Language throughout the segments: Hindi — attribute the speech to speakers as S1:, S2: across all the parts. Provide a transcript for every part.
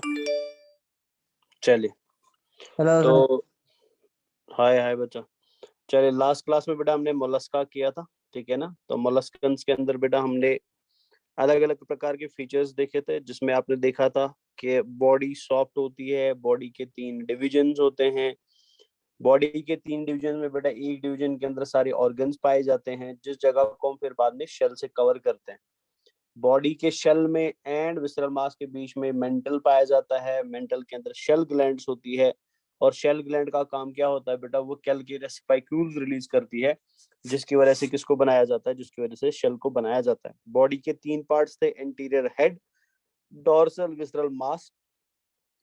S1: चलिए
S2: हेलो सर।
S1: तो हाय हाय बच्चा। चलिए लास्ट क्लास में बेटा हमने मोलस्का किया था, ठीक है ना। तो मोलस्कन्स के अंदर बेटा हमने अलग अलग प्रकार के फीचर्स देखे थे, जिसमें आपने देखा था कि बॉडी सॉफ्ट होती है, बॉडी के 3 डिविजन्स होते हैं। बॉडी के 3 डिवीजन में बेटा एक डिवीजन के अंदर सारे ऑर्गन्स पाए जाते हैं, जिस जगह को हम फिर बाद में शेल से कवर करते हैं। बॉडी के शेल में एंड विसरल मास के बीच में मेंटल पाया जाता है। मेंटल के अंदर शेल ग्लैंड्स होती है, और शेल ग्लैंड का काम क्या होता है बेटा, वो कैलकेरियस स्पाइक्यूल्स रिलीज करती है, जिसकी वजह से किसको बनाया जाता है, जिसकी वजह से शेल को बनाया जाता है। बॉडी के 3 पार्ट्स थे, interior head, dorsal visceral mass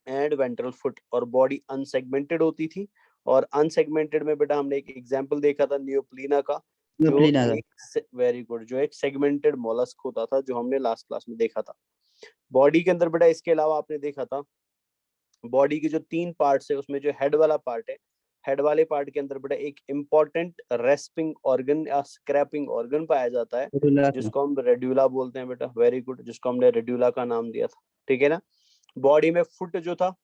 S1: and ventral foot. और बॉडी अनसेगमेंटेड होती थी, और अनसेगमेंटेड में बेटा हमने एक एग्जांपल देखा था नियोप्लीना का, जो
S2: न्यूक्लिना सर।
S1: एक वेरी गुड, जो एक सेगमेंटेड मोलस्क होता था, जो हमने लास्ट क्लास में देखा था। बॉडी के अंदर बेटा इसके अलावा आपने देखा था बॉडी के जो 3 पार्ट्स है, उसमें जो हेड वाला पार्ट है, हेड वाले पार्ट के अंदर बेटा एक इंपॉर्टेंट रेस्पिंग ऑर्गन या स्क्रैपिंग ऑर्गन पाया जाता है,
S2: सर।
S1: जिसको हम रेड्यूला बोलते हैं बेटा। वेरी गुड, जिसको हमने रेड्यूला का नाम दिया था, ठीक है ना। बॉडी में फुट जो था,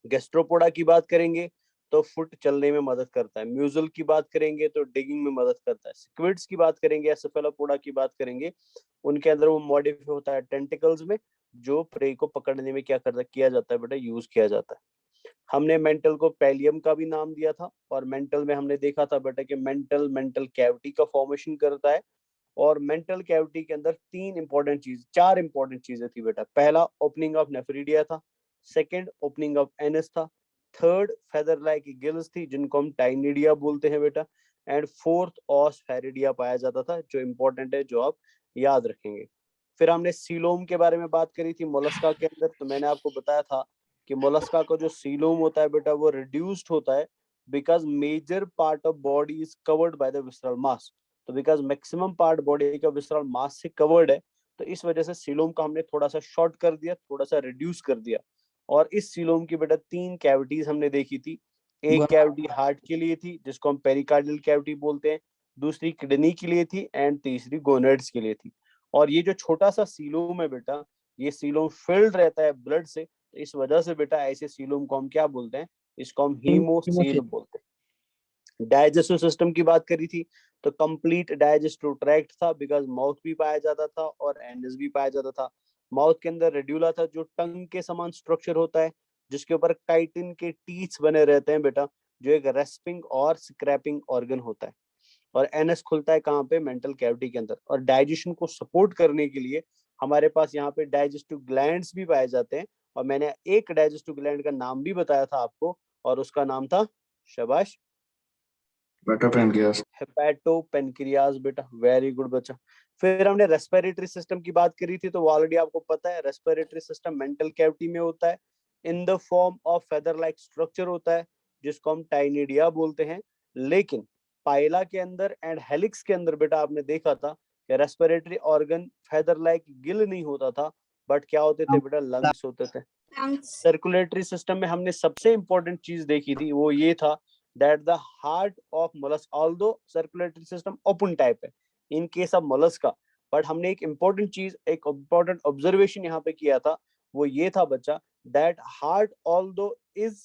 S1: गैस्ट्रोपोडा की बात करेंगे तो फुट चलने में मदद करता है। म्यूजल की बात करेंगे तो डिगिंग में मदद करता है। स्क्विड्स की बात करेंगे या सेफेलोपोडा की बात करेंगे, उनके अंदर वो मॉडिफाई होता है टेंटिकल्स में, जो प्रे को पकड़ने में क्या करता किया जाता है बेटा, यूज किया जाता है। हमने मेंटल को पैलियम का भी नाम दिया था, और मेंटल में हमने देखा था बेटा कि मेंटल मेंटल कैविटी का फॉर्मेशन करता है। और मेंटल कैविटी के अंदर 4 इंपॉर्टेंट चीजें थी बेटा। पहला ओपनिंग ऑफ नेफ्रिडिया था, सेकंड ओपनिंग ऑफ एनस था, थर्ड फेदर लाइक गिल्स थी, जिनको हम टाइनिडिया बोलते हैं बेटा, एंड फोर्थ ऑस फेरिडिया पाया जाता था, जो इंपॉर्टेंट है, जो आप याद रखेंगे। फिर हमने सीलोम के बारे में बात करी थी मोलस्का के अंदर। तो मैंने आपको बताया था कि मोलस्का का जो सीलोम होता है बेटा, वो रिड्यूस्ड होता है, because major part of body is covered by the visceral mass. तो बिकॉज मैक्सिमम पार्ट बॉडी का विसरल मास से कवर्ड है, तो इस वजह से सीलोम का हमने थोड़ा सा शॉर्ट कर दिया, थोड़ा सा रिड्यूस कर दिया। और इस सीलोम की बेटा 3 कैविटीज हमने देखी थी। एक कैविटी हार्ट के लिए थी, जिसको हम पेरिकार्डियल कैविटी बोलते हैं, दूसरी किडनी के लिए थी, एंड तीसरी गोनेड्स के लिए थी। और ये जो छोटा सा सीलोम है बेटा, ये सीलोम फिल्ड रहता है ब्लड से, तो इस वजह से बेटा ऐसे सीलोम को हम क्या बोलते हैं, इसको हम हीमोसील बोलते हैं। डाइजेस्टिव सिस्टम की बात करी थी, तो कंप्लीट डाइजेस्टिव ट्रैक्ट था, बिकॉज माउथ भी पाया जाता था और एनस भी पाया जाता था। माउथ के अंदर रेड्यूला था, जो टंग के समान स्ट्रक्चर होता है, जिसके ऊपर काइटिन के टीथ्स बने रहते हैं बेटा, जो एक रेस्पिंग और स्क्रैपिंग ऑर्गन होता है। और एनएस खुलता है कहाँ पे, मेंटल कैविटी के अंदर। और डाइजेशन को सपोर्ट करने के लिए हमारे पास यहाँ पे डाइजेस्टिव ग्लैंड्स भी पाए जाते हैं। और मैंने एक डाइजेस्टिव ग्लैंड का नाम भी बताया था आपको, और उसका नाम था, शाबाश,
S3: बेटा पेनक्रियास।
S1: हेपेटो पेनक्रियास बेटा। वेरी गुड बच्चा। फिर हमने रेस्पिरेटरी सिस्टम की बात करी थी, तो वो ऑलरेडी आपको पता है, रेस्पिरेटरी सिस्टम मेंटल कैविटी में होता है, in the form of feather like structure होता है, जिसको हम टाइनिडिया बोलते हैं। लेकिन पाइला के अंदर एंड हेलिक्स के अंदर बेटा आपने देखा था कि respiratory organ feather like Gill नहीं होता था, बट क्या होते थे बेटा, लंग्स होते थे। सर्कुलेटरी सिस्टम में हमने सबसे इंपॉर्टेंट चीज देखी थी, वो ये था that the heart of mollusk, although circulatory system open type है in case of mollusca, but हमने एक important observation यहाँ पे किया था, वो ये था बच्चा, that heart although is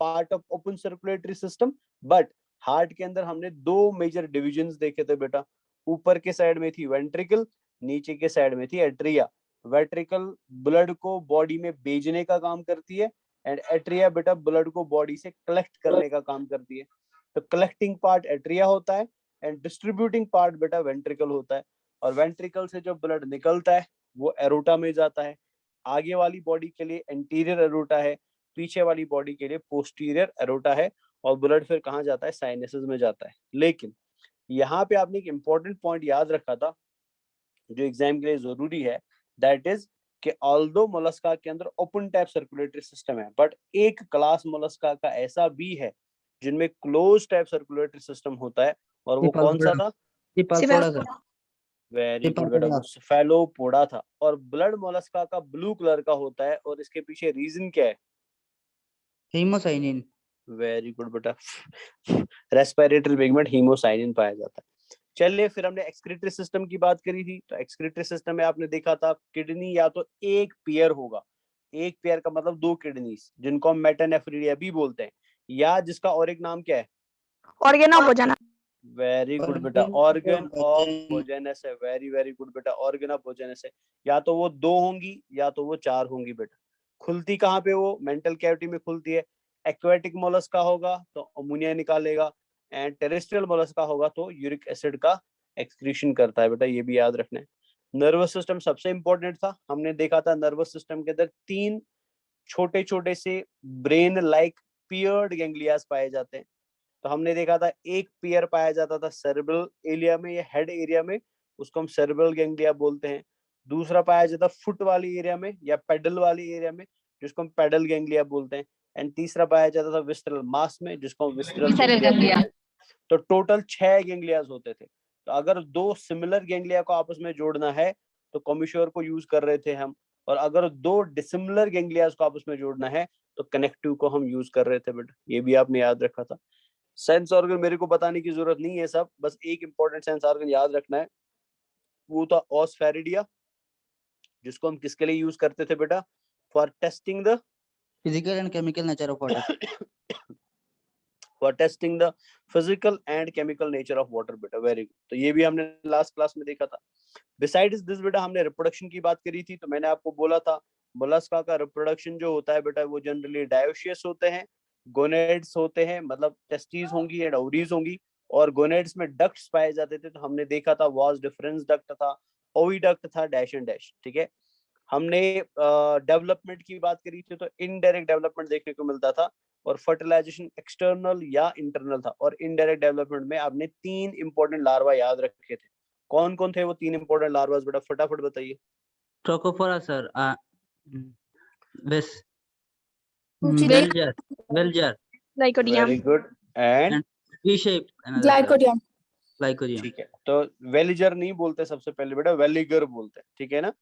S1: part of open circulatory system, but heart के अंदर हमने 2 मेजर डिविजन्स देखे थे बेटा। ऊपर के साइड में थी वेंट्रिकल, नीचे के साइड में थी एट्रिया। वेंट्रिकल ब्लड को बॉडी में भेजने का काम करती है, एंड एट्रिया बेटा ब्लड को बॉडी से कलेक्ट करने का काम करती है। तो कलेक्टिंग पार्ट एट्रिया होता है, एंड डिस्ट्रीब्यूटिंग पार्ट बेटा वेंट्रिकल होता है। और वेंट्रिकल से जो ब्लड निकलता है वो एरोटा में जाता है। आगे वाली बॉडी के लिए एंटीरियर एरोटा है, पीछे वाली बॉडी के लिए पोस्टीरियर एरोटा है, और ब्लड फिर कहाँ जाता है, साइनसेस में जाता है। लेकिन यहाँ पे आपने एक इंपॉर्टेंट पॉइंट याद रखा था, जो एग्जाम के लिए जरूरी है, दैट इज कि ऑल्दो मोलस्का के अंदर ओपन टाइप सर्कुलेटरी सिस्टम है, बट एक क्लास मोलस्का का ऐसा भी है जिनमें क्लोज टाइप सर्कुलेटरी सिस्टम होता है, और वो कौन सा था, वेरी गुड बेटा, वो सेफेलोपोडा था। और ब्लड मोलस्का का ब्लू कलर का होता है, और इसके पीछे रीजन क्या है,
S2: हीमोसाइनिन।
S1: वेरी गुड बेटा, रेस्पिरेटरी पिगमेंट हीमोसाइनिन पाया जाता है। चलिए, फिर हमने एक्सक्रीटरी सिस्टम की बात करी थी। तो एक्सक्रीटरी सिस्टम में आपने देखा था किडनी या तो एक पेयर होगा, एक पेयर का मतलब 2 किडनीज, जिनको हम मेटानेफ्रिडिया भी बोलते हैं, या जिसका और एक नाम क्या है?
S4: ऑर्गेन ऑफ भोजन।
S1: वेरी गुड बेटा, ऑर्गन ऑफ भोजनस है। वेरी वेरी गुड बेटा, ऑर्गन ऑफ भोजनस है। या तो वो 2 होंगी या तो वो 4 होंगी बेटा। खुलती कहाँ पे? वो मेंटल कैविटी में खुलती है। एक्वेटिक मोलस्का होगा तो अमोनिया निकालेगा, एंड टेरेस्ट्रियल मोलस्का होगा तो यूरिक एसिड का एक्सक्रीशन करता है बेटा, ये भी याद रखना है। नर्वस सिस्टम सबसे इंपॉर्टेंट था, हमने देखा था नर्वस सिस्टम के अंदर 3 छोटे छोटे से ब्रेन लाइक पियर्ड गैंग्लियास पाए जाते हैं। तो हमने देखा था एक पेयर पाया जाता था सेरेब्रल एरिया में या हेड एरिया में, उसको हम सेरेब्रल गैंग्लिया बोलते हैं। दूसरा पाया जाता फुट वाली एरिया में या पेडल वाली एरिया में, जिसको हम पेडल गैंग्लिया बोलते हैं। एंड तीसरा पाया जाता था विस्ट्रल मास में, जिसको हम विस्ट्रल गैंग्लिया बोलते हैं। तो टोटल 6 गैंग्लियाज होते थे। तो अगर 2 सिमिलर गैंग्लिया को आपस में जोड़ना है तो कॉम्बिश्योर को यूज कर रहे थे हम, और अगर 2 डिसिमिलर गैंग्लियाज को आपस में जोड़ना है तो कनेक्टिव को हम यूज कर रहे थे बेटा, ये भी आपने याद रखा था। सेंस ऑर्गन मेरे को बताने की जरूरत नहीं है सब, बस एक इंपॉर्टेंट सेंस ऑर्गन याद रखना है, वो था ऑस्फेरिडिया, जिसको हम किसके लिए यूज करते थे बेटा? For testing the
S2: Physical and chemical nature of water.
S1: For testing the physical and chemical nature of water बेटा। वेरी गुड, तो ये भी हमने लास्ट क्लास में देखा था। बिसाइड्स दिस बेटा, हमने रिप्रोडक्शन की बात करी थी, तो मैंने आपको बोला था मोलस्का का रिप्रोडक्शन जो होता है बेटा, वो जनरली डायोशियस होते हैं, गोनेड्स होते हैं, मतलब टेस्टिस होंगी एंड ओवरीज होंगी, और गोनेड्स में डक्ट्स पाए जाते थे। तो हमने देखा था वाज डिफरेंस डक्ट था, ओविडक्ट था, डैश एंड डैश, ठीक है। हमने डेवलपमेंट की बात करी थी, तो इनडायरेक्ट डेवलपमेंट देखने को मिलता था, और फर्टिलाइजेशन एक्सटर्नल या इंटरनल था। और इनडायरेक्ट डेवलपमेंट में आपने 3 इंपॉर्टेंट लार्वा याद रखे थे। कौन कौन थे वो 3 इंपॉर्टेंट लार्वास बेटा, फटाफट बताइए।
S2: Trochophora, sir. Ves.
S4: Veil-
S2: Velger. Velger.
S4: Lycodium,
S1: very good, and
S2: And V-shaped. Another.
S4: Glycodium,
S2: Lycodium.
S1: ठीक है, तो वेलिजर नहीं बोलते सबसे पहले बेटा, वेलिगर बोलते हैं, ठीक है ना।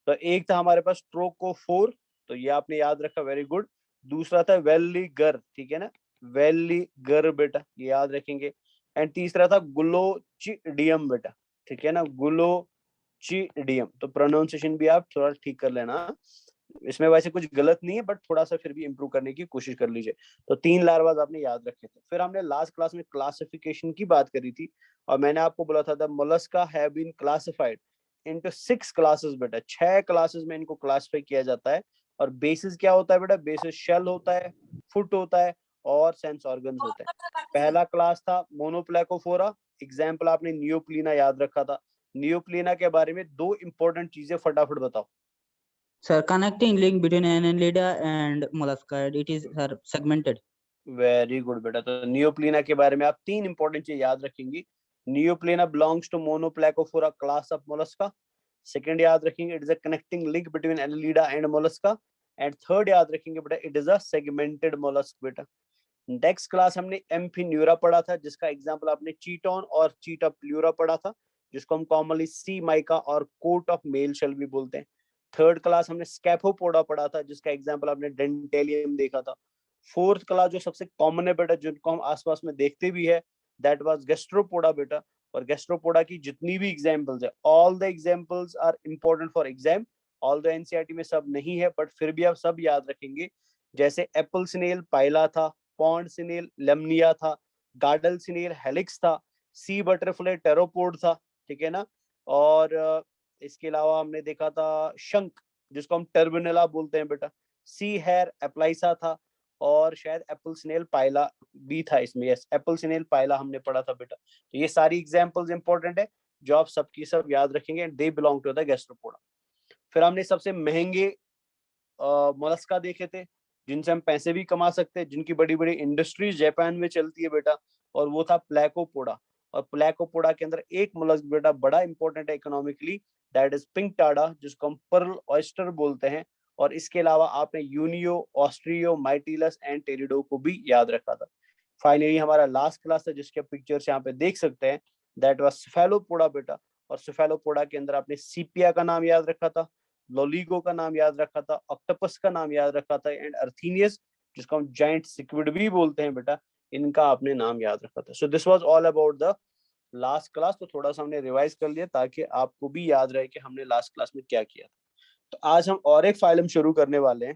S1: तो एक था हमारे पास ट्रोकोफोर, तो ये आपने याद रखा, वेरी गुड। दूसरा था वेलिगर, ठीक है ना, वेलिगर बेटा, ये याद रखेंगे। एंड तीसरा था गुलोचिडियम बेटा, ठीक है ना, गुलोचिडियम। तो प्रोनाउंसिएशन भी आप थोड़ा ठीक कर लेना, इसमें वैसे कुछ गलत नहीं है, बट थोड़ा सा फिर भी इंप्रूव करने की कोशिश कर लीजिए। तो 3 लार्वाज आपने याद रखे थे। फिर हमने लास्ट क्लास में क्लासिफिकेशन की बात करी थी, और मैंने आपको बोला था the Mollusca have been classified into 6 classes बेटा, 6 क्लासेस में इनको क्लासिफाई किया जाता है। और बेसिस क्या होता है बेटा? बेसिस शेल होता है, फुट होता है, और सेंस ऑर्गन्स होते हैं। पहला क्लास था मोनोप्लेकोफोरा, एग्जाम्पल आपने नियोप्लीना याद रखा था। नियोप्लीना के बारे में 2 इंपॉर्टेंट चीजें फटाफट बताओ।
S2: Sir, connecting link between Annelida and mollusca. It is, sir, segmented.
S1: Very good बेटा, तो नियोप्लीना के बारे में आप 3 इंपॉर्टेंट चीज याद रखेंगी। Neopilina belongs to Monoplacophora class of Mollusca. Second याद रखेंगे, it is a connecting link between Annelida and Mollusca. And third याद रखेंगे बेटा, it is a segmented mollusc बेटा। नेक्स्ट क्लास हमने एम्फिन्यूरा पढ़ा था, जिसका एग्जांपल आपने चीटोन और चीटा प्लूरा पढ़ा था, जिसको हम कॉमनली सी माइका और कोट ऑफ मेल शेल भी बोलते हैं। थर्ड क्लास हमने स्कैफोपोडा पढ़ा था, जिसका एग्जांपल आपने डेंटेलियम देखा था। फोर्थ क्लास जो सबसे कॉमन है बेटा, जिनको हम आसपास में देखते भी है, दैट वाज गैस्ट्रोपोडा बेटा। और गैस्ट्रोपोडा की जितनी भी एग्जांपल्स है, all the examples are important for exam. All the NCERT में सब नहीं है, बट फिर भी आप सब याद रखेंगे। जैसे एप्पल स्नेल पाइला था, पॉन्ड स्नेल लेमनिया था, गार्डल स्नेल हेलिक्स था, सी बटरफ्लाई टेरोपोड था, ठीक है ना। और इसके अलावा हमने देखा था शंख, जिसको हम टर्मिनेला बोलते हैं बेटा। सी हेयर एप्लाइसा था, और शायद एप्पल स्नेल पाइला भी था इसमें। यस, एप्पल स्नेल पाइला हमने पढ़ा था बेटा। तो ये सारी एग्जांपल्स इंपॉर्टेंट है, जो आप सबकी सब याद रखेंगे, and they belong to the Gastropoda. फिर हमने सबसे महंगे मोलस्का देखे थे, जिनसे हम पैसे भी कमा सकते हैं, जिनकी बड़ी बड़ी इंडस्ट्रीज जापान में चलती है बेटा, और वो था प्लेकोपोडा। और प्लेकोपोडा के अंदर एक मोलस्क बेटा बड़ा इंपॉर्टेंट है economically, that is pink Tada, जिसको हम पर्ल ऑयस्टर बोलते हैं। और इसके अलावा आपने यूनियो, ऑस्ट्रियो, माइटिलस एंड टेरिडो को भी याद रखा था। फाइनली हमारा लास्ट क्लास था, जिसके पिक्चर्स यहाँ पे देख सकते हैं, दैट वाज सेफेलोपोडा बेटा। और सेफेलोपोडा के अंदर आपने सीपिया का नाम याद रखा था, लोलिगो का नाम याद रखा था, ऑक्टोपस का नाम याद रखा था, एंड अर्थीनियस, जिसको हम जाइंट सिक्विड भी बोलते हैं बेटा, इनका आपने नाम याद रखा था। So this was all about the last class. तो थोड़ा सा हमने रिवाइज कर लिया, ताकि आपको भी याद रहे कि हमने लास्ट क्लास में क्या किया था। तो आज हम और एक फाइलम शुरू करने वाले हैं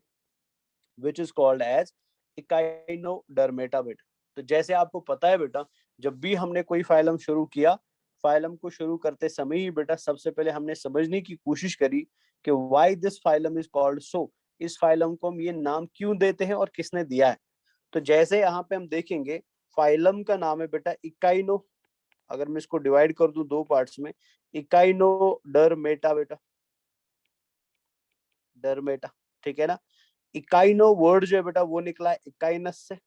S1: which is called as Echinodermata बेटा। तो जैसे आपको पता है बेटा, जब भी हमने कोई फाइलम शुरू किया, फाइलम को शुरू करते समय ही बेटा सबसे पहले हमने समझने की कोशिश करी कि why this phylum is called सो, इस फाइलम को हम ये नाम क्यों देते हैं और किसने दिया है। तो जैसे यहाँ पे हम देखेंगे, फाइलम का नाम है बेटा इकाइनो, अगर मैं इसको डिवाइड कर दूं दो पार्ट्स में, इकाइनोडर्मेटा बेटा, डर्मेटा, ठीक है ना। इकाइनो वर्ड जो है बेटा वो निकला है इकाइनस से,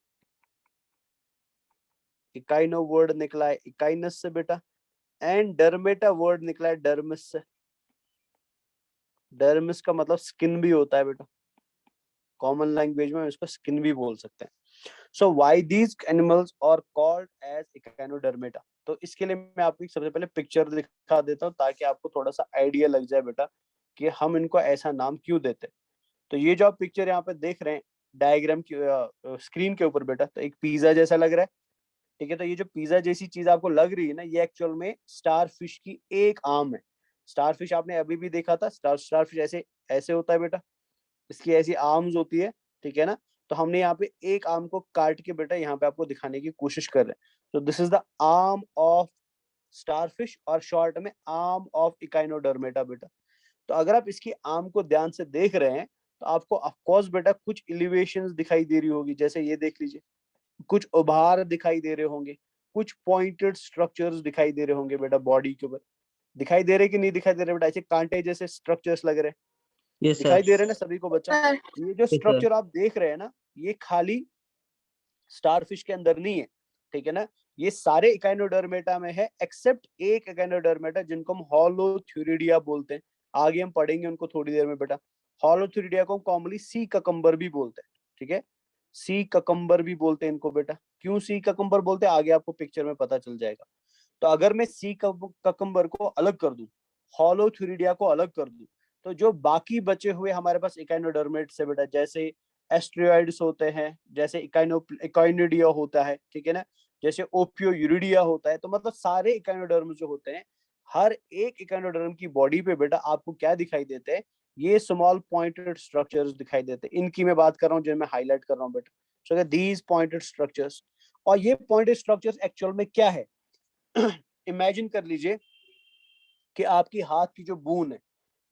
S1: इकाइनो वर्ड निकला है इकाइनस से बेटा, एंड डर्मेटा वर्ड निकला है डर्मिस से। डर्मिस का मतलब स्किन भी होता है बेटा, कॉमन लैंग्वेज में इसको स्किन भी बोल सकते हैं। So why these animals are called as Echinodermata, तो इसके लिए मैं आपको सबसे पहले पिक्चर दिखा देता हूँ ताकि आपको थोड़ा सा आइडिया लग जाए बेटा कि हम इनको ऐसा नाम क्यों देते हैं। तो ये जो आप पिक्चर यहाँ पे देख रहे हैं डायग्राम की स्क्रीन के ऊपर बेटा, तो एक पिज्जा जैसा लग रहा है, ठीक है। तो ये जो पिज्जा जैसी चीज आपको लग रही है ना, ये एक्चुअल में स्टार फिश की एक आर्म है। स्टार फिश आपने अभी भी देखा था, स्टार फिश ऐसे ऐसे होता है बेटा, इसकी ऐसी आर्म्स होती है, ठीक है ना। तो हमने यहाँ पे एक आर्म को काट के बेटा यहाँ पे आपको दिखाने की कोशिश कर रहे हैं। तो this is the arm of star fish, और शॉर्ट में आर्म ऑफ इकाइनोडर्मेटा बेटा। तो अगर आप इसकी आर्म को ध्यान से देख रहे हैं तो आपको ऑफकोर्स बेटा कुछ एलिवेशंस दिखाई दे रही होगी, जैसे ये देख लीजिए, कुछ उभार दिखाई दे रहे होंगे, कुछ पॉइंटेड स्ट्रक्चर्स दिखाई दे रहे होंगे बेटा बॉडी के ऊपर। दिखाई दे रहे कि नहीं दिखाई दे रहे बेटा, ऐसे कांटे जैसे स्ट्रक्चर्स लग रहे हैं,
S2: Yes, sir.
S1: दिखाई दे रहे हैं ना सभी को बच्चा।
S4: सर
S1: ये जो
S2: Yes, sir.
S1: स्ट्रक्चर आप देख रहे हैं ना, ये खाली स्टारफिश के अंदर नहीं है, ठीक है ना। ये सारे इकाइनोडर्मेटा में है एक्सेप्ट एक इकाइनोडर्मेटा जिनको हम होलोथ्यूरिडिया बोलते हैं। आगे हम पढ़ेंगे उनको थोड़ी देर में बेटा। होलोथ्यूरिडिया को हम कॉमनली सी ककम्बर भी बोलते हैं, ठीक है, सी ककम्बर भी बोलते हैं इनको बेटा। क्यों सी ककम्बर बोलते हैं आगे आपको पिक्चर में पता चल जाएगा। तो अगर मैं सी ककम्बर को अलग कर दूं, होलोथ्यूरिडिया को अलग कर दूं, तो जो बाकी बचे हुए हमारे पास इकाइनोडर्मेट्स है बेटा, जैसे एस्ट्रियोइड्स होते हैं, जैसे इकाइनोडिया होता है, ठीक है ना, जैसे ओपियोयूरिडिया होता है। तो मतलब सारे इकाइनोडर्म जो होते हैं, हर एक इकाइनोडर्म की बॉडी पे बेटा आपको क्या दिखाई देते हैं, ये स्मॉल पॉइंटेड स्ट्रक्चर्स दिखाई देते हैं। इनकी मैं बात कर रहा हूँ, जो मैं हाईलाइट कर रहा हूँ बेटा। सो दीज पॉइंटेड स्ट्रक्चर्स, और ये पॉइंटेड स्ट्रक्चर्स एक्चुअल में क्या है इमेजिन कर लीजिए कि आपकी हाथ की जो बून है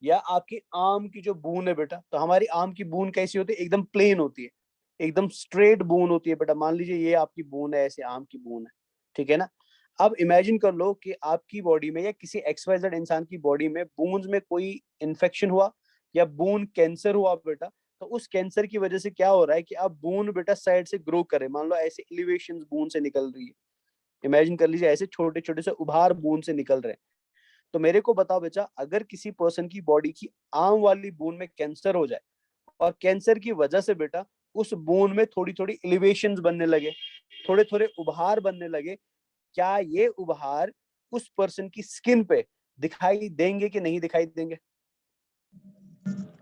S1: या आपकी आर्म की जो बून है बेटा, तो हमारी आर्म की बून कैसी होती है, एकदम प्लेन होती है, एकदम स्ट्रेट बून होती है बेटा। मान लीजिए ये आपकी बून है, ऐसे आर्म की बून है, ठीक है ना। अब इमेजिन कर लो कि आपकी बॉडी में या किसी एक्सवाइजेड इंसान की बॉडी में बून्स में कोई इन्फेक्शन हुआ या बून कैंसर हुआ बेटा, तो उस कैंसर की वजह से क्या हो रहा है कि अब बून बेटा साइड से ग्रो करे, मान लो ऐसे एलिवेशन बून से निकल रही है। इमेजिन कर लीजिए ऐसे छोटे छोटे से उभार बून से निकल रहे हैं। तो मेरे को बताओ बेटा, अगर किसी पर्सन की बॉडी की आम वाली बून में कैंसर हो जाए और कैंसर की वजह से बेटा उस बून में थोड़ी थोड़ी एलिवेशंस बनने लगे, थोड़े थोड़े उभार बनने लगे, क्या ये उभार उस पर्सन की स्किन पे दिखाई देंगे कि नहीं दिखाई देंगे?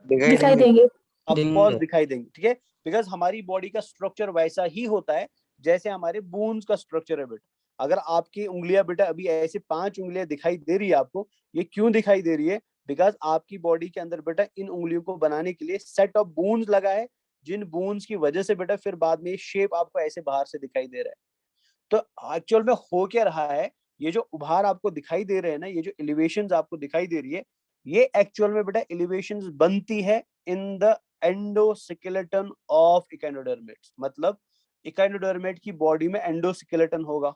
S4: दिखाई देंगे।
S1: ऑफ कोर्स
S2: देंगे।
S1: दिखाई देंगे, ठीक है, बिकॉज हमारी बॉडी का स्ट्रक्चर वैसा ही होता है जैसे हमारे बोन्स का स्ट्रक्चर है बेटा। अगर आपकी उंगलियां बेटा अभी ऐसे 5 उंगलियां दिखाई दे रही है आपको, ये क्यों दिखाई दे रही है? बिकॉज आपकी बॉडी के अंदर बेटा इन उंगलियों को बनाने के लिए सेट ऑफ बोन्स लगा है, जिन बोन्स की वजह से बेटा फिर बाद में शेप आपको ऐसे बाहर से दिखाई दे रहा है। तो एक्चुअल में हो क्या रहा है, ये जो उभार आपको दिखाई दे रहे हैं ना, ये जो एलिवेशंस आपको दिखाई दे रही है, ये एक्चुअल में बेटा एलिवेशंस बनती है in the endoskeleton of echinoderms. मतलब इकाइनोडर्मेट की बॉडी में एंडोस्केलेटन होगा,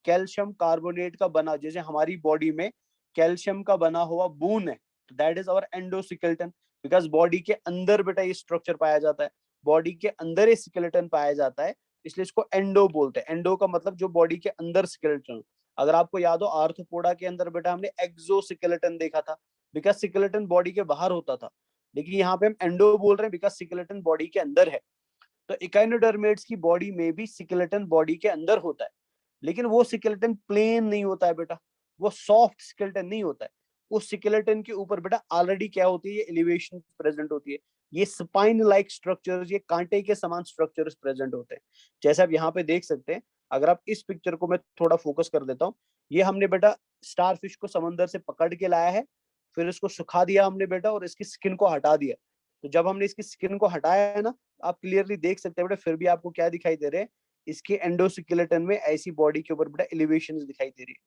S1: कैल्शियम कार्बोनेट का बना, जैसे हमारी बॉडी में कैल्शियम का बना हुआ बून है, that is our endoskeleton. Because body के अंदर बेटा ये स्ट्रक्चर पाया जाता है, बॉडी के अंदर ये स्केलेटन पाया जाता है, इसलिए इसको एंडो बोलते हैं। एंडो का मतलब जो बॉडी के अंदर स्केलेटन। अगर आपको याद हो आर्थ्रोपोडा के अंदर बेटा हमने एक्सोस्केलेटन देखा था, बिकॉज स्केलेटन बॉडी के बाहर होता था, लेकिन यहाँ पे हम एंडो बोल रहे हैं बिकॉज स्केलेटन बॉडी के अंदर है। तो इकाइनोडर्मेट्स की बॉडी में भी स्केलेटन बॉडी के अंदर होता है, लेकिन वो स्केलेटन प्लेन नहीं होता है बेटा, वो सॉफ्ट स्केलेटन नहीं होता है। उस स्केलेटन के ऊपर बेटा ऑलरेडी क्या होती है, ये एलिवेशन प्रेजेंट होती है, ये स्पाइन लाइक स्ट्रक्चर्स, ये कांटे के समान स्ट्रक्चर्स प्रेजेंट होते हैं। जैसे आप यहाँ पे देख सकते हैं, अगर आप इस पिक्चर को मैं थोड़ा फोकस कर देता हूँ, ये हमने बेटा स्टारफिश को समंदर से पकड़ के लाया है, फिर इसको सुखा दिया हमने बेटा और इसकी स्किन को हटा दिया। तो जब हमने इसकी स्किन को हटाया है ना, आप क्लियरली देख सकते हैं बेटा, फिर भी आपको क्या दिखाई दे रहे हैं, इसके एंडोस्केलेटन में ऐसी बॉडी के ऊपर बेटा एलिवेशन दिखाई दे रही है।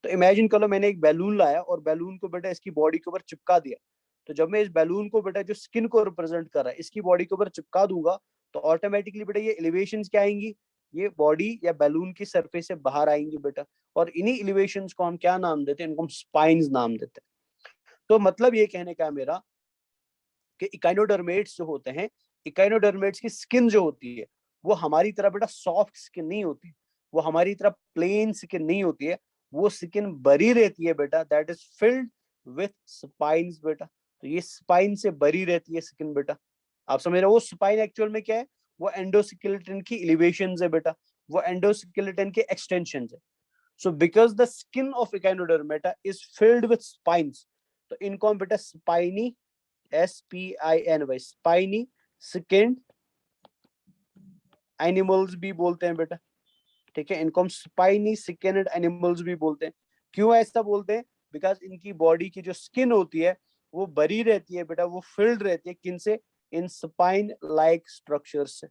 S1: तो इमेजिन कर लो मैंने एक बैलून लाया और बैलून को बेटा इसकी बॉडी के ऊपर चिपका दिया। तो जब मैं इस बैलून को बेटा जो स्किन को रिप्रेजेंट कर रहा है इसकी बॉडी के ऊपर चिपका दूंगा, तो ऑटोमेटिकली बेटा ये एलिवेशंस क्या आएंगी, ये बॉडी या बैलून की सरफेस से बाहर आएंगी बेटा। और इन्हीं एलिवेशंस को हम क्या नाम देते हैं, इनको हम स्पाइन्स नाम देते हैं। तो मतलब ये कहने का है मेरा कि इकाइनोडर्मेट्स जो होते हैं, इकाइनोडर्मेट्स की स्किन जो होती है वो हमारी तरह बेटा सॉफ्ट स्किन नहीं होती, वो हमारी तरह प्लेन स्किन नहीं होती है, वो स्किन बरी रहती है बेटा, that is filled with spines बेटा। तो ये स्पाइन से बरी रहती है स्किन बेटा। आप समझ रहे हो, वो स्पाइन एक्चुअल में क्या है, वो एंडोस्केलेटन की एलिवेशंस है बेटा, वो एंडोस्केलेटन के एक्सटेंशंस है। So because the skin of Echinodermata is filled with spines, तो इनको हम बेटा spiny, SPINY, spiny skinned animals भी बोलते हैं बेटा। ठीक है, इनको हम स्पाइनी स्किन्ड एनिमल्स भी बोलते हैं। क्यों ऐसा बोलते हैं, बिकॉज इनकी बॉडी की जो स्किन होती है वो बरी रहती है बेटा, वो फिल्ड रहती है किन से, इन स्पाइन लाइक स्ट्रक्चर से।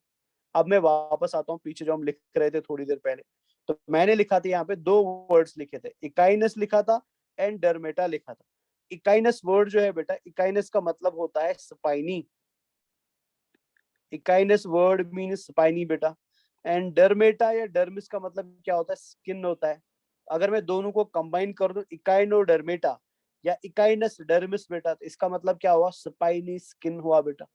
S1: अब मैं वापस आता हूँ पीछे, जो हम लिख रहे थे थोड़ी देर पहले। तो मैंने लिखा था यहाँ पे दो वर्ड्स लिखे थे, इकाइनस लिखा था एंड डर्मेटा लिखा था। इकाइनस वर्ड जो है बेटा, इकाइनस का मतलब होता है spiny, echinus word mean spiny बेटा। एंड डर्मेटा या डर्मिस का मतलब क्या होता है, स्किन होता है। अगर मैं दोनों को कंबाइन कर दूं, इकाइनोडर्मेटा या इकाइनस डर्मिस बेटा, तो इसका मतलब क्या हुआ, स्पाइनी स्किन हुआ बेटा।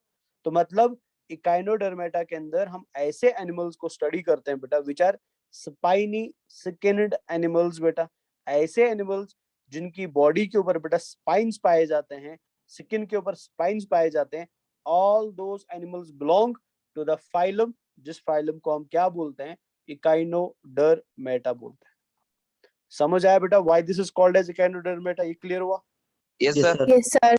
S1: तो मतलब इकाइनोडर्मेटा के अंदर हम ऐसे एनिमल्स को स्टडी करते हैं बेटा which are spiny skinned animals बेटा, ऐसे एनिमल्स जिनकी बॉडी के ऊपर बेटा स्पाइन्स पाए जाते हैं, स्किन के ऊपर स्पाइन्स पाए जाते हैं। All those animals belong to the phylum, जिस फाइलम को हम क्या बोलते हैं, इकाइनोडर्मेटा बोलते हैं। समझ आया बेटा why this is called as Echinodermata, ये क्लियर हुआ?
S3: Yes,
S2: Yes,
S3: sir.
S2: sir.
S4: Yes, sir.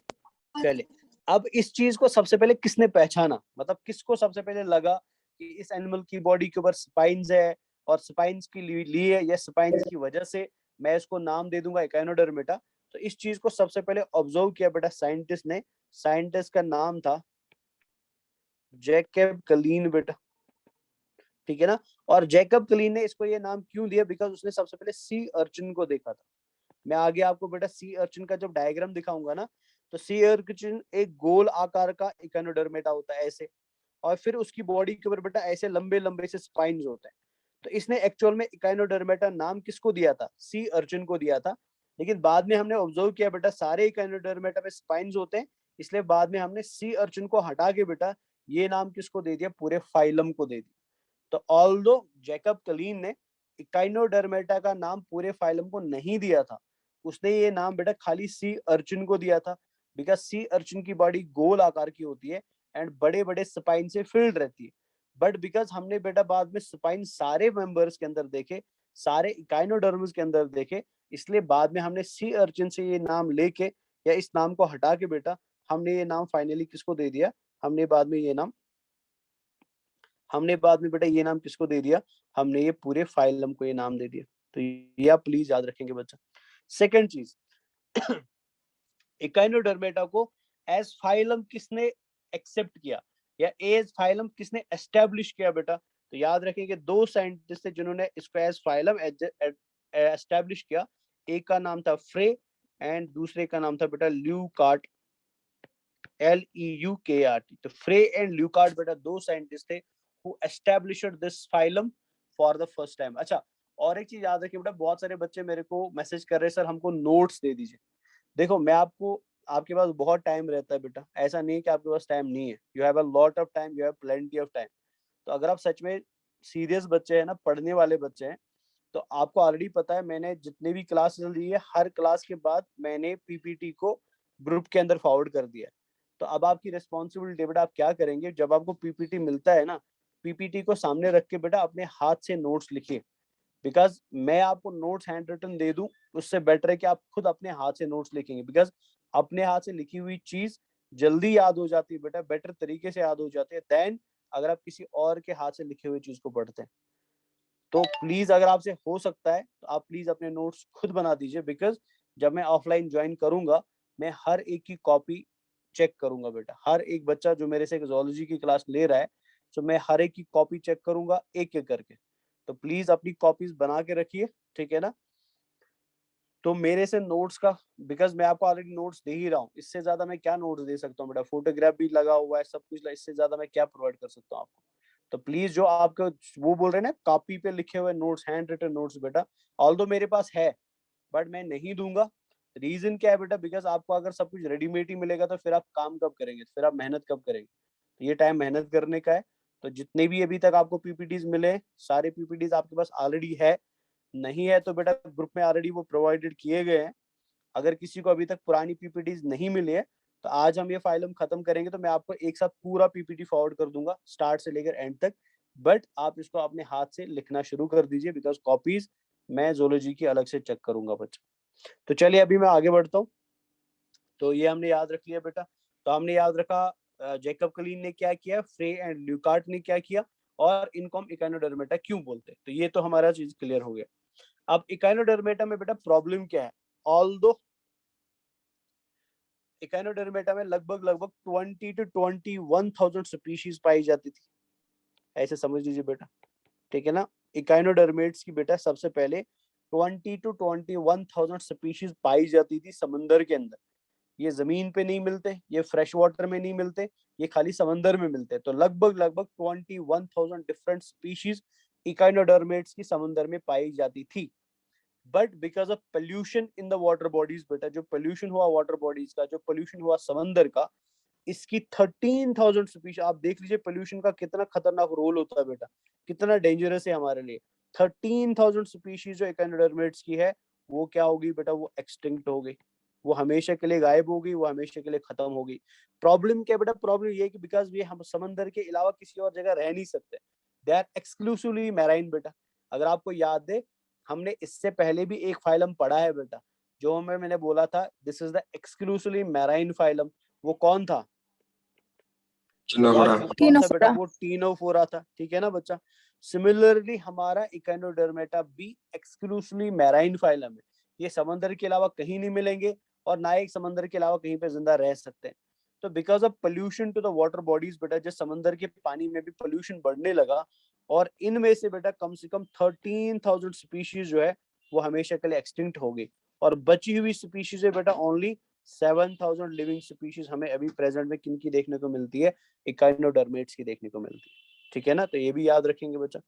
S1: चलिए, अब इस चीज को सबसे पहले किसने पहचाना, मतलब किसको सबसे पहले लगा कि इस एनिमल की बॉडी के ऊपर स्पाइन्स है और स्पाइन्स की लिए या स्पाइन्स की वजह से मैं इसको नाम दे दूंगा इकाइनोडर्मेटा। तो इस चीज को सबसे पहले ऑब्जर्व किया बेटा साइंटिस्ट ने, साइंटिस्ट का नाम था जैकब कलीन बेटा। ठीक है ना, और जैकब कलीन ने इसको ये नाम क्यों दिया, बिकॉज उसने सबसे पहले सी अर्चिन को देखा था। मैं आगे आपको बेटा सी अर्चिन का जब डायग्राम दिखाऊंगा ना, तो सी अर्चिन एक गोल आकार का इकाइनोडर्मेटा होता है ऐसे, और फिर उसकी बॉडी के ऊपर बेटा ऐसे लंबे लंबे से स्पाइन्स होते हैं। तो इसने एक्चुअल में इकाइनोडर्मेटा नाम किसको दिया था, सी अर्चिन को दिया था। लेकिन बाद में हमने ऑब्जर्व किया बेटा सारे इकाइनोडर्मेटा में स्पाइन्स होते हैं, इसलिए बाद में हमने सी अर्चिन को हटा के बेटा ये नाम किसको दे दिया, पूरे फाइलम को दे दिया। तो ऑल्दो जैकब कलीन ने इकाइनोडर्मेटा का नाम पूरे फाइलम को नहीं दिया था, उसने ये नाम बेटा खाली सी अर्चिन को दिया था, बिकॉज सी अर्चिन की बॉडी गोल आकार की होती है एंड बड़े बड़े स्पाइन से फिल्ड रहती है। बट बिकॉज हमने बेटा बाद में स्पाइन सारे मेंबर्स के अंदर देखे, सारे इकाइनोडर्म्स के अंदर देखे, इसलिए बाद में हमने सी अर्चिन से ये नाम लेके या इस नाम को हटा के बेटा हमने ये नाम फाइनली किसको दे दिया, हमने बाद में ये नाम बेटा ये नाम किसको दे दिया, हमने ये पूरे फाइलम को ये नाम दे दिया। तो ये आप प्लीज याद रखेंगे बच्चा। सेकंड चीज, इकाइनोडर्मेटा को एज फाइलम किसने एक्सेप्ट किया या एज फाइलम किसने एस्टेब्लिश किया बेटा, तो याद रखेंगे दो साइंटिस्ट थे जिन्होंने इसको एज फाइलम एस्टेब्लिश किया। एक का नाम था फ्रे एंड दूसरे का नाम था बेटा ल्यूकार्ट, LEUKART। तो फ्रे एंड ल्यूकार्ट बेटा दो साइंटिस्ट थे who established this phylum for the first time। अच्छा, और एक चीज याद रखिए बेटा, बहुत सारे बच्चे मेरे को मैसेज कर रहे हैं सर हमको नोट्स दे दीजिए। देखो मैं आपको, आपके पास बहुत टाइम रहता है बेटा, ऐसा नहीं कि आपके पास टाइम नहीं है, you have a lot of time, you have plenty of time. तो अगर आप सच में सीरियस बच्चे हैं ना, पढ़ने वाले बच्चे हैं, तो आपको ऑलरेडी पता है मैंने जितने भी क्लासेस ली है हर क्लास के बाद मैंने PPT को ग्रुप के अंदर फॉरवर्ड कर दिया है। तो अब आपकी रिस्पॉन्सिबिलिटी बेटा, आप क्या करेंगे जब आपको PPT मिलता है ना, PPT को सामने रख के बेटा अपने हाथ से नोट्स लिखिए। बिकॉज मैं आपको नोट्स हैंड रिटन दे दूं, उससे बेटर है कि आप खुद अपने हाथ से नोट्स लिखेंगे, बिकॉज अपने हाथ से लिखी हुई चीज जल्दी याद हो जाती है बेटा, बेटर तरीके से याद हो जाती है देन अगर आप किसी और के हाथ से लिखे हुए चीज को पढ़ते हैं। तो प्लीज अगर आपसे हो सकता है तो आप प्लीज अपने नोट्स खुद बना दीजिए, बिकॉज जब मैं ऑफलाइन ज्वाइन करूंगा मैं हर एक की कॉपी चेक करूंगा बेटा, हर एक बच्चा जो मेरे से जूलॉजी की क्लास ले रहा है, तो मैं हर एक की कॉपी चेक करूंगा एक एक करके। तो प्लीज अपनी कॉपीज बना के रखिए, ठीक है ना। तो मेरे से नोट्स का, बिकॉज मैं आपको ऑलरेडी नोट्स दे ही रहा हूँ, इससे ज्यादा मैं क्या नोट्स दे सकता हूँ बेटा, फोटोग्राफ भी लगा हुआ है सब कुछ, इससे ज्यादा मैं क्या प्रोवाइड कर सकता हूँ आपको। तो प्लीज जो आपको वो बोल रहे हैं ना कॉपी पे लिखे हुए नोट्स, हैंड रिटन नोट्स बेटा, ऑल्दो मेरे पास है बट मैं नहीं दूंगा। रीजन क्या है बेटा, बिकॉज आपको अगर सब कुछ रेडीमेड ही मिलेगा तो फिर आप काम कब करेंगे, फिर आप मेहनत कब करेंगे। तो ये टाइम मेहनत करने का है। तो जितने भी अभी तक आपको पीपीटीज मिले, सारे पीपीटीज आपके पास ऑलरेडी है, नहीं है तो बेटा ग्रुप में ऑलरेडी वो प्रोवाइडेड किए गए हैं। अगर किसी को अभी तक पुरानी पीपीटीज नहीं मिली है, तो आज हम ये फाइल हम खत्म करेंगे तो मैं आपको एक साथ पूरा पीपीटी फॉरवर्ड कर दूंगा स्टार्ट से लेकर एंड तक। बट आप इसको अपने हाथ से लिखना शुरू कर दीजिए, बिकॉज कॉपीज मैं जोलॉजी की अलग से चेक करूंगा बच्चा। तो चलिए अभी मैं आगे बढ़ता हूँ। तो ये हमने याद रख लिया बेटा। तो हमने याद रखा जैकब क्लीन ने क्या किया, फ्रे एंड ल्यूकार्ट ने क्या किया, और इनको हम इकाइनोडर्मेटा क्यों बोलते हैं। तो ये तो हमारा चीज क्लियर हो गया। अब इकाइनोडर्मेटा में बेटा प्रॉब्लम क्या है, ऑल्दो इकाइनोडर्मेटा में लगभग लगभग 20 to 21,000 स्पीशीज पाई जाती थी, ऐसे समझ लीजिए बेटा, ठीक है ना। इकाइनोडर्मेट्स की बेटा सबसे पहले 20 to 21,000 स्पीशीज पाई जाती थी समंदर के अंदर। ये जमीन पे नहीं मिलते, ये फ्रेश वाटर में नहीं मिलते, ये खाली समंदर में मिलते हैं। तो लगभग लगभग 21,000 डिफरेंट स्पीशीज इकाइनोडर्मेट्स की समंदर में पाई जाती थी। But because of pollution in the water bodies बेटा, जो पोल्यूशन हुआ वाटर बॉडीज का, जो पोल्यूशन हुआ समंदर का, इसकी 13,000 स्पीशीज, आप देख लीजिए पोल्यूशन का कितना खतरनाक रोल होता है बेटा, कितना डेंजरस है हमारे लिए। 13,000 स्पीशीज जो इकाइनोडर्मेट्स की है, वो क्या होगी बेटा, वो एक्सटिंक्ट हो गई, वो हमेशा के लिए गायब हो गई, वो हमेशा के लिए खत्म हो गई। प्रॉब्लम क्या बेटा, प्रॉब्लम ये है कि बिकॉज ये हम समंदर के अलावा किसी और जगह रह नहीं सकते, दे आर एक्सक्लूसिवली मैराइन बेटा। अगर आपको याद है, हमने इससे पहले भी एक फाइलम पढ़ा है बेटा, जो मैंने बोला था this is the exclusively marine phylum. वो कौन था
S3: Chinopora.
S1: वो कौन था बेटा, वो टीनोफोरा था, ठीक है ना बच्चा। सिमिलरली हमारा इकाइनोडर्मेटा भी एक्सक्लूसिवली मैराइन फाइलम है, ये समंदर के अलावा कहीं नहीं मिलेंगे, और ना एक समंदर के अलावा कहीं पे जिंदा रह सकते हैं। तो because of pollution to the water bodies बेटा, जिस समंदर के पानी में भी पोल्यूशन बढ़ने लगा, और इनमें से बेटा कम से कम 13,000 स्पीशीज जो है वो हमेशा के लिए एक्सटिंक्ट हो गई, और बची हुई स्पीशीज है बेटा ओनली 7,000 लिविंग स्पीशीज हमें अभी प्रेजेंट में किनकी देखने को मिलती है, इकाइनोडर्मेट्स की देखने को मिलती है, ठीक है ना। तो ये भी याद रखेंगे बच्चा।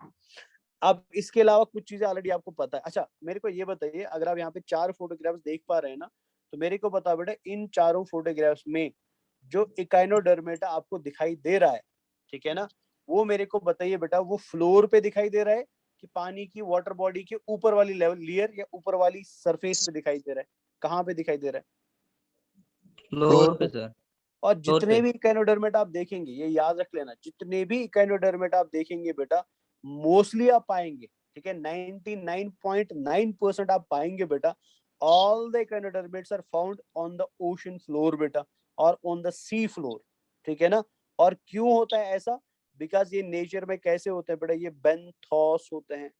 S1: अब इसके अलावा कुछ चीजें ऑलरेडी आपको पता है। अच्छा मेरे को ये बताइए, अगर आप यहाँ पे 4 फोटोग्राफ्स देख पा रहे हैं ना, तो मेरे को बताओ बेटा इन चारों फोटोग्राफ्स में जो इकाइनोडर्मेटा आपको दिखाई दे रहा है, ठीक है ना, वो मेरे को बताइए बेटा, वो फ्लोर पे दिखाई दे रहा है कि पानी की वाटर बॉडी के ऊपर वाली लेवल लेयर या ऊपर वाली सरफेस पे दिखाई दे रहा है, कहाँ पे दिखाई दे रहा है।
S2: फ्लोर पे सर,
S1: और
S2: फ्लोर
S1: जितने
S2: पे।
S1: भी इकाइनोडर्मेट आप देखेंगे, ये याद रख लेना, जितने भी इकाइनोडर्मेट आप देखेंगे बेटा, मोस्टली आप पाएंगे, ठीक है, 99.9% आप पाएंगे बेटा, all the echinoderms are found on the ocean floor बेटा, और ऑन द सी फ्लोर, ठीक है ना। और क्यों होता है ऐसा, बिकॉज ये नेचर में कैसे होते हैं बेटा, ये बेंथोस होते हैं।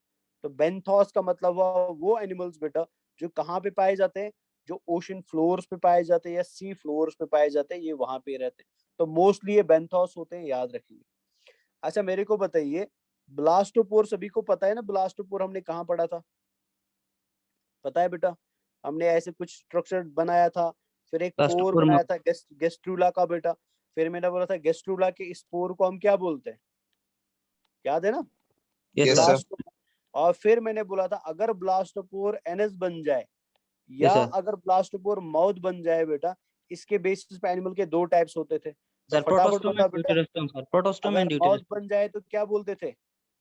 S1: तो बेंथोस का मतलब हुआ वो एनिमल्स बेटा जो कहाँ पे पाए जाते हैं, जो ओशन फ्लोर्स पे पाए जाते हैं या सी फ्लोर्स पे पाए जाते हैं, ये वहां पे रहते हैं। तो मोस्टली ये बेंथोस होते हैं, याद रखिए। अच्छा मेरे को बताइए, ब्लास्टोपोर सभी को पता है ना, ब्लास्टोपोर हमने कहाँ पढ़ा था, पता है बेटा, हमने ऐसे कुछ स्ट्रक्चर बनाया था, फिर एक पोर
S2: राष्ट्रपुर
S1: बनाया था गेस्ट्रूला का बेटा, फिर मैंने बोला था गेस्ट्रूला के स्पोर को हम क्या बोलते हैं, याद है ना,
S2: yes
S3: Yes,
S2: sir,
S3: sir.
S1: Blast. और फिर मैंने बोला था अगर ब्लास्टोपोर एनएस बन जाए,
S2: यस
S1: या
S2: सर।
S1: अगर ब्लास्टोपोर माउथ बन जाए बेटा, इसके बेसिस पे एनिमल के 2 टाइप्स होते थे। तो
S2: सर
S1: फटाफट
S2: प्रोटोस्टोम
S1: बता
S2: एंड
S1: बेटा,
S2: ड्यूटेरोस्टोम सर, प्रोटोस्टोम
S1: अगर
S2: एंड
S1: माउथ
S2: ड्यूटेरोस्टोम।
S1: बन जाए तो क्या बोलते थे,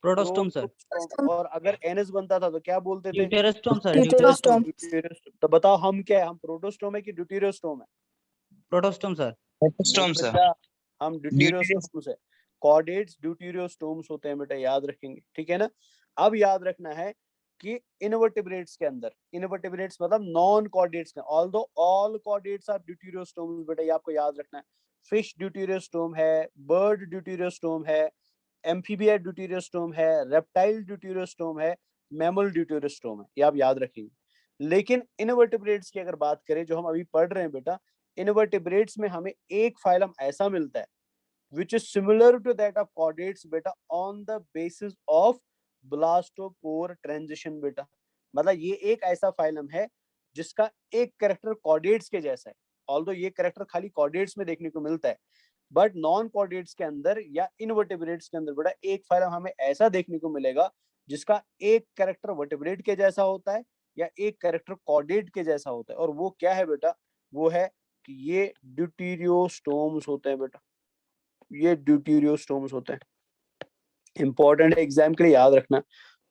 S2: प्रोटोस्टोम सर,
S1: प्रोटोस्टोम, और अगर एनएस बनता था तो क्या बोलते थे,
S2: deuterostome sir,
S4: deuterostome.
S2: Deuterostome.
S1: Deuterostome. तो बताओ हम क्या है, हम प्रोटोस्टोम है कि ड्यूटेरोस्टोम है।
S2: Protostome sir.
S1: नहीं
S3: Storm, sir.
S1: बेटा, हम
S3: Deuterius.
S1: ड्यूटेरोस्टोम्स है, कॉर्डेट्स ड्यूटेरोस्टोम्स होते हैं बेटा, याद रखेंगे, ठीक है ना। अब याद रखना है कि इनवर्टिब्रेट्स के अंदर, इनवर्टिब्रेट्स मतलब नॉन कॉर्डेट्स में, although all chordates are deuterostomes बेटा, ये आपको याद रखना है। फिश ड्यूटेरोस्टोम है, बर्ड ड्यूटेरोस्टोम है, एम्फीबिया ड्यूटेरोस्टोम है, रेप्टाइल ड्यूटेरोस्टोम है, मैमल ड्यूटेरोस्टोम है, ये आप याद रखेंगे। लेकिन इनवर्टिब्रेट्स की अगर बात करें जो हम अभी पढ़ रहे हैं बेटा, इनवर्टिब्रेट्स में हमें एक फाइलम ऐसा मिलता है which is similar to that of chordates बेटा on the basis of blastopore transition बेटा। मतलब ये एक ऐसा फाइलम है जिसका एक कैरेक्टर कॉर्डेट्स के जैसा है, ऑल्दो ये कैरेक्टर खाली कॉर्डेट्स में देखने को मिलता है, बट नॉन कॉर्डेट्स के अंदर या इनवर्टिब्रेट्स के अंदर बेटा एक फाइलम हमें ऐसा देखने को मिलेगा जिसका एक कैरेक्टर वर्टिब्रेट के जैसा होता है या एक कैरेक्टर कॉर्डेट के जैसा होता है। और वो क्या है बेटा? वो है कि ये ड्यूटेरियोस्टोम्स होते हैं बेटा, ये ड्यूटेरियोस्टोम्स होते हैं। इंपॉर्टेंट है, एग्जाम के लिए याद रखना।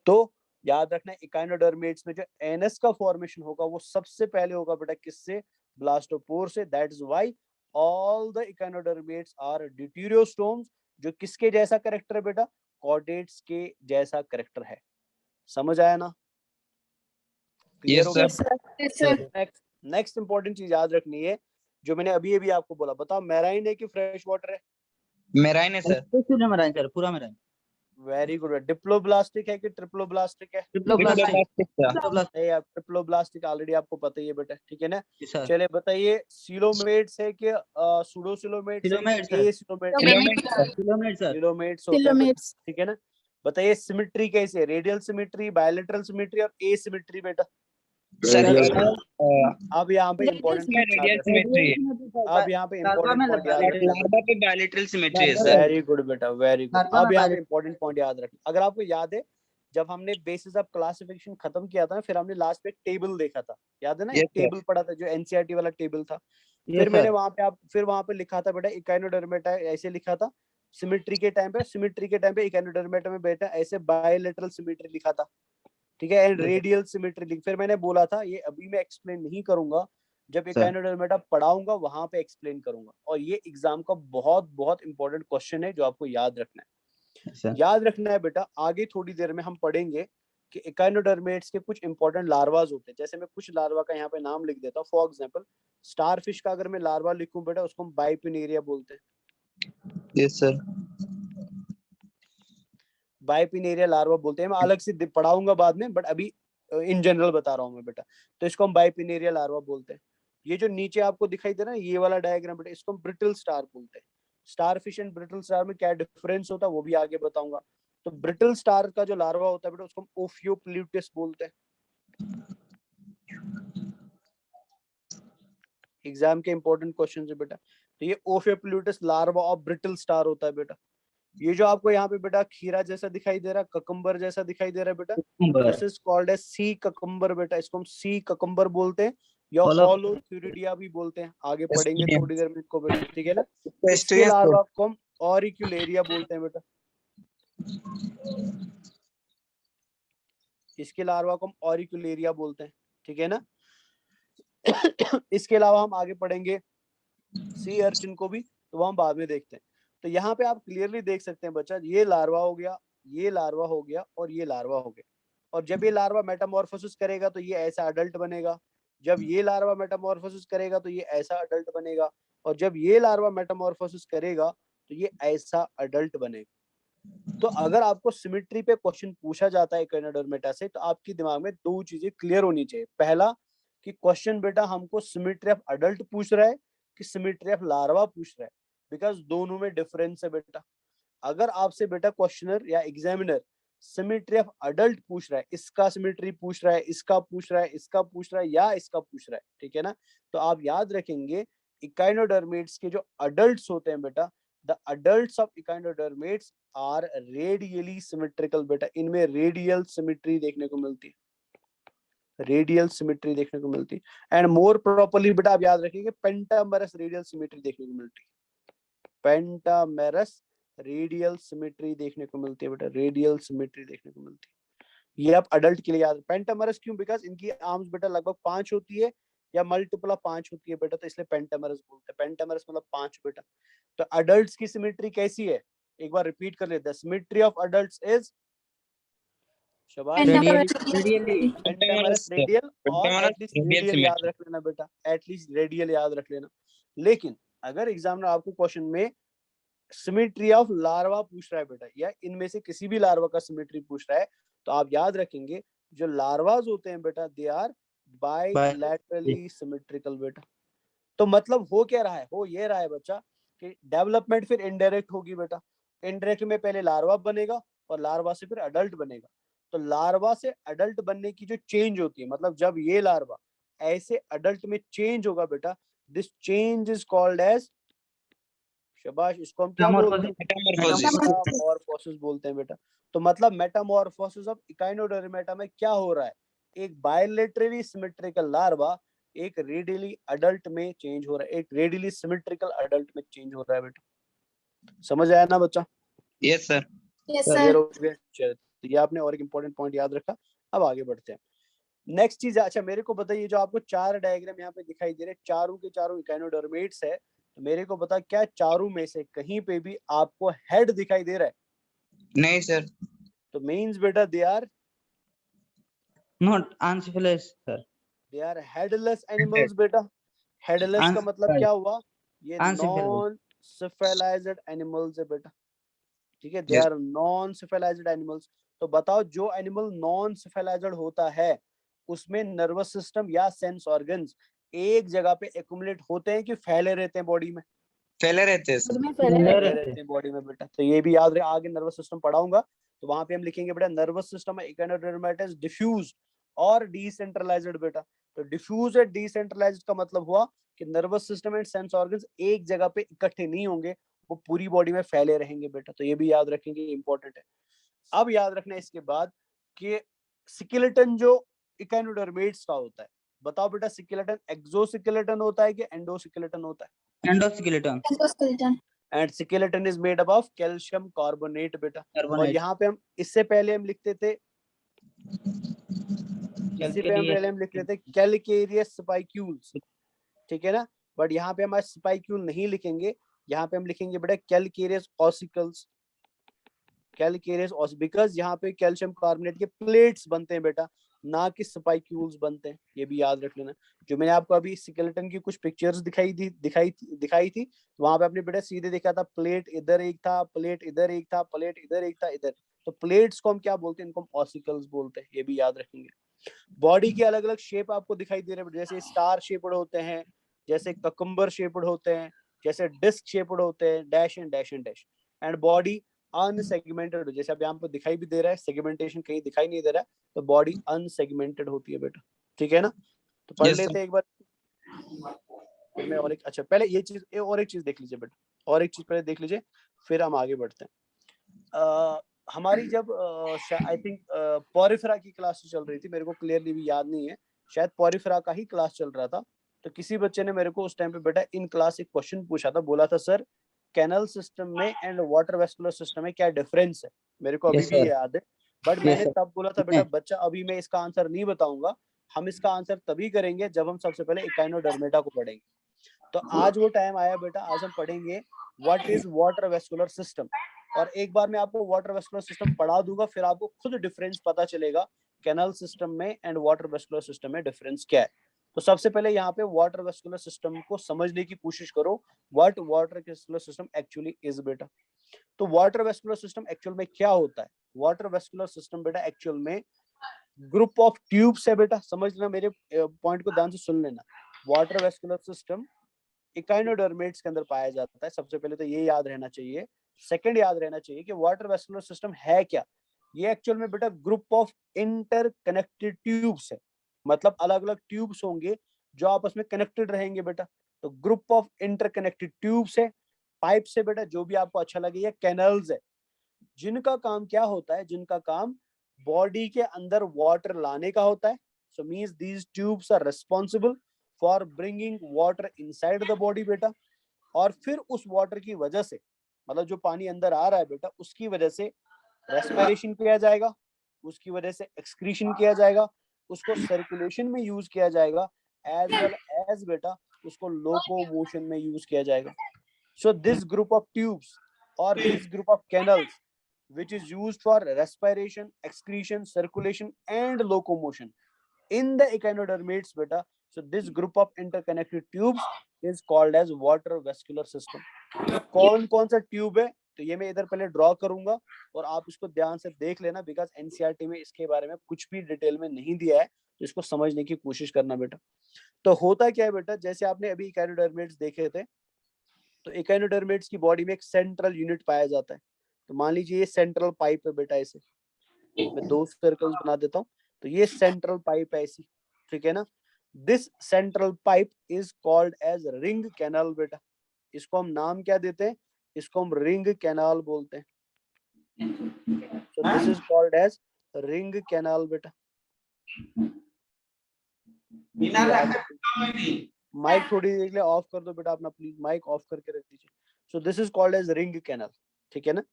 S1: तो याद रखना इकाइनोडर्मेट्स में जो एनएस का फॉर्मेशन होगा वो सबसे पहले होगा बेटा किससे? ब्लास्टोपोर से। That is why all the echinoderms are deuterostomes, जो किसके जैसा कैरेक्टर है बेटा? कॉर्डेट्स के जैसा कैरेक्टर है। समझ आया ना? क्लियर हो गया? नेक्स्ट इंपॉर्टेंट चीज याद रखनी है जो मैंने अभी अभी आपको बोला। बताओ मैराइन है कि फ्रेश वाटर है?
S5: मेराइन है सर।
S2: पूरा मेराइन सर, पूरा मेराइन।
S1: Very good. डिप्लोब्लास्टिक है कि ट्रिप्लोब्लास्टिक है?
S2: ट्रिप्लोब्लास्टिक।
S1: यार ट्रिप्लोब्लास्टिक ऑलरेडी आपको पता ही है बेटा, ठीक है ना?
S2: सर
S1: चलिए बताइए सीलोमेट्स है कि सूडोसिलोमेट्स है
S2: सिलोमेट
S1: कि
S2: sir,
S1: acoelomates?
S2: Coelomate sir,
S1: coelomates होते हैं बेटा, ठीक है ना? बताइए सिमेट्री कैसे है? रेडियल सिमेट्री, बायलैटरल सिमेट्री और एसिमेट्री बेटा।
S5: सर
S1: अब यहाँ पे इम्पोर्टेंट
S5: रेडियल सिमेट्री है।
S1: अब यहाँ पे इम्पोर्टेंट पॉइंट याद रखना।
S5: लार्वा पे बायलैटरल सिमेट्री है सर।
S1: वेरी गुड बेटा, वेरी गुड। अब यहाँ पे इम्पोर्टेंट पॉइंट याद रखना। अगर आपको याद है जब हमने बेसिस ऑफ क्लासिफिकेशन खत्म किया था ना, फिर हमने लास्ट में टेबल देखा था, याद है ना? एक टेबल पढ़ा था जो एनसीईआरटी वाला टेबल था। फिर मैंने वहां पे लिखा था बेटा इकाइनोडर्मेटा ऐसे लिखा था, सिमेट्री के टाइम पे इकाइनोडर्मेटा में बेटा ऐसे बायलैटरल सिमेट्री लिखा था, ठीक है, एंड रेडियल सिमेट्री। फिर मैंने बोला था ये अभी मैं एक्सप्लेन नहीं करूंगा, जब इकाइनोडर्मेटा पढ़ाऊंगा वहां पे एक्सप्लेन करूंगा। और ये एग्जाम का बहुत बहुत इंपॉर्टेंट क्वेश्चन है जो आपको याद रखना है। याद रखना है बेटा, आगे थोड़ी देर में हम पढ़ेंगे कि इकाइनोडर्मेट्स के कुछ इंपॉर्टेंट लार्वाज होते हैं। जैसे मैं कुछ लार्वा का यहाँ पे नाम लिख देता हूँ। फॉर एग्जांपल स्टारफिश का अगर मैं लार्वा लिखूं बेटा, उसको हम बाइपिनेरिया बोलते हैं।
S5: Yes sir.
S1: बाइपिनेरिया लार्वा बोलते हैं। मैं अलग से पढ़ाऊंगा बाद में, बट अभी इन जनरल बता रहा हूँ मैं बेटा। तो इसको हम बाइपिनेरिया लार्वा बोलते हैं। ये जो नीचे आपको दिखाई दे रहा है ये वाला डायग्राम बेटा, इसको हम ब्रिटल स्टार बोलते हैं। स्टारफिश एंड ब्रिटल स्टार में क्या डिफरेंस होता है वो भी आगे बताऊंगा। तो ब्रिटल स्टार का जो लार्वा होता है बेटा उसको हम ओफियोप्लूटस बोलते हैं। एग्जाम के इंपॉर्टेंट क्वेश्चन है बेटा। तो ये ओफियोप्लूटस लार्वा ऑफ ब्रिटल स्टार होता है बेटा। ये जो आपको यहाँ पे बेटा खीरा जैसा दिखाई दे रहा है, ककम्बर जैसा दिखाई दे रहा है बेटा, this is called as sea cucumber बेटा। इसको हम सी ककम्बर बोलते हैं या होलोथ्यूरिडिया भी बोलते हैं। आगे पढ़ेंगे थोड़ी देर में इसको बेटा, ठीक है ना? इसके लार्वा को हम ऑरिक्यूलेरिया बोलते हैं बेटा। इसके लार्वा को हम ऑरिक्यूलेरिया बोलते हैं, ठीक है ना? इसके अलावा हम आगे पढ़ेंगे सी अर्चिन को भी, तो वो हम बाद में देखते हैं। तो यहाँ पे आप क्लियरली देख सकते हैं बच्चा, ये लार्वा हो गया, ये लार्वा हो गया और ये लार्वा हो गया। और जब ये लार्वा मेटामॉर्फोसिस करेगा तो ये ऐसा अडल्ट बनेगा। जब ये लार्वा मेटामॉर्फोसिस करेगा तो ये ऐसा अडल्ट बनेगा। और जब ये लार्वा मेटामॉर्फोसिस करेगा तो ये ऐसा अडल्ट बनेगा। तो अगर आपको सिमेट्री पे क्वेश्चन पूछा जाता है इकाइनोडर्मेटा से, तो आपके दिमाग में दो चीजें क्लियर होनी चाहिए। पहला कि क्वेश्चन बेटा हमको सिमेट्री ऑफ अडल्ट पूछ रहा है कि सिमेट्री ऑफ लार्वा पूछ रहा है, बिकॉज दोनों में डिफरेंस है बेटा। अगर आपसे बेटा क्वेश्चनर या एग्जामिनर सिमेट्री ऑफ अडल्ट पूछ रहा है, इसका सिमेट्री पूछ रहा है, इसका पूछ रहा है, इसका पूछ रहा है या इसका पूछ रहा है, ठीक है ना? तो आप याद रखेंगे इकाइनोडर्मेट्स के जो अडल्ट्स होते हैं बेटा, the adults of echinoderms are radially symmetrical बेटा। इनमें रेडियल सिमेट्री देखने को मिलती है, रेडियल सिमेट्री देखने को मिलती है। एंड मोर प्रॉपर्ली बेटा आप याद रखिए पेंटामेरस रेडियल सिमेट्री देखने को मिलती है। पेंटामेरस रेडियल सिमेट्री देखने को मिलती है बेटा, रेडियल सिमेट्री देखने को मिलती है। ये आप अडल्ट के लिए याद। पेंटामेरस क्यों? बिकॉज इनकी आर्म्स बेटा लगभग 5 होती है या मल्टीपल ऑफ 5 होती है बेटा, तो इसलिए पेंटामेरस बोलते हैं। पेंटामेरस मतलब 5 बेटा। तो अडल्ट्स की सिमेट्री कैसी है एक बार रिपीट कर लेते हैं। Symmetry of adults is pentamerous radial और एटलीस्ट रेडियल याद रख लेना बेटा, एटलीस्ट रेडियल याद रख लेना। लेकिन अगर एग्जामिनर आपको क्वेश्चन में सिमेट्री ऑफ लार्वा पूछ रहा है बेटा, या इनमें से किसी भी लार्वा का सिमेट्री पूछ रहा है, तो आप याद रखेंगे जो लार्वाज होते हैं बेटा दे आर बाइलैटरली सिमेट्रिकल बेटा। तो मतलब हो क्या रहा है, हो ये रहा है बच्चा कि डेवलपमेंट फिर इनडायरेक्ट होगी बेटा। इनडायरेक्ट में पहले लार्वा बनेगा और लार्वा से फिर अडल्ट बनेगा। तो लार्वा से अडल्ट बनने की जो चेंज होती है, मतलब जब ये लार्वा ऐसे अडल्ट में चेंज होगा बेटा, this change is called as, शाबाश, इसको हम क्या बोलते हैं?
S5: मेटामॉर्फोसिस।
S1: मेटामॉर्फोसिस बोलते हैं बेटा। तो मतलब मेटामॉर्फोसिस ऑफ इकाइनोडर्मेटा में क्या हो रहा है, एक बायलेटरली सिमेट्रिकल लार्वा एक रेडियली अडल्ट में चेंज हो रहा है, एक रेडियली सिमेट्रिकल अडल्ट में चेंज हो रहा है बेटा। समझ आया ना बच्चा?
S5: Yes sir.
S1: क्लियर हो गया? चलो, तो ये आपने और एक इंपॉर्टेंट पॉइंट याद रखा। अब आगे बढ़ते हैं। नेक्स्ट चीज, अच्छा मेरे को बताइए, जो आपको 4 डायग्राम यहाँ पे दिखाई दे रहे हैं, चारों के चारों इकाइनोडर्मेट्स है, तो मेरे को बता क्या चारों में से कहीं पे भी आपको हेड दिखाई दे रहा है?
S5: नहीं सर।
S1: तो मींस बेटा they are
S2: Not amphibious, sir.
S1: Headless animals बेटा। हेडलेस का मतलब क्या हुआ? ये
S2: Amphibious.
S1: नॉन सिफेलाइज्ड एनिमल्स है बेटा। ठीक है, they
S5: Yes.
S1: Are non cephalized animals. तो बताओ, जो एनिमल नॉन सिफेलाइज्ड होता है उसमें नर्वस सिस्टम या सेंस ऑर्गन्स एक जगह पे एक्युमुलेट होते हैं कि फैले रहते हैं बॉडी में?
S5: फैले रहते हैं सर।
S1: फैले रहते हैं बॉडी में बेटा। तो ये भी याद रहे, आगे नर्वस सिस्टम पढ़ाऊंगा तो वहां पे हम लिखेंगे बेटा nervous system Echinodermata is diffuse और डिसेंट्रलाइज्ड बेटा। तो डिफ्यूज और डिसेंट्रलाइज्ड का मतलब हुआ कि nervous system and sense organs एक जगह पे इकट्ठे नहीं होंगे, वो पूरी बॉडी में फैले रहेंगे बेटा। तो ये भी याद रखेंगे, इंपॉर्टेंट है। अब याद रखना इसके बाद कि स्केलेटन जो इकाइनोडर्मेट्स का होता है, बताओ बेटा स्केलेटन एक्सोस्केलेटन होता है कि एंडोस्केलेटन होता है?
S2: Endoskeleton.
S1: And skeleton is made up of calcium carbonate बेटा। और
S2: Carbonate.
S1: यहाँ पे हम इससे पहले हम लिखते थे, इससे पहले हम लिखते थे कैलकेरियस स्पाइक्यूल्स, ठीक है ना? बट यहाँ पे हम आज स्पाइक्यूल नहीं लिखेंगे, यहाँ पे हम लिखेंगे बेटा कैलकेरियस ऑसिकल्स। कैलकेरियस ऑस, बिकॉज यहाँ पे कैल्शियम कार्बोनेट के प्लेट्स बनते हैं बेटा, ना कि स्पाइक्यूल्स बनते हैं। ये भी याद रख लेना। जो मैंने आपको अभी स्केलेटन की कुछ पिक्चर्स दिखाई थी, वहां पे आपने बेटा सीधे देखा था प्लेट इधर एक था, प्लेट इधर एक था, प्लेट इधर एक था, इधर। तो प्लेट्स को हम क्या बोलते हैं? इनको हम ऑसिकल्स बोलते हैं। ये भी याद रखेंगे। बॉडी के अलग अलग शेप आपको दिखाई दे रहे हैं, जैसे स्टार शेप्ड होते हैं, जैसे ककम्बर शेप्ड होते हैं, जैसे डिस्क शेप्ड होते हैं, dash and dash and dash. And body unsegmented, जैसे अब यहाँ पे दिखाई भी दे रहा है, सेगमेंटेशन कहीं दिखाई नहीं दे रहा है, तो बॉडी अनसेगमेंटेड होती है बेटा। ठीक है ना? तो पढ़
S5: Yes,
S1: लेते हैं एक बार। फिर मैं और एक, अच्छा पहले ये चीज, और एक चीज देख लीजिए बेटा, और एक चीज पहले देख लीजिए, फिर हम आगे बढ़ते हैं। हमारी जब आई थिंक पॉरिफेरा की क्लास चल रही थी, मेरे को क्लियरली भी याद नहीं है, शायद पॉरिफेरा का ही क्लास चल रहा था, तो किसी बच्चे ने मेरे को उस टाइम पे बेटा इन क्लास एक क्वेश्चन पूछा था, बोला था सर कैनल सिस्टम में एंड वाटर वेस्कुलर सिस्टम में क्या डिफरेंस है? मेरे को अभी
S2: Yes,
S1: भी
S2: sir.
S1: याद है, बट
S2: Yes,
S1: मैंने
S2: sir.
S1: तब बोला था बेटा बच्चा अभी मैं इसका आंसर नहीं बताऊंगा, हम इसका आंसर तभी करेंगे जब हम सबसे पहले इकाइनोडर्मेटा को पढ़ेंगे। तो आज वो टाइम आया बेटा, आज हम पढ़ेंगे what is water vascular system. और एक बार मैं आपको वाटर वेस्कुलर सिस्टम पढ़ा दूंगा, फिर आपको खुद डिफरेंस पता चलेगा कैनल सिस्टम में एंड वाटर वेस्कुलर सिस्टम में डिफरेंस क्या है। तो सबसे पहले यहाँ पे वाटर वेस्कुलर सिस्टम को समझने की कोशिश करो, what water vascular system actually is बेटा। तो वाटर वेस्कुलर सिस्टम एक्चुअल में क्या होता है? वाटर वेस्कुलर सिस्टम बेटा एक्चुअल में ग्रुप ऑफ ट्यूब्स है बेटा। समझ लेना, मेरे पॉइंट को ध्यान से सुन लेना। वाटर वेस्कुलर सिस्टम इकाइनोडर्मेट्स के अंदर पाया जाता है, सबसे पहले तो ये याद रहना चाहिए। सेकंड याद रहना चाहिए कि वाटर वेस्कुलर सिस्टम है क्या। ये एक्चुअल में बेटा ग्रुप ऑफ इंटरकनेक्टेड ट्यूब्स है, मतलब अलग अलग ट्यूब्स होंगे जो आपस में कनेक्टेड रहेंगे बेटा। तो ग्रुप ऑफ इंटरकनेक्टेड ट्यूब्स है, पाइप से बेटा, जो भी आपको अच्छा लगे, या कैनल्स है, जिनका काम क्या होता है? जिनका काम बॉडी के अंदर वाटर लाने का होता है। So means these tubes are responsible for bringing water inside the body बेटा। और फिर उस वाटर की वजह से, मतलब जो पानी अंदर आ रहा है बेटा, उसकी वजह से रेस्पिरेशन किया जाएगा, उसकी वजह से एक्सक्रीशन किया जाएगा, उसको सर्कुलेशन में यूज किया जाएगा, एज वेल एज बेटा उसको लोकोमोशन में यूज किया जाएगा। So this group of tubes और this group of canals which is used for respiration, excretion, circulation and locomotion in the echinodermates beta. So this group of interconnected tubes is called as water vascular system. तो कौन कौन सा ट्यूब है? तो ये मैं इधर पहले ड्रॉ करूंगा और आप इसको ध्यान से देख लेना, बिकॉज एनसीईआरटी में इसके बारे में कुछ भी डिटेल में नहीं दिया है, तो इसको समझने की कोशिश करना बेटा। तो होता क्या है बेटा, जैसे आपने अभी इकाइनोडर्मेट्स देखे थे, तो इकाइनोडर्मेट्स की बॉडी में एक सेंट्रल यूनिट पाया जाता है। तो मान लीजिए ये सेंट्रल पाइप है बेटा, ऐसे मैं 2 सर्कल्स बना देता हूँ, तो ये सेंट्रल पाइप है ऐसी, ठीक है ना। This central pipe is called as ring canal बेटा। इसको हम नाम क्या देते हैं, इसको हम रिंग कैनाल बोलते हैं। So this is called as ring canal बेटा। माइक थोड़ी देर के लिए ऑफ कर दो बेटा अपना, प्लीज माइक ऑफ करके रख दीजिए। So this is called as ring canal, ठीक है ना।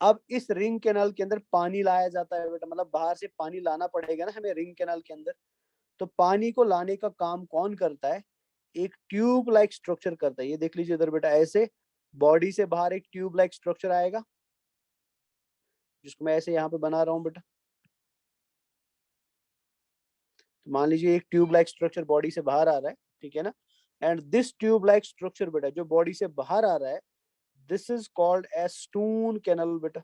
S1: अब इस रिंग कैनाल के अंदर पानी लाया जाता है बेटा, मतलब बाहर से पानी लाना पड़ेगा ना हमें रिंग कैनाल के अंदर। तो पानी को लाने का काम कौन करता है, एक ट्यूब लाइक स्ट्रक्चर करता है। ये देख लीजिए इधर बेटा, ऐसे बॉडी से बाहर एक ट्यूब लाइक स्ट्रक्चर आएगा, जिसको मैं ऐसे यहाँ पे बना रहा हूँ बेटा। तो मान लीजिए एक ट्यूब लाइक स्ट्रक्चर बॉडी से बाहर आ रहा है, ठीक है ना। And this tube like structure बेटा जो बॉडी से बाहर आ रहा है, this is called as stone canal बेटा।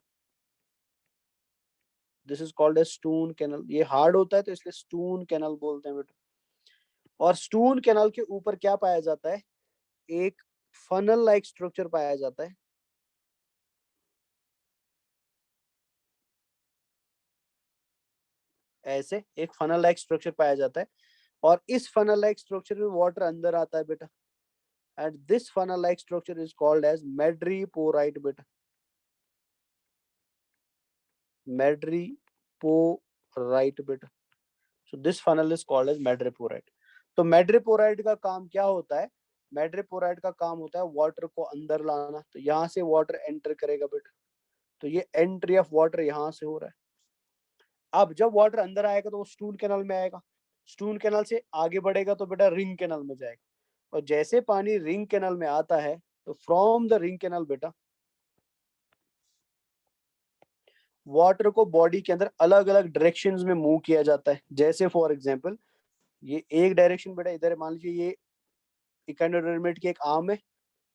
S1: This is called as stone canal. ये हार्ड होता है तो इसलिए स्टून कैनल बोलते हैं बेटा। और स्टून कैनल के ऊपर क्या पाया जाता है, एक फनल लाइक स्ट्रक्चर पाया जाता है। ऐसे एक फनल लाइक स्ट्रक्चर पाया जाता है, और इस फनल लाइक स्ट्रक्चर में वाटर अंदर आता है बेटा। And this funnel like structure is called as madreporite बेटा। मैड्रीपोराइट बेटा। So this funnel is called as madreporite. तो मैड्रीपोराइट का काम क्या होता है, मैड्रीपोराइट का काम होता है वाटर को अंदर लाना। तो यहाँ से वाटर एंटर करेगा बेटा, तो ये एंट्री ऑफ वाटर यहाँ से हो रहा है। अब जब वाटर अंदर आएगा तो वो स्टून कैनल में आएगा, स्टून कैनल से आगे बढ़ेगा तो बेटा रिंग कैनल में जाएगा। और जैसे पानी रिंग कैनल में आता है, तो फ्रॉम द रिंग कैनल बेटा वाटर को बॉडी के अंदर अलग अलग डायरेक्शंस में मूव किया जाता है। जैसे फॉर एग्जांपल ये एक डायरेक्शन बेटा इधर, मान लीजिए ये इकाइनोडर्मेट की एक आर्म है,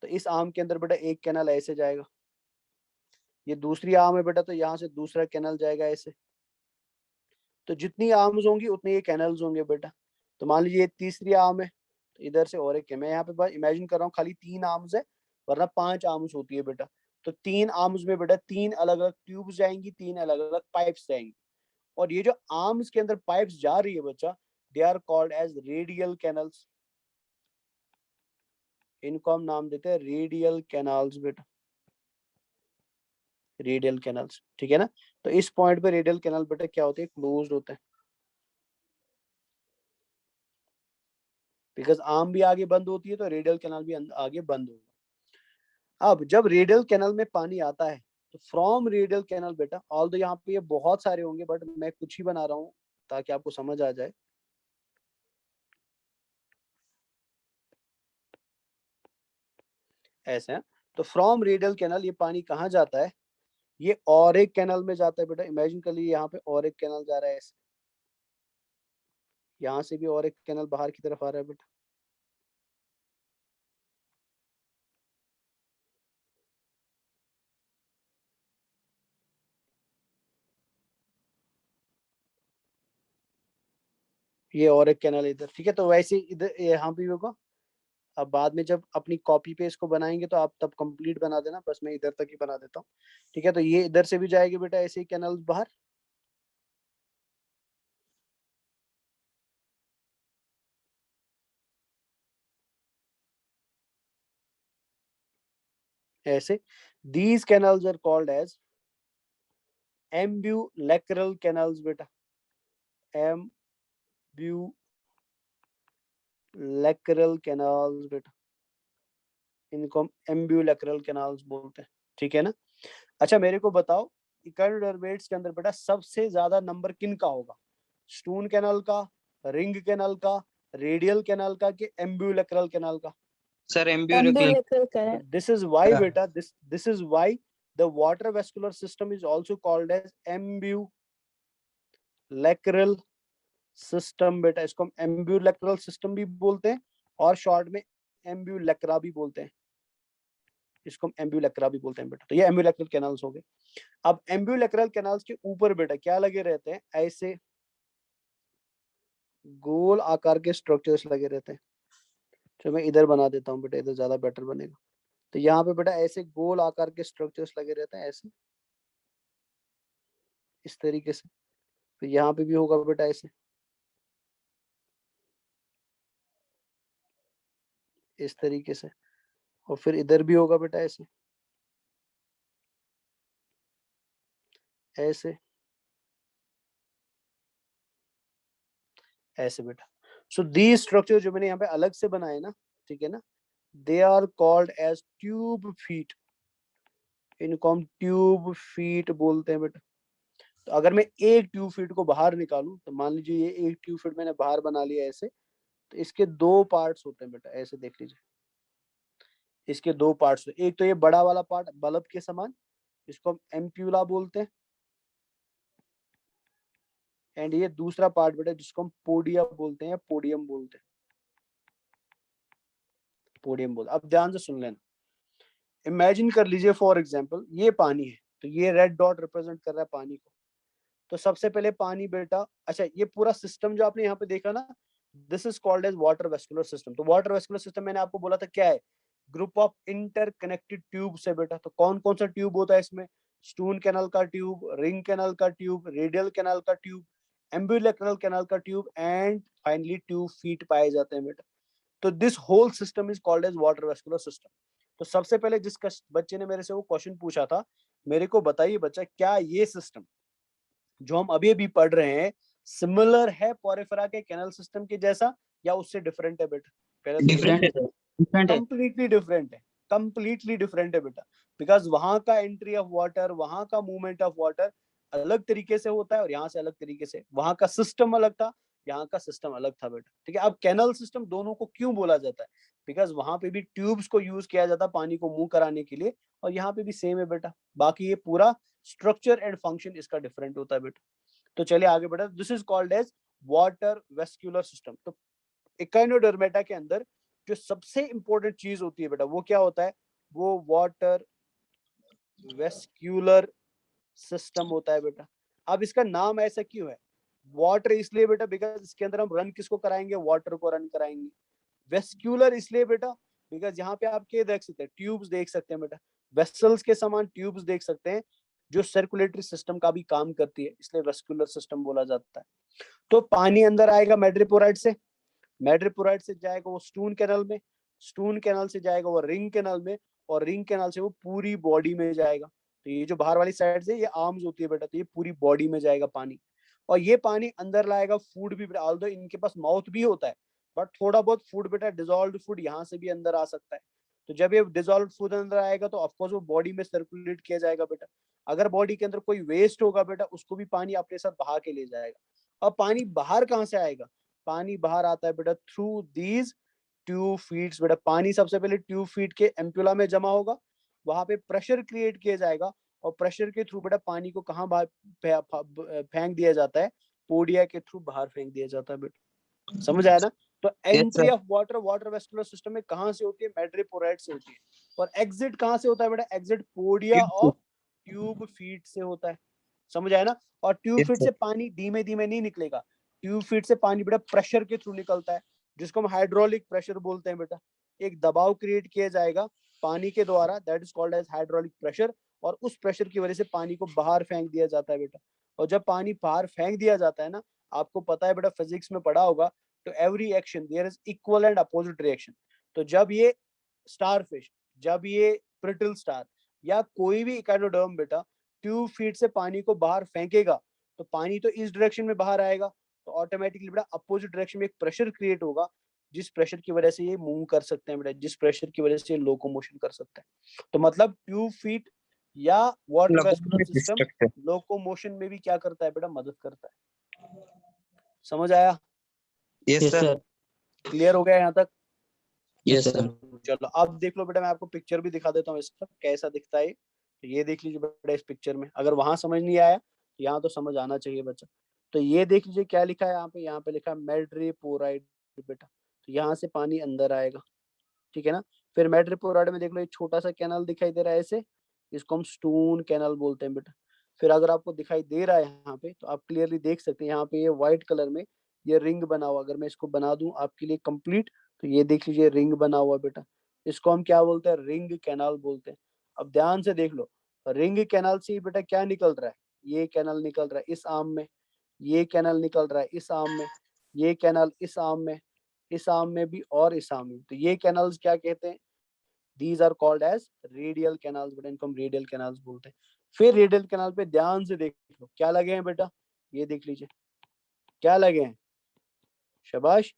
S1: तो इस आर्म के अंदर बेटा एक कैनल ऐसे जाएगा। ये दूसरी आर्म है बेटा, तो यहाँ से दूसरा कैनल जाएगा ऐसे। तो जितनी आर्म्स होंगी उतने ये कैनल्स होंगे बेटा। तो मान लीजिए ये तीसरी आर्म है, तो इधर से और एक है। मैं यहाँ पे बस इमेजिन कर रहा हूँ खाली 3 आर्म्स है, वरना 5 आर्म्स होती है बेटा। तो 3 आर्म्स में बेटा 3 अलग अलग ट्यूब्स जाएंगी, 3 अलग अलग पाइप्स जाएंगी। और ये जो आर्म्स के अंदर पाइप्स जा रही है बच्चा, they are called as radial canals. इनको हम नाम देते हैं रेडियल कैनाल्स बेटा, रेडियल कैनल्स, ठीक है ना। तो इस पॉइंट पे रेडियल कैनल बेटा क्या होते हैं, क्लोज्ड होते हैं, बिकॉज आर्म भी आगे बंद होती है तो रेडियल कैनल भी आगे बंद होगा। अब जब रेडियल कैनल में पानी आता है, तो फ्रॉम रेडियल कैनल बेटा, ऑल्दो यहाँ पे ये बहुत सारे होंगे बट मैं कुछ ही बना रहा हूँ ताकि आपको समझ आ जाए। ऐसे है, तो फ्रॉम रेडियल कैनल ये पानी कहाँ जाता है, ये और एक कैनल में जाता है बेटा। इमेजिन कर लीजिए यहाँ पे और एक कैनल जा रहा है ऐसे, यहाँ से भी और एक कैनल बाहर की तरफ आ रहा है बेटा। ये और एक कैनल इधर, ठीक है। तो वैसे इधर यहाँ भी होगा। अब बाद में जब अपनी कॉपी पे इसको बनाएंगे तो आप तब कंप्लीट बना देना, बस मैं इधर तक ही बना देता हूँ, ठीक है। तो ये इधर से भी जाएगी बेटा ऐसे ही कैनल बाहर। ऐसे these canals are called as ambulacral canals बेटा, ambulacral canals बेटा, इनको हम ambulacral canals बोलते हैं, ठीक है ना। अच्छा मेरे को बताओ, इकाइनोडर्मेट्स के अंदर बेटा सबसे ज्यादा नंबर किन का होगा, स्टून कैनल का, रिंग कैनल का, रेडियल कैनल का, कि एम्ब्यूलैक्रल कैनल का?
S5: Sir ambulacral.
S1: This is why beta, this is why the water vascular system is also called as ambulacral system बेटा। इसको हम ambulacral system भी बोलते हैं और शॉर्ट में एम्ब्यूलैक्रा भी बोलते हैं। इसको हम एम्ब्यूलेक्रा भी बोलते हैं बेटा। तो ये एम्ब्यूलेक्रल कैनाल्स हो गए। अब एम्ब्यूलेक्रल कैनाल्स के ऊपर बेटा क्या लगे रहते हैं, ऐसे गोल आकार के स्ट्रक्चर्स लगे रहते हैं। तो मैं इधर बना देता हूँ बेटा, इधर ज्यादा बेटर बनेगा। तो यहाँ पे बेटा ऐसे गोल आकार के स्ट्रक्चर्स लगे रहते हैं, ऐसे इस तरीके से। तो यहाँ पे भी होगा बेटा ऐसे, इस तरीके से। और फिर इधर भी होगा बेटा ऐसे, ऐसे, ऐसे बेटा। सो दी स्ट्रक्चर जो मैंने यहाँ पे अलग से बनाए ना, ठीक है ना, they are called as tube feet. इनको हम ट्यूब फीट बोलते हैं बेटा। तो अगर मैं एक ट्यूब फीट को बाहर निकालूं, तो मान लीजिए ये एक ट्यूब फीट मैंने बाहर बना लिया ऐसे, तो इसके दो पार्ट्स होते हैं बेटा, ऐसे देख लीजिए। इसके दो पार्ट्स, एक तो ये बड़ा वाला पार्ट बल्ब के समान, इसको हम एम्प्यूला बोलते हैं। एंड ये दूसरा पार्ट बेटा जिसको हम पोडिया बोलते हैं, पोडियम बोलते हैं, पोडियम बोलते हैं। अब ध्यान से सुन लेना। इमेजिन कर लीजिए फॉर एग्जांपल ये पानी है, तो ये रेड डॉट रिप्रेजेंट कर रहा है पानी को। तो सबसे पहले पानी बेटा, अच्छा ये पूरा सिस्टम जो आपने यहाँ पे देखा ना, this is called as water vascular system. तो वाटर वेस्कुलर सिस्टम मैंने आपको बोला था क्या है, ग्रुप ऑफ इंटरकनेक्टेड ट्यूब्स है बेटा। तो कौन कौन सा ट्यूब होता है इसमें, स्टून कैनाल का ट्यूब, रिंग कैनाल का ट्यूब, रेडियल कैनाल का ट्यूब, एम्ब्यूलेक्रल कैनाल का tube, and finally tube feet पाए जाते हैं बेटा। तो this whole system is called as water vascular system. तो सबसे पहले जिस बच्चे ने मेरे से वो क्वेश्चन पूछा था, मेरे को बताइए बच्चा, क्या ये सिस्टम जो हम अभी अभी पढ़ रहे हैं सिमिलर है पोरिफेरा के कैनल सिस्टम के जैसा, या उससे डिफरेंट है बेटा? पहले तो
S2: डिफरेंट है सर, डिफरेंट है।
S1: कंप्लीटली डिफरेंट है, कंप्लीटली डिफरेंट है बेटा। बिकॉज वहां का एंट्री ऑफ वाटर, वहां का मूवमेंट ऑफ वाटर अलग तरीके से होता है, और यहाँ से अलग तरीके से। वहां का सिस्टम अलग था, यहाँ का सिस्टम अलग था बेटा, ठीक है। अब कैनल सिस्टम दोनों को क्यों बोला जाता है, बिकॉज वहां पे भी ट्यूब्स को यूज किया जाता है पानी को मूव कराने के लिए, और यहाँ पे भी सेम है बेटा। बाकी ये पूरा स्ट्रक्चर एंड फंक्शन इसका डिफरेंट होता है बेटा। तो चलिए आगे बेटा, this is called as water vascular system. तो एकाइनोडर्मेटा के अंदर जो सबसे इंपॉर्टेंट चीज होती है बेटा, वो क्या होता है, वो वाटर वेस्क्यूलर सिस्टम होता है बेटा। अब इसका नाम ऐसा क्यों है, वाटर इसलिए बेटा बिकॉज इसके अंदर हम रन किसको कराएंगे, वाटर को रन कराएंगे। वेस्क्यूलर इसलिए बेटा बिकॉज यहाँ पे आप क्या देख सकते हैं, ट्यूब्स देख सकते हैं बेटा, वेसल्स के समान ट्यूब्स देख सकते हैं, जो सर्कुलेटरी सिस्टम का भी काम करती है, इसलिए वेस्क्यूलर सिस्टम बोला जाता है। तो पानी अंदर आएगा मैड्रिपोराइट से, मैड्रिपोराइट से जाएगा वो स्टून कैनल में, स्टून कैनल से जाएगा वो रिंग कैनल में, और रिंग कैनल से वो पूरी बॉडी में जाएगा। तो ये जो बाहर वाली साइड से ये आर्म्स होती है बेटा, तो ये पूरी बॉडी में जाएगा पानी। और ये पानी अंदर लाएगा फूड भी, ऑल्दो इनके पास माउथ भी होता है, बट थोड़ा बहुत फूड बेटा, डिजोल्व फूड यहाँ से भी अंदर आ सकता है। तो जब ये डिजोल्व फूड अंदर आएगा तो ऑफकोर्स वो बॉडी में सर्कुलेट किया जाएगा बेटा। अगर बॉडी के अंदर कोई वेस्ट होगा बेटा, उसको भी पानी अपने साथ बहा के ले जाएगा। अब पानी बाहर कहाँ से आएगा, पानी बाहर आता है बेटा थ्रू दीज ट्यूब फीट्स बेटा। पानी सबसे पहले ट्यूब फीट के एम्पुला में जमा होगा, वहां पे प्रेशर क्रिएट किया जाएगा, और प्रेशर के थ्रू बेटा पानी को कहाँ बाहर फेंक दिया जाता है, पोडिया के थ्रू बाहर फेंक दिया जाता है बेटा। समझ आया ना? तो entry of water water vascular system में कहाँ से होती है, मैड्रिपोराइट से होती है। और एग्जिट कहाँ से होता है बेटा, exit podia of tube feet से होता है। समझ आया ना? और ट्यूब फीट से पानी धीमे धीमे नहीं निकलेगा, ट्यूब फीट से पानी बेटा प्रेशर के थ्रू निकलता है, जिसको हम हाइड्रोलिक प्रेशर बोलते हैं बेटा। एक दबाव क्रिएट किया जाएगा पानी के द्वारा, that is called as hydraulic pressure, और उस प्रेशर की वजह से पानी को बाहर फेंक दिया जाता है बेटा। और जब पानी बाहर फेंक दिया जाता है ना, आपको पता है बेटा फिजिक्स में पढ़ा होगा, तो every action there is equal and opposite reaction. तो जब ये स्टारफिश, जब ये प्रिटल स्टार, या कोई भी इकाइनोडर्म बेटा ट्यूब फीट से पानी को बाहर फेंकेगा, तो पानी तो इस डायरेक्शन में बाहर आएगा, तो ऑटोमेटिकली बेटा अपोजिट डायरेक्शन में एक प्रेशर क्रिएट होगा, जिस प्रेशर की वजह से ये मूव कर सकते हैं बेटा, जिस प्रेशर की वजह से ये लोकोमोशन कर सकते हैं। तो मतलब ट्यूब फीट या वाटर वेस्कुलर सिस्टम लोकोमोशन में भी क्या करता है बेटा, मदद करता है। समझ आया?
S2: यस सर,
S1: क्लियर हो गया यहाँ तक?
S2: Yes sir.
S1: चलो अब देख लो बेटा, मैं आपको पिक्चर भी दिखा देता हूँ इसका कैसा दिखता है। तो ये देख लीजिए बेटा इस पिक्चर में, अगर वहां समझ नहीं आया तो यहाँ तो समझ आना चाहिए बच्चा। तो ये देख लीजिए क्या लिखा है यहाँ पे लिखा है मैड्रिपोराइट बेटा। तो यहाँ से पानी अंदर आएगा, ठीक है ना। फिर मैड्रिपोराइड में देख लो एक छोटा सा कैनाल दिखाई दे रहा है ऐसे, इसको हम स्टोन कैनाल बोलते हैं बेटा। फिर अगर आपको दिखाई दे रहा है यहाँ पे तो आप क्लियरली देख सकते हैं यहाँ पे ये व्हाइट कलर में ये रिंग बना हुआ, अगर मैं इसको बना दूं आपके लिए कंप्लीट, तो ये देख लीजिए रिंग बना हुआ बेटा, इसको हम क्या बोलते हैं, रिंग कैनाल बोलते हैं। अब ध्यान से देख लो, रिंग कैनाल से बेटा क्या निकल रहा है, ये कैनाल निकल रहा है इस आर्म में, ये कैनाल निकल रहा है इस आर्म में, ये कैनाल इस आर्म में, इस आर्म में भी और इस आर्म में। तो ये कैनाल्स क्या कहते हैं, these are called as radial canals बेटा, इनको हम रेडियल कैनाल्स बोलते हैं। फिर रेडियल कैनाल पे ध्यान से देख लो क्या लगे हैं बेटा, ये देख लीजिए क्या लगे हैं, शाबाश,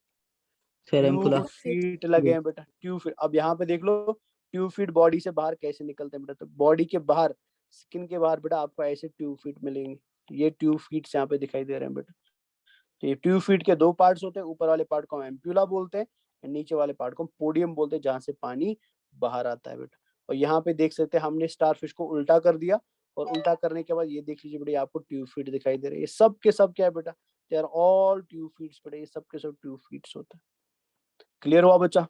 S2: सर
S1: ट्यूब
S2: एम्पुला।
S1: फीट लगे हैं बेटा, ट्यूब फीट। अब यहाँ पे देख लो ट्यूब फीट बॉडी से बाहर कैसे निकलते हैं बेटा, तो बॉडी के बाहर, स्किन के बाहर बेटा आपको ऐसे ट्यूब फीट मिलेंगे। तो ये ट्यूब फीट्स यहाँ पे दिखाई दे रहे हैं बेटा। तो ये ट्यूब फीट के दो पार्ट्स होते हैं, ऊपर वाले पार्ट को हम एम्प्यूला बोलते हैं और नीचे वाले पार्ट को हम पोडियम बोलते हैं, जहाँ से पानी बाहर आता है बेटा। और यहाँ पे देख सकते हैं हमने स्टारफिश को उल्टा कर दिया, और उल्टा करने के बाद ये देख लीजिए बेटा आपको ट्यूब फीट दिखाई दे रहे हैं। ये सब के सब क्या है बेटा, they are all tube feets बेटा, ये सब के सब ट्यूब फीट्स होते हैं। क्लियर हुआ बच्चा,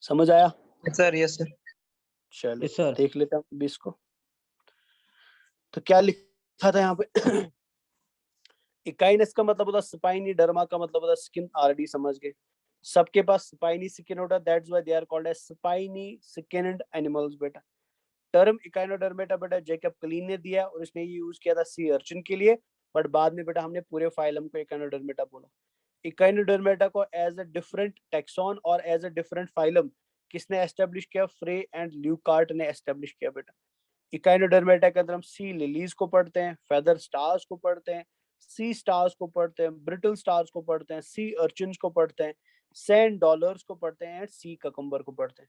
S1: समझ आया?
S5: Yes sir, yes sir.
S1: चलो
S2: Yes, sir.
S1: देख लेते हैं अभी इसको। तो क्या लिखा था यहाँ पे इकाइनस का मतलब होता स्पाइनी, डर्मा का मतलब होता स्किन, ऑलरेडी समझ गए। सबके पास स्पाइनी स्किन होता है, that's why they are called as spiny skinned animals बेटा। टर्म इकाइनोडर्मेटा बेटा जैकब क्लीन ने दिया और इसने ये यूज किया था सी अर्चिन के लिए, बट बाद में बेटा हमने पूरे फाइलम को इकाइनोडर्मेटा बोला। इकाइनोडर्मेटा को एज अ डिफरेंट टेक्सॉन और एज अ डिफरेंट फाइलम किसने एस्टेब्लिश किया, फ्रे एंड ल्यूकार्ट ने एस्टेब्लिश किया बेटा। इकाइनोडर्मेटा के अंदर हम सी लिलीज को पढ़ते हैं, फेदर स्टार्स को पढ़ते हैं, सी स्टार्स को पढ़ते हैं, ब्रिटल स्टार्स को पढ़ते हैं, सी अर्चिन्स को पढ़ते हैं, सैंड डॉलर्स को पढ़ते हैं, सी ककम्बर को पढ़ते हैं।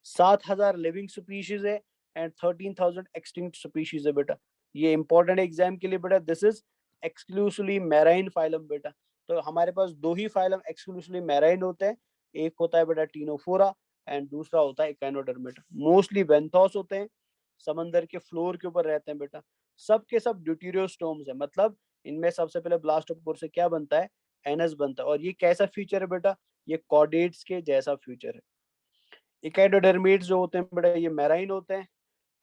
S1: 7000 लिविंग स्पीशीज है एंड 13,000 एक्सटिंक्ट स्पीशीज है बेटा। ये इंपॉर्टेंट एग्जाम के लिए बेटा, this is exclusively marine phylum बेटा। तो हमारे पास दो ही फाइलम एक्सक्लूसिवली मैराइन होते हैं, एक होता है बेटा टीनोफोरा एंड दूसरा होता है इकाइनोडर्मेटा। मोस्टली बेंथोस होते हैं, समंदर के फ्लोर के ऊपर रहते हैं बेटा। सब के सब ड्यूटेरियोस्टोम्स है, मतलब इनमें सबसे पहले ब्लास्टोपोर से क्या बनता है, एनस बनता है। और ये कैसा फीचर है बेटा, ये कॉर्डेट्स के जैसा फीचर है। इकाइनोडर्मेट्स जो होते हैं बेटा ये मैराइन होते हैं,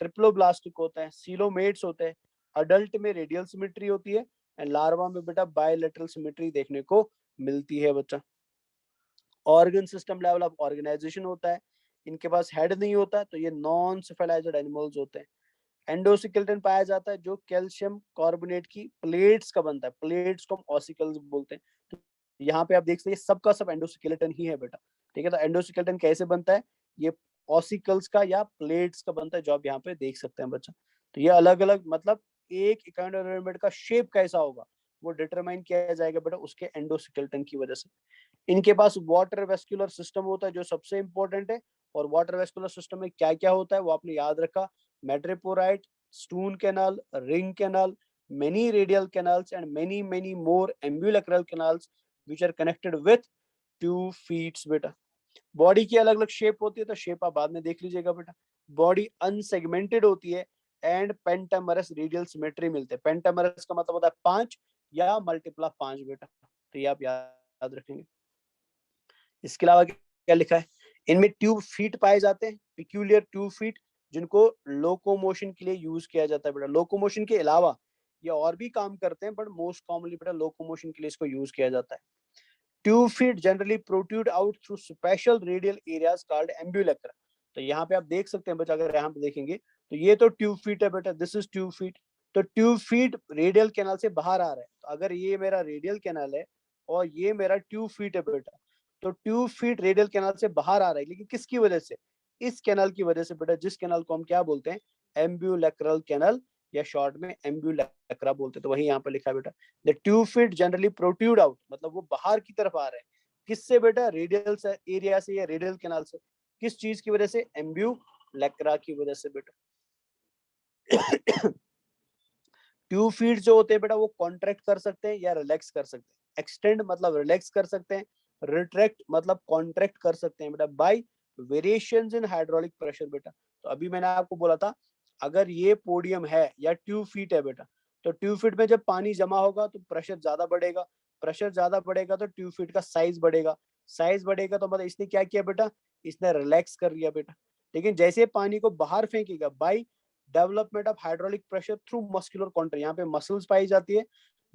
S1: ट्रिप्लोब्लास्टिक होते हैं, सीलोमेट्स होते हैं, अडल्ट में रेडियल सिमेट्री होती है एंड लार्वा में बेटा बायलैटरल सिमेट्री देखने को मिलती है बच्चा। Organ system level of organisation होता है, इनके पास हेड नहीं होता, तो ये नॉन सेफेलाइज्ड एनिमल्स होते हैं। एंडोस्केलेटन पाया जाता है जो कैल्शियम कार्बोनेट की प्लेट्स का बनता है, प्लेट्स को हम ऑसिकल्स बोलते हैं। तो यहाँ पे आप देख सकते हैं सबका सब एंडोस्केलेटन ही है बेटा, ठीक है। तो एंडोस्केलेटन कैसे बनता है, ये ऑसिकल्स का या प्लेट्स का बनता है, जो आप यहाँ पे देख सकते हैं बच्चा। तो ये अलग अलग, मतलब एक इकाइनोडर्मेट का शेप कैसा होगा वो डिटरमाइन किया जाएगा बेटा उसके एंडोस्केलेटन की वजह से। इनके पास वाटर वेस्कुलर सिस्टम होता है जो सबसे इंपॉर्टेंट है, और वाटर वेस्कुलर सिस्टम में क्या क्या होता है वो आपने याद रखा, madreporite, stone canal, ring canal, many radial canals and many more ambulacral canals which are connected with 2 feet बेटा। बॉडी की अलग अलग शेप होती है, तो शेप आप बाद में देख लीजिएगा बेटा। बॉडी अनसेगमेंटेड होती है एंड पेंटामरस रेडियल सिमेट्री मिलते हैं। पेंटामरस का मतलब होता है 5 या मल्टीपल ऑफ 5 बेटा, तो ये आप याद रखेंगे। इसके अलावा क्या लिखा है, इनमें ट्यूब फीट पाए जाते हैं, पिक्यूलियर ट्यूब फीट, जिनको लोकोमोशन के लिए यूज किया जाता है बेटा। लोकोमोशन के अलावा ये और भी काम करते हैं, बट मोस्ट कॉमनली बेटा लोकोमोशन के लिए इसको यूज किया जाता है। Tube feet generally protrude out through special radial areas called ambulacra. तो यहाँ पे आप देख सकते हैं बच्चा, अगर यहाँ पे देखेंगे तो ये तो ट्यूब फीट है बेटा, दिस इज ट्यूब फीट। तो ट्यूब फीट रेडियल कैनाल से बाहर आ रहा है, तो अगर ये मेरा रेडियल कैनाल है और ये मेरा ट्यूब फीट है बेटा, तो ट्यूब फीट रेडियल कैनाल से बाहर आ रहा है, लेकिन किसकी वजह से, इस कैनाल की वजह से बेटा, जिस कैनाल को हम क्या बोलते हैं, एम्ब्यूलेक्रल कैनाल, या शॉर्ट में एम्ब्यूलेक्रा बोलते हैं। तो वही यहाँ पर लिखा है बेटा, the tube feet generally protrude out, मतलब वो बाहर की तरफ आ रहे हैं, किससे बेटा, रेडियल एरिया से या रेडियल कैनाल से। किस चीज की वजह से, एम्ब्यूलेक्रा की वजह से बेटा। ट्यूब फीट जो होते हैं बेटा वो कॉन्ट्रैक्ट कर सकते हैं या रिलैक्स कर सकते हैं। एक्सटेंड मतलब रिलैक्स कर सकते हैं, रिट्रैक्ट मतलब कॉन्ट्रैक्ट कर सकते हैं बेटा by variations in hydraulic pressure बेटा। तो अभी मैंने आपको बोला था, अगर ये पोडियम है या ट्यूब फीट है बेटा, तो ट्यूब फीट में जब पानी जमा होगा तो प्रेशर ज्यादा बढ़ेगा, प्रेशर ज्यादा बढ़ेगा तो ट्यूब फीट का साइज बढ़ेगा, साइज बढ़ेगा तो मतलब इसने क्या किया बेटा, इसने रिलैक्स कर लिया बेटा। लेकिन जैसे पानी को बाहर फेंकेगा by development of hydraulic pressure through muscular contraction, यहाँ पे मसल्स पाई जाती है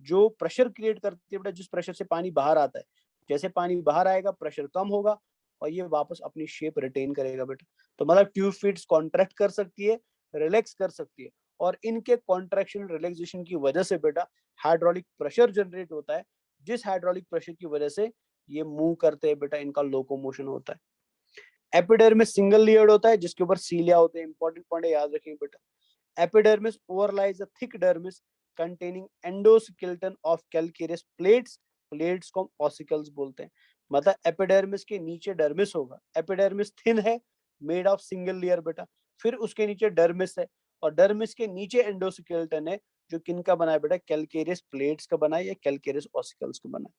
S1: जो प्रेशर क्रिएट करती है बेटा, जिस प्रेशर से पानी बाहर आता है। जैसे पानी बाहर आएगा प्रेशर कम होगा और ये वापस अपनी शेप रिटेन करेगा बेटा। तो मतलब ट्यूब फीट्स कॉन्ट्रैक्ट कर सकती है, रिलैक्स कर सकती है, और इनके कॉन्ट्रैक्शन रिलैक्सेशन की वजह से बेटा हाइड्रोलिक प्रेशर जनरेट होता है, जिस हाइड्रोलिक प्रेशर की वजह से ये मूव करते हैं बेटा, इनका लोकोमोशन होता है। एपिडर्मिस सिंगल लेयर्ड होता है जिसके ऊपर सीलिया होते हैं। इंपॉर्टेंट पॉइंट याद रखेंगे बेटा। Epidermis overlies a thick dermis containing endoskeleton of calcareous plates, plates को हम ऑसिकल्स बोलते हैं। मतलब एपिडर्मिस के नीचे डर्मिस होगा, एपिडर्मिस थिन है, मेड ऑफ सिंगल लेयर बेटा, फिर उसके नीचे डर्मिस है, और डर्मिस के नीचे एंडोस्केलेटन है जो किनका बना है बेटा, कैलकेरियस प्लेट्स का बना है या कैलकेरियस ऑसिकल्स का बना है।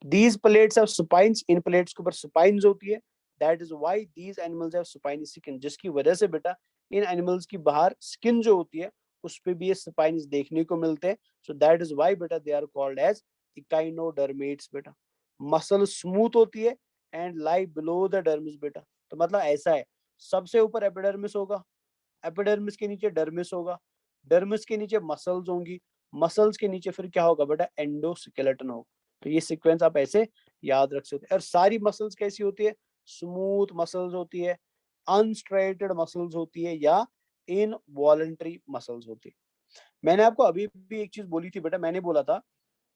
S1: These plates have spines, in plates के ऊपर spines होती है। That is why these animals have spiny skin, जिसकी वजह से बेटा इन एनिमल्स की बाहर स्किन जो होती है उस पे भी ये spines देखने को मिलते हैं। So that is why बेटा they are called as echinodermates बेटा। मसल स्मूथ होती है and lie below the dermis बेटा। तो मतलब ऐसा है, सबसे ऊपर एपिडर्मिस होगा, एपिडर्मिस के नीचे डर्मिस होगा, डर्मिस के नीचे मसल्स होंगी, मसल्स के नीचे फिर क्या होगा बेटा, एंडोस्केलेटन होगा। तो ये सीक्वेंस आप ऐसे याद रख सकते हैं। और सारी मसल्स कैसी होती है, स्मूथ मसल्स होती है, अनस्ट्रेटेड मसल्स होती है, या इनवॉलंटरी मसल्स होती है। मैंने आपको अभी भी एक चीज बोली थी बेटा, मैंने बोला था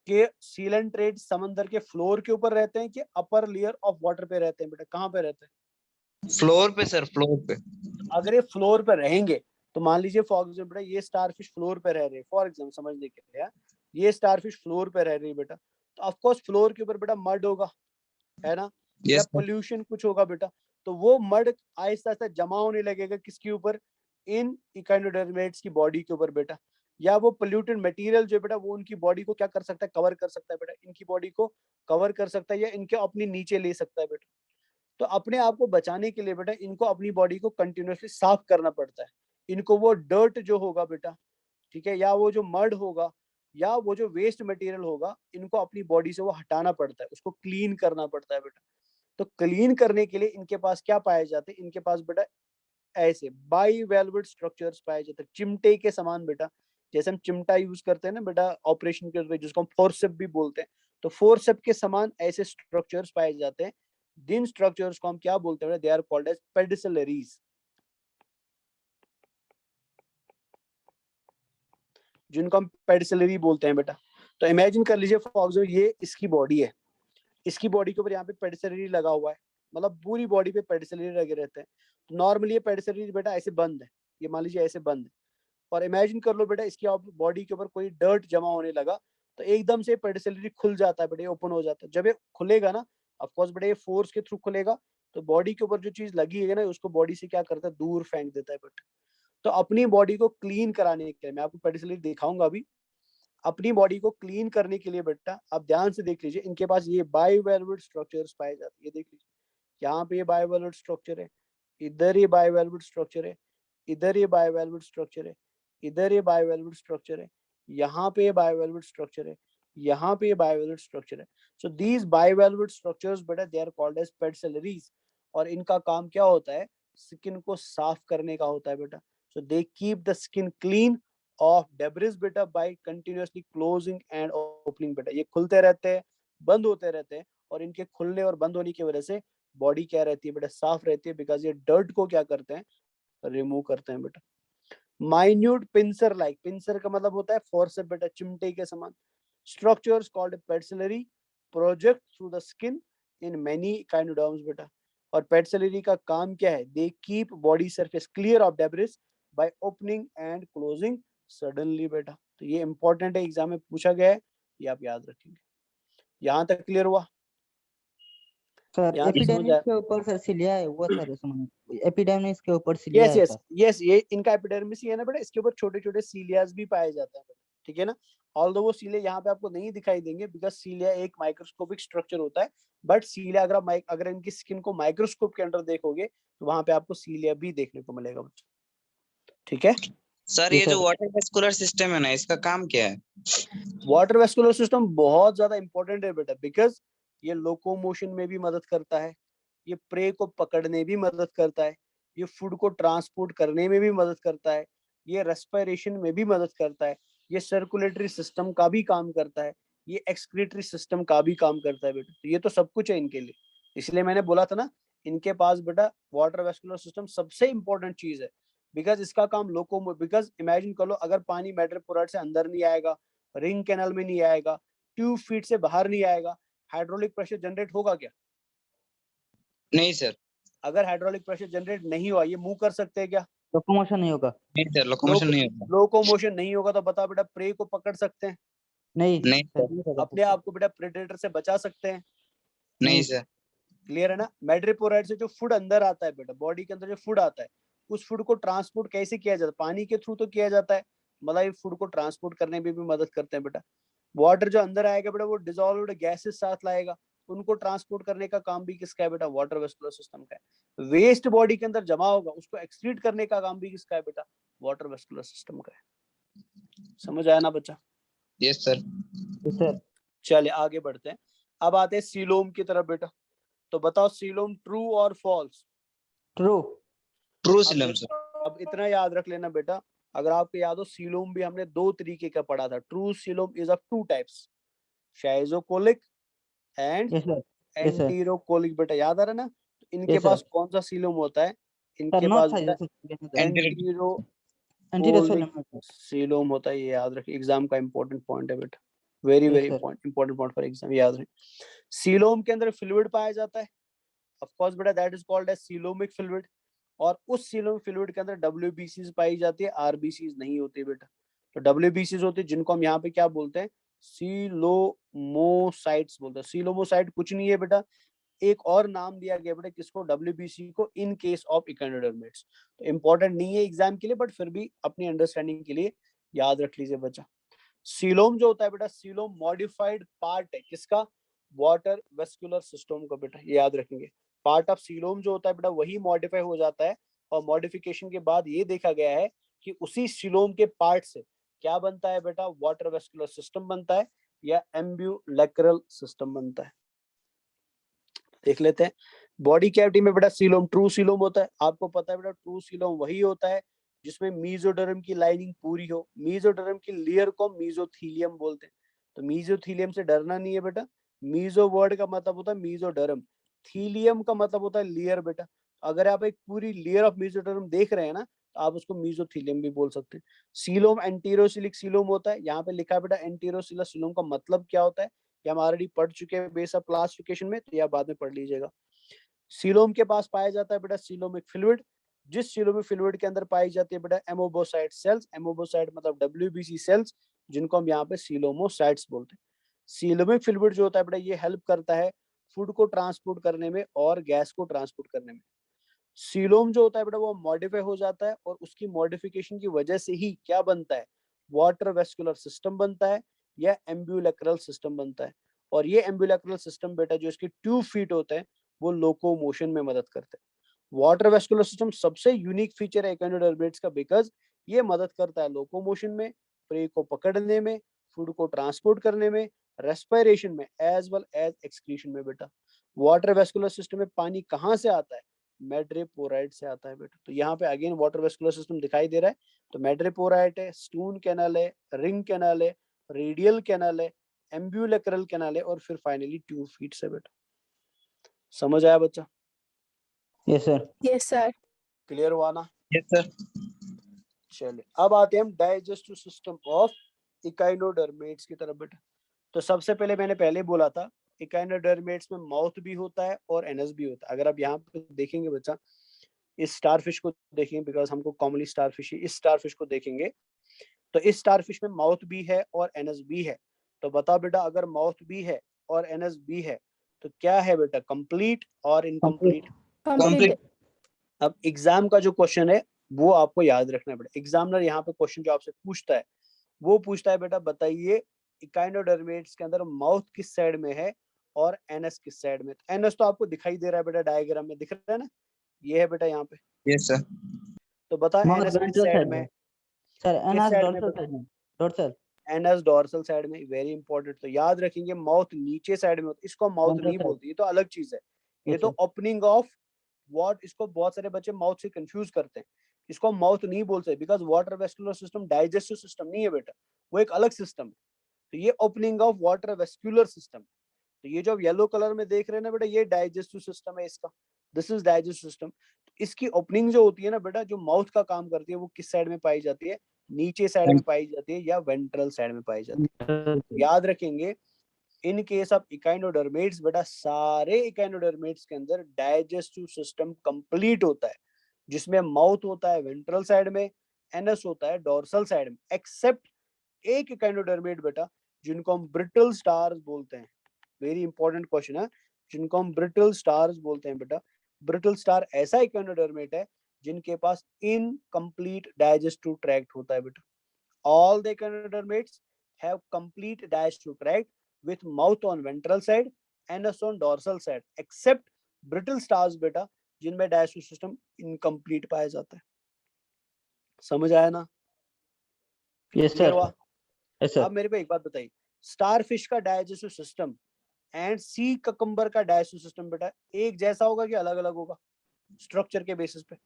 S1: कि सीलेंट्रेट समंदर के फ्लोर के ऊपर रहते हैं कि अपर लेयर ऑफ वाटर पे रहते हैं बेटा, कहाँ पे रहते हैं?
S5: फ्लोर पे सर, फ्लोर पे।
S1: अगर ये फ्लोर पे रहेंगे तो मान लीजिए फॉर एग्जाम्पल बेटा ये स्टारफिश फ्लोर पे रह रहे हैं, फॉर एग्जाम्पल समझने के लिए, ये स्टारफिश फ्लोर पे रह रही है बेटा, तो ऑफ कोर्स फ्लोर के ऊपर बेटा मड होगा, है ना, या
S5: यस सर।
S1: पोल्यूशन कुछ होगा बेटा। तो वो मड आहिस्ता आहिस्ता जमा होने लगेगा किसके ऊपर, इन इकाइनोडर्मेट्स की बॉडी के ऊपर बेटा, या वो पोल्यूटेड मटेरियल जो बेटा वो उनकी बॉडी को क्या कर सकता है, कवर कर सकता है बेटा, इनकी बॉडी को कवर कर सकता है या इनके अपने नीचे ले सकता है बेटा। तो अपने आप को बचाने के लिए बेटा इनको अपनी बॉडी को कंटिन्यूअसली साफ करना पड़ता है। इनको वो डर्ट जो होगा बेटा, ठीक है, या वो जो मड होगा या वो जो वेस्ट मटेरियल होगा, इनको अपनी बॉडी से वो हटाना पड़ता है, उसको क्लीन करना पड़ता है बेटा। तो क्लीन करने के लिए इनके पास क्या पाए जाते हैं, इनके पास बेटा ऐसे बाइवेल्वेट स्ट्रक्चर्स पाए जाते हैं, चिमटे के समान बेटा। जैसे हम चिमटा यूज करते हैं ना बेटा ऑपरेशन के लिए, जिसको हम फोर्सेप भी बोलते हैं, तो फोर्सेप के समान ऐसे स्ट्रक्चर्स पाए जाते हैं। जिन स्ट्रक्चर्स को हम क्या बोलते हैं, दे आर कॉल्ड एज पेडिसलरीज, जिनको हम पेडिसलरी बोलते हैं बेटा। तो इमेजिन कर लीजिए फॉर एग्जांपल ये इसकी बॉडी है, इसकी बॉडी के ऊपर यहाँ पे पेडिसलरी लगा हुआ है, मतलब पूरी बॉडी पे पेडिसलरी लगे रहते हैं। तो नॉर्मली ये पेडिसलरी बेटा ऐसे बंद है, ये मान लीजिए ऐसे बंद है, और इमेजिन कर लो बेटा इसकी बॉडी के ऊपर कोई डर्ट जमा होने लगा तो एकदम से पेडिसलरी खुल जाता है बेटा, ये ओपन हो जाता है। जब ये खुलेगा ना, ऑफ कोर्स बेटा ये फोर्स के थ्रू खुलेगा, तो बॉडी के ऊपर जो चीज लगी है ना उसको बॉडी से क्या करता है, दूर फेंक देता है बेटा। तो अपनी बॉडी को क्लीन कराने के लिए, मैं आपको पेडिसलरी दिखाऊंगा अभी, अपनी बॉडी को क्लीन करने के लिए बेटा आप ध्यान से देख लीजिए, इनके पास ये बाइवेल्वेट स्ट्रक्चर्स पाए जाते हैं। ये देख लीजिए यहाँ पे ये बाइवेल्वेट स्ट्रक्चर है, इधर ये बाइवेल्वेट स्ट्रक्चर है, इधर ये बाइवेल्वेट स्ट्रक्चर है, इधर ये बाइवेल्वेट स्ट्रक्चर है, यहाँ पे ये बाइवेल्वेट स्ट्रक्चर है, यहाँ पे ये बाइवेल्वेट स्ट्रक्चर है। सो दीज बाइवेल्वेट स्ट्रक्चर्स बेटा दे आर कॉल्ड एज पेडिसलरीज, और इनका काम क्या होता है, स्किन को साफ करने का होता है बेटा। So they keep the skin clean of debris बेटा by continuously closing and opening बेटा। ये खुलते रहते हैं, बंद होते रहते हैं, और इनके खुलने और बंद होने की वजह से बॉडी क्या रहती है बेटा, साफ रहती है, बिकॉज ये डर्ट को क्या करते हैं, रिमूव करते हैं बेटा। माइन्यूट पिंसर लाइक, पिंसर का मतलब होता है फोर्सेप बेटा, चिमटे के समान। Structures called pedicellariae project through the skin in many echinoderms बेटा। और पेडिसलरी का काम क्या है, they keep body surface clear of debris by opening and closing suddenly बेटा। तो ये इंपॉर्टेंट है, एग्जाम में पूछा गया है, ये आप याद रखेंगे। यहाँ तक क्लियर हुआ?
S2: सर
S1: यहाँ तक समझ
S2: एपिडर्मिस
S1: आया?
S2: के ऊपर सर सिलिया है वो सर, समझ एपिडर्मिस के ऊपर सिलिया
S1: यस
S2: है
S1: यस
S2: सर।
S1: यस, ये इनका एपिडर्मिस ही है ना बेटा, इसके ऊपर छोटे छोटे सीलियाज भी पाए जाते हैं बेटा, ठीक है ना। ऑल्दो वो सीलिया यहाँ पे आपको नहीं दिखाई देंगे बिकॉज सीलिया एक माइक्रोस्कोपिक स्ट्रक्चर होता है, बट सीलिया अगर आप अगर इनकी स्किन को माइक्रोस्कोप के अंदर देखोगे तो वहां पे आपको सीलिया भी देखने को मिलेगा बच्चा, ठीक है।
S5: सर
S2: जी
S5: ये जो
S2: सर।
S5: वाटर वेस्कुलर सिस्टम है ना, इसका काम क्या है?
S1: वाटर वेस्कुलर सिस्टम बहुत ज्यादा इंपॉर्टेंट है बेटा, बिकॉज ये लोकोमोशन में भी मदद करता है, ये प्रे को पकड़ने भी मदद करता है, ये फूड को ट्रांसपोर्ट करने में भी मदद करता है, ये रेस्पिरेशन में भी मदद करता है, ये सर्कुलेटरी सिस्टम का भी काम करता है, ये एक्सक्रीटरी सिस्टम का भी काम करता है बेटा। तो ये तो सब कुछ है इनके लिए, इसलिए मैंने बोला था ना इनके पास बेटा वाटर वेस्कुलर सिस्टम सबसे इंपॉर्टेंट चीज है, बिकॉज इसका काम बिकॉज इमेजिन कर लो अगर पानी मेट्रोपोराइट से अंदर नहीं आएगा, रिंग कैनाल में नहीं आएगा, ट्यूब फीट से बाहर नहीं आएगा, हाइड्रोलिक प्रेशर जनरेट होगा क्या?
S5: नहीं सर।
S1: अगर हाइड्रोलिक प्रेशर जनरेट नहीं हुआ, ये मूव कर सकते हैं क्या?
S2: लोकोमोशन नहीं होगा।
S5: नहीं सर, लोकोमोशन नहीं होगा।
S1: लोकोमोशन नहीं होगा तो बता बेटा प्रे को पकड़ सकते हैं?
S2: नहीं
S5: नहीं
S2: सर, नहीं पकड़
S1: अपने
S2: सकते।
S1: आप को बेटा प्रेडेटर से बचा सकते हैं?
S5: नहीं सर।
S1: क्लियर है ना? मेड्रिपोराइट से जो फूड अंदर आता है बेटा, बॉडी के अंदर जो फूड आता है, उस फूड को ट्रांसपोर्ट कैसे किया जाता है? पानी के थ्रू तो किया जाता है, मतलब ये फूड को ट्रांसपोर्ट करने में भी मदद करते हैं बेटा। वाटर जो अंदर आएगा बेटा वो डिसॉल्व्ड गैसेस साथ लाएगा, उनको ट्रांसपोर्ट करने का काम भी किसका है बेटा? वाटर वेस्कुलर सिस्टम का है। वेस्ट बॉडी के अंदर जमा होगा, उसको एक्सक्रीट करने का काम भी किसका है बेटा? वाटर वेस्कुलर सिस्टम का है। समझ आया ना बच्चा?
S5: Yes sir.
S2: सर
S1: चलिए आगे बढ़ते हैं। अब आते हैं सीलोम की तरफ बेटा। तो बताओ सीलोम ट्रू और फॉल्स?
S2: ट्रू।
S5: ट्रू
S1: अब
S5: सिलम सर।
S1: अब इतना याद रख लेना बेटा, अगर आपको याद हो सीलोम भी हमने दो तरीके का पढ़ा था। True coelom is of two types, schizocoelic and
S2: yes sir, yes sir,
S1: enterocoelic. बेटा याद आ रहा है ना? तो इनके
S2: यस सर।
S1: पास कौन सा सीलोम होता है?
S2: सर
S1: इनके
S2: नॉट
S1: पास
S2: था
S1: बेटा
S5: एंटीरो
S1: एंटीरोकोलिक सीलोम होता है। ये याद रखिए, एग्जाम का इंपॉर्टेंट पॉइंट है बेटा, very very important point for exam, याद रखिए। सीलोम के अंदर फ्लूइड पाया जाता है, ऑफ कोर्स बेटा that is called as coelomic fluid. और उस सीलोमिक फ्लूइड के अंदर डब्ल्यूबीसीज पाई जाती है, आरबीसीज नहीं होती बेटा। तो डब्ल्यूबीसीज होती है जिनको हम यहाँ पे क्या बोलते हैं? सीलोमोसाइट्स बोलते हैं। सीलोमोसाइट कुछ नहीं है बेटा, एक और नाम दिया गया बेटा किसको? डब्ल्यूबीसी को, इन केस ऑफ इकोनोडर्मेट्स। तो इंपॉर्टेंट नहीं है एग्जाम के लिए, बट फिर भी अपनी अंडरस्टैंडिंग के लिए याद रख लीजिए बच्चा। सीलोम जो होता है बेटा, सीलोम मॉडिफाइड पार्ट है किसका? वाटर वेस्कुलर सिस्टम का बेटा, ये याद रखेंगे। पार्ट ऑफ सीलोम जो होता है बेटा वही मॉडिफाई हो जाता है, और मॉडिफिकेशन के बाद ये देखा गया है कि उसी सीलोम के पार्ट से क्या बनता है बेटा? वाटर वेस्कुलर सिस्टम बनता है या एम्ब्यूलेक्रल सिस्टम बनता है। देख लेते हैं। बॉडी कैविटी में बेटा सीलोम ट्रू सीलोम होता है। आपको पता है बेटा ट्रू सीलोम वही होता है जिसमें मीजोडर्म की लाइनिंग पूरी हो। मीजोडर्म की लेयर को मीजोथीलियम बोलते हैं। तो मीजोथीलियम से डरना नहीं है बेटा। मीजो वर्ड का मतलब होता है मीजोडर्म, थीलियम का मतलब होता है लेयर बेटा। अगर आप एक पूरी लेयर ऑफ मीजोडर्म देख रहे हैं ना, तो आप उसको मीजोथीलियम भी बोल सकते हैं। सीलोम एंटीरोसिलिक सीलोम होता है। यहाँ पे लिखा है बेटा एंटीरोसिलर सीलोम का मतलब क्या होता है, ये हम ऑलरेडी पढ़ चुके हैं बेस ऑफ क्लासिफिकेशन में, तो यह बाद में पढ़ लीजिएगा। सीलोम के पास पाया जाता है बेटा सीलोमिक फ्लूइड, जिस सीलोमिक फ्लूइड के अंदर पाई जाती है बेटा एमोबोसाइट सेल्स। एमोबोसाइट मतलब डब्ल्यूबीसी सेल्स, जिनको हम यहाँ पे सीलोमोसाइट्स बोलते हैं। सीलोमिक फ्लूइड जो होता है बेटा ये हेल्प करता है फूड को ट्रांसपोर्ट करने में और गैस को ट्रांसपोर्ट करने में। सीलोम जो होता है बेटा वो मॉडिफाई हो जाता है, और उसकी मॉडिफिकेशन की वजह से ही क्या बनता है? वाटर वेस्कुलर सिस्टम बनता है या एम्ब्यूलेक्रल सिस्टम बनता है। और ये एम्ब्यूलेक्रल सिस्टम बेटा जो इसके ट्यूब फीट होते हैं वो लोकोमोशन में मदद करते हैं। वाटर वेस्कुलर सिस्टम सबसे यूनिक फीचर है एकिनोडर्मेट्स का, बिकॉज ये मदद करता है लोकोमोशन में, प्रे को पकड़ने में, फूड को ट्रांसपोर्ट करने में, रेस्पिरेशन में, एज वेल एज एक्सक्रीशन में बेटा। वाटर वेस्कुलर सिस्टम में पानी कहाँ से आता है? मेड्रिपोराइट से आता है बेटा। तो यहाँ पे अगेन वाटर वेस्कुलर सिस्टम दिखाई दे रहा है। तो मेड्रिपोराइट है, स्टून कैनाल है, रिंग कैनाल है, रेडियल कैनाल है, एम्ब्यूलेक्रल कैनाल है, और फिर फाइनली ट्यूब फीट से बेटा। समझ आया बच्चा?
S2: Yes sir.
S4: Yes sir.
S1: Clear हुआ ना?
S5: Yes sir.
S1: चलिए अब आते हैं हम डाइजेस्टिव सिस्टम ऑफ इकाइनोडर्मेट्स की तरफ बेटा। तो सबसे पहले मैंने पहले बोला था इकाइनोडर्मेट्स में माउथ भी होता है और एनस भी होता है। अगर आप यहाँ पे देखेंगे बच्चा, इस स्टारफिश को देखेंगे, बिकॉज हमको कॉमनली स्टारफिश, इस स्टारफिश को देखेंगे तो इस स्टारफिश में माउथ भी है और एनस भी है। तो बता बेटा अगर माउथ भी है और एनस भी है तो क्या है बेटा? कंप्लीट और इनकम्प्लीट?
S4: कंप्लीट।
S1: अब एग्जाम का जो क्वेश्चन है वो आपको याद रखना है बेटा। एग्जामिनर यहाँ पे क्वेश्चन जो आपसे पूछता है वो पूछता है बेटा बताइए इकाइनोडर्मेट्स के अंदर माउथ किस साइड में है और एनस किस साइड में। तो एनस तो आपको दिखाई दे रहा है बेटा, डायग्राम में दिख रहा है ना, ये है बेटा यहाँ पे।
S5: Yes sir.
S1: तो बता
S2: माउथ
S1: एनस किस
S2: वेंट्रल
S1: साइड
S2: साइड
S1: में?
S2: में सर,
S1: किस
S2: एनस
S1: साइड में
S2: डोर्सल
S1: बेटा?
S2: साइड में, डोर्सल
S1: एनस डोर्सल साइड में। Very important. तो याद रखेंगे माउथ नीचे साइड में होता है, इसको माउथ
S2: वेंट्रल
S1: नहीं
S2: साइड।
S1: बोलती, ये तो अलग चीज है। ये
S2: Yes,
S1: तो
S2: sir.
S1: ओपनिंग ऑफ व्हाट, इसको बहुत सारे बच्चे माउथ से कंफ्यूज करते हैं, इसको माउथ नहीं बोल सकते because water vascular system digestive system नहीं है बेटा, वो एक अलग सिस्टम है। तो ये opening of water vascular system. तो ये जो आप येलो कलर में देख रहे हैं ना बेटा, ये डाइजेस्टिव सिस्टम है इसका, दिस इज डाइजेस्टिव सिस्टम। इसकी ओपनिंग जो होती है ना बेटा, जो माउथ का काम करती है, वो किस साइड में पाई जाती है, नीचे साइड में पाई जाती है या वेंट्रल साइड में पाई जाती है। याद रखेंगे इन केस ऑफ इकाइनोडर्मेट्स बेटा, सारे इकाइनोडर्मेट्स के अंदर डाइजेस्टिव सिस्टम कंप्लीट होता है, जिसमें माउथ होता है वेंट्रल साइड में, एनस होता है डोर्सल साइड में, एक्सेप्ट एक इकाइनोडर्मेट बेटा जिनको हम ब्रिटल स्टार्स बोलते हैं। वेरी इंपॉर्टेंट क्वेश्चन है, जिनको हम ब्रिटल स्टार्स बोलते हैं बेटा। ब्रिटल स्टार ऐसा इकाइनोडर्मेट है जिनके पास इनकम्प्लीट डाइजेस्टिव ट्रैक्ट होता है बेटा। All the echinodermates have complete digestive tract with mouth on ventral side, anus on dorsal side, except brittle stars बेटा, जिनमें digestive system incomplete पाया जाता है। समझ आया ना?
S2: Yes,
S1: clear
S2: sir.
S1: हुआ?
S2: Yes, sir.
S1: अब मेरे को एक बात बताइए, स्टारफिश का digestive system and sea cucumber का डाइजेस्टिव सिस्टम बेटा एक जैसा होगा कि अलग अलग होगा? स्ट्रक्चर के बेसिस पे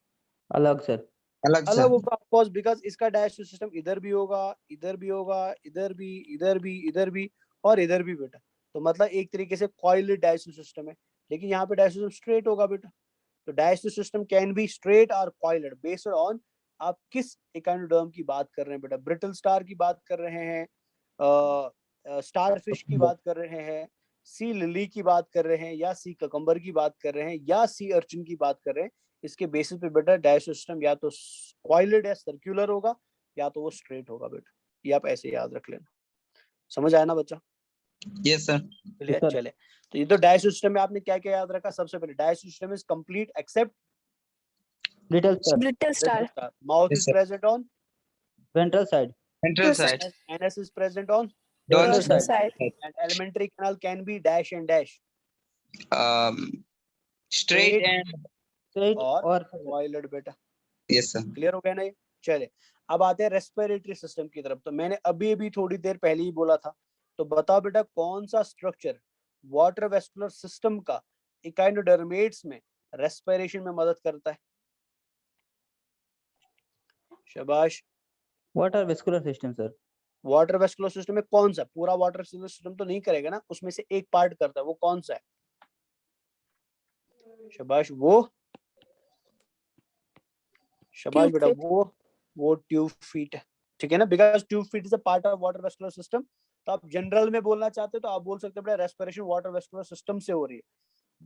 S2: अलग सर।
S5: अलग
S1: अलग
S5: सर।
S1: होगा ऑफ कोर्स, बिकॉज इसका डाइजेस्टिव सिस्टम इधर भी होगा, इधर भी होगा, इधर भी, इधर भी, इधर भी और इधर भी बेटा। तो मतलब एक तरीके से कॉइल्ड डाइजेस्टिव सिस्टम है, लेकिन यहाँ पे डाइजेस्टिव सिस्टम स्ट्रेट होगा बेटा। तो digestive system can be straight और कॉइल्ड बेस्ड ऑन आप किस इकाइनोडर्म की बात कर रहे हैं बेटा। ब्रिटल स्टार की बात कर रहे हैं, स्टारफिश की बात कर रहे हैं, सी लिली की बात कर रहे हैं, या सी ककम्बर की बात कर रहे हैं, या सी अर्चिन की बात कर रहे हैं। इसके बेसिस पे बेटा डाइजेस्टिव सिस्टम या तो कॉइल्ड या सर्कुलर होगा, या तो वो स्ट्रेट होगा बेटा। ये आप ऐसे याद रख लेना। समझ आया ना बच्चा?
S5: Yes sir.
S1: चलिए
S2: sir.
S1: चले। तो ये तो डाइजेस्टिव सिस्टम में आपने क्या क्या याद रखा? सबसे पहले digestive system is complete except
S2: Brittle sir.
S4: Brittle star.
S1: Mouth
S5: Yes,
S1: is
S5: sir.
S1: Present on,
S2: Ventral side.
S5: Central side.
S1: anus is present on,
S2: Dorsal
S4: Dorsal
S2: side.
S4: side.
S1: and alimentary canal can be dash and dash,
S5: Um, straight and
S2: Straight
S1: और
S2: or
S1: coiled बेटा।
S5: yes sir.
S1: क्लियर हो गया ना ये? चले अब आते हैं रेस्पिरेटरी सिस्टम की तरफ। तो मैंने अभी अभी थोड़ी देर पहले ही बोला था, तो बताओ बेटा कौन सा स्ट्रक्चर वाटर वेस्कुलर सिस्टम का इकाइनोडर्मेट्स में रेस्पिरेशन में मदद करता है? शाबाश।
S2: water vascular system sir.
S1: Water vascular system में कौन सा? पूरा वाटर वेस्कुलर सिस्टम तो नहीं करेगा ना, उसमें से एक पार्ट करता है, वो कौन सा है? शाबाश। वो शाबाश
S4: Tube
S1: बेटा,
S4: feet.
S1: वो ट्यूब फीट है, ठीक है ना, because tube feet is a part of water vascular system. तो आप जनरल में बोलना चाहते हो तो आप बोल सकते हो बेटा रेस्पिरेशन वाटर वेस्कुलर सिस्टम से हो रही है,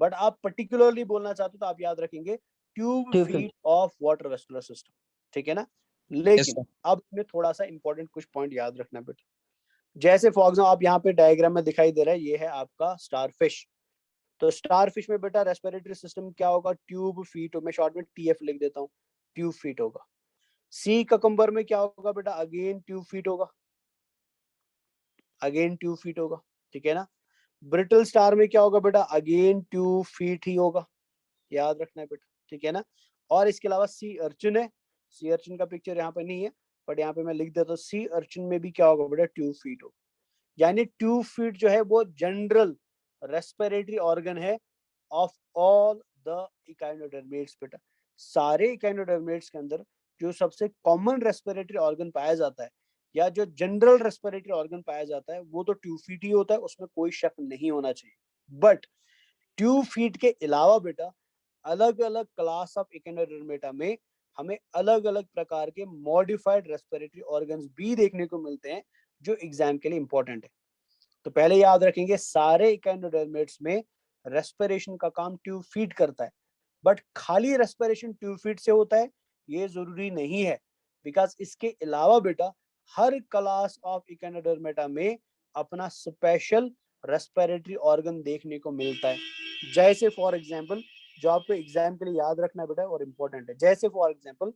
S1: बट आप पर्टिकुलरली बोलना चाहते हो तो आप याद रखेंगे tube
S2: Tube
S1: feet
S2: feet.
S1: Of water vascular system, ठीक है ना।
S5: Yes
S1: लेकिन
S5: sir.
S1: अब इसमें थोड़ा सा इंपॉर्टेंट कुछ पॉइंट याद रखना बेटा। जैसे फॉर एग्जाम्पल आप यहाँ पे डायग्राम में दिखाई दे रहा है, ये है आपका स्टारफिश। तो स्टारफिश में बेटा रेस्पिरेटरी सिस्टम क्या होगा? Tube feet. मैं शॉर्ट में टीएफ लिख देता हूँ, ट्यूब फीट होगा। सी ककम्बर में क्या होगा बेटा? अगेन ट्यूब फीट होगा, अगेन ट्यूब फीट होगा, ठीक है ना। ब्रिटल स्टार में क्या होगा बेटा? अगेन ट्यूब फीट ही होगा, याद रखना है बेटा, ठीक है ना। और इसके अलावा सी अर्चिन है, सी अर्चिन का पिक्चर यहाँ पे नहीं है, बट यहाँ पे मैं लिख देता हूँ, सी अर्चिन में भी क्या होगा बेटा? ट्यूब फीट होगा। यानी ट्यूब फीट जो है वो जनरल रेस्पिरेटरी ऑर्गन है ऑफ ऑल द इकाइनोडर्मेट्स बेटा। सारे इकाइनोडर्मेट्स के अंदर जो सबसे कॉमन रेस्पिरेटरी ऑर्गन पाया जाता है, या जो जनरल रेस्पिरेटरी ऑर्गन पाया जाता है, वो तो ट्यूब फीट ही होता है, उसमें कोई शक नहीं होना चाहिए। बट ट्यूब फीट के अलावा बेटा अलग अलग क्लास ऑफ इकाइनोडर्मेटा में हमें अलग अलग प्रकार के मॉडिफाइड रेस्पिरेटरी ऑर्गन्स भी देखने को मिलते हैं, जो एग्जाम के लिए इंपॉर्टेंट है। तो पहले याद रखेंगे सारे इकाइनोडर्मेट्स में रेस्पिरेशन का काम ट्यूब फीट करता है, बट खाली रेस्पिरेशन ट्यूब फीट से होता है ये जरूरी नहीं है, बिकॉज इसके अलावा बेटा हर क्लास ऑफ इकाइनोडर्मेटा में अपना स्पेशल रेस्पिरेटरी ऑर्गन देखने को मिलता है। जैसे फॉर एग्जांपल जो आपको एग्जाम के लिए याद रखना है बेटा और इम्पोर्टेंट है, जैसे फॉर एग्जांपल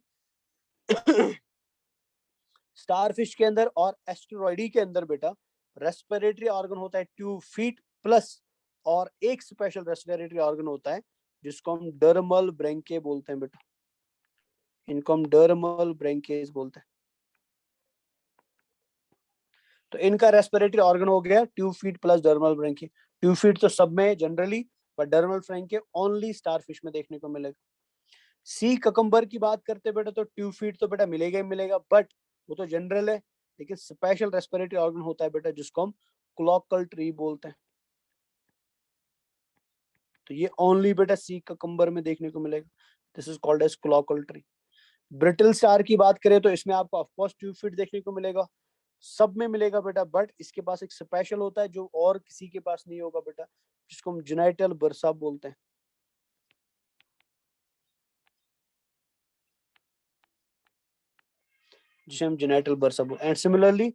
S1: स्टारफिश के अंदर और एस्टेरॉइडी के अंदर बेटा रेस्पिरेटरी ऑर्गन होता है ट्यूब फीट प्लस, और एक स्पेशल रेस्पिरेटरी ऑर्गन होता है जिसको हम डर्मल ब्रेंके बोलते हैं बेटा। इनको हम डर्मल ब्रेंकेस बोलते हैं। तो इनका रेस्पिरेटरी ऑर्गन हो गया tube feet plus dermal branchiae. Tube feet तो सब में जनरली पर डर्मल फ्रैंके ओनली स्टारफिश में देखने को मिलेगा। सी ककम्बर की बात करते बेटा तो ट्यूफीड तो बेटा मिलेगा ही मिलेगा, बट वो तो जनरल है, लेकिन स्पेशल रेस्पिरेटरी ऑर्गन होता है बेटा जिसको हम क्लॉकल ट्री बोलते हैं। तो ये ओनली बेटा सी ककम्बर में देखने को मिलेगा, this is called as cloacal tree. Brittle star की बात करें तो इसमें आपको ऑफ कोर्स ट्यूफीड देखने को मिलेगा, सब में मिलेगा बेटा, बट इसके पास एक स्पेशल होता है जो और किसी के पास नहीं होगा बेटा, जिसको हम जेनाइटल बर्सा बोलते हैं। जिसे हम जेनाइटल बर्सा बोलते हैं। एंड सिमिलरली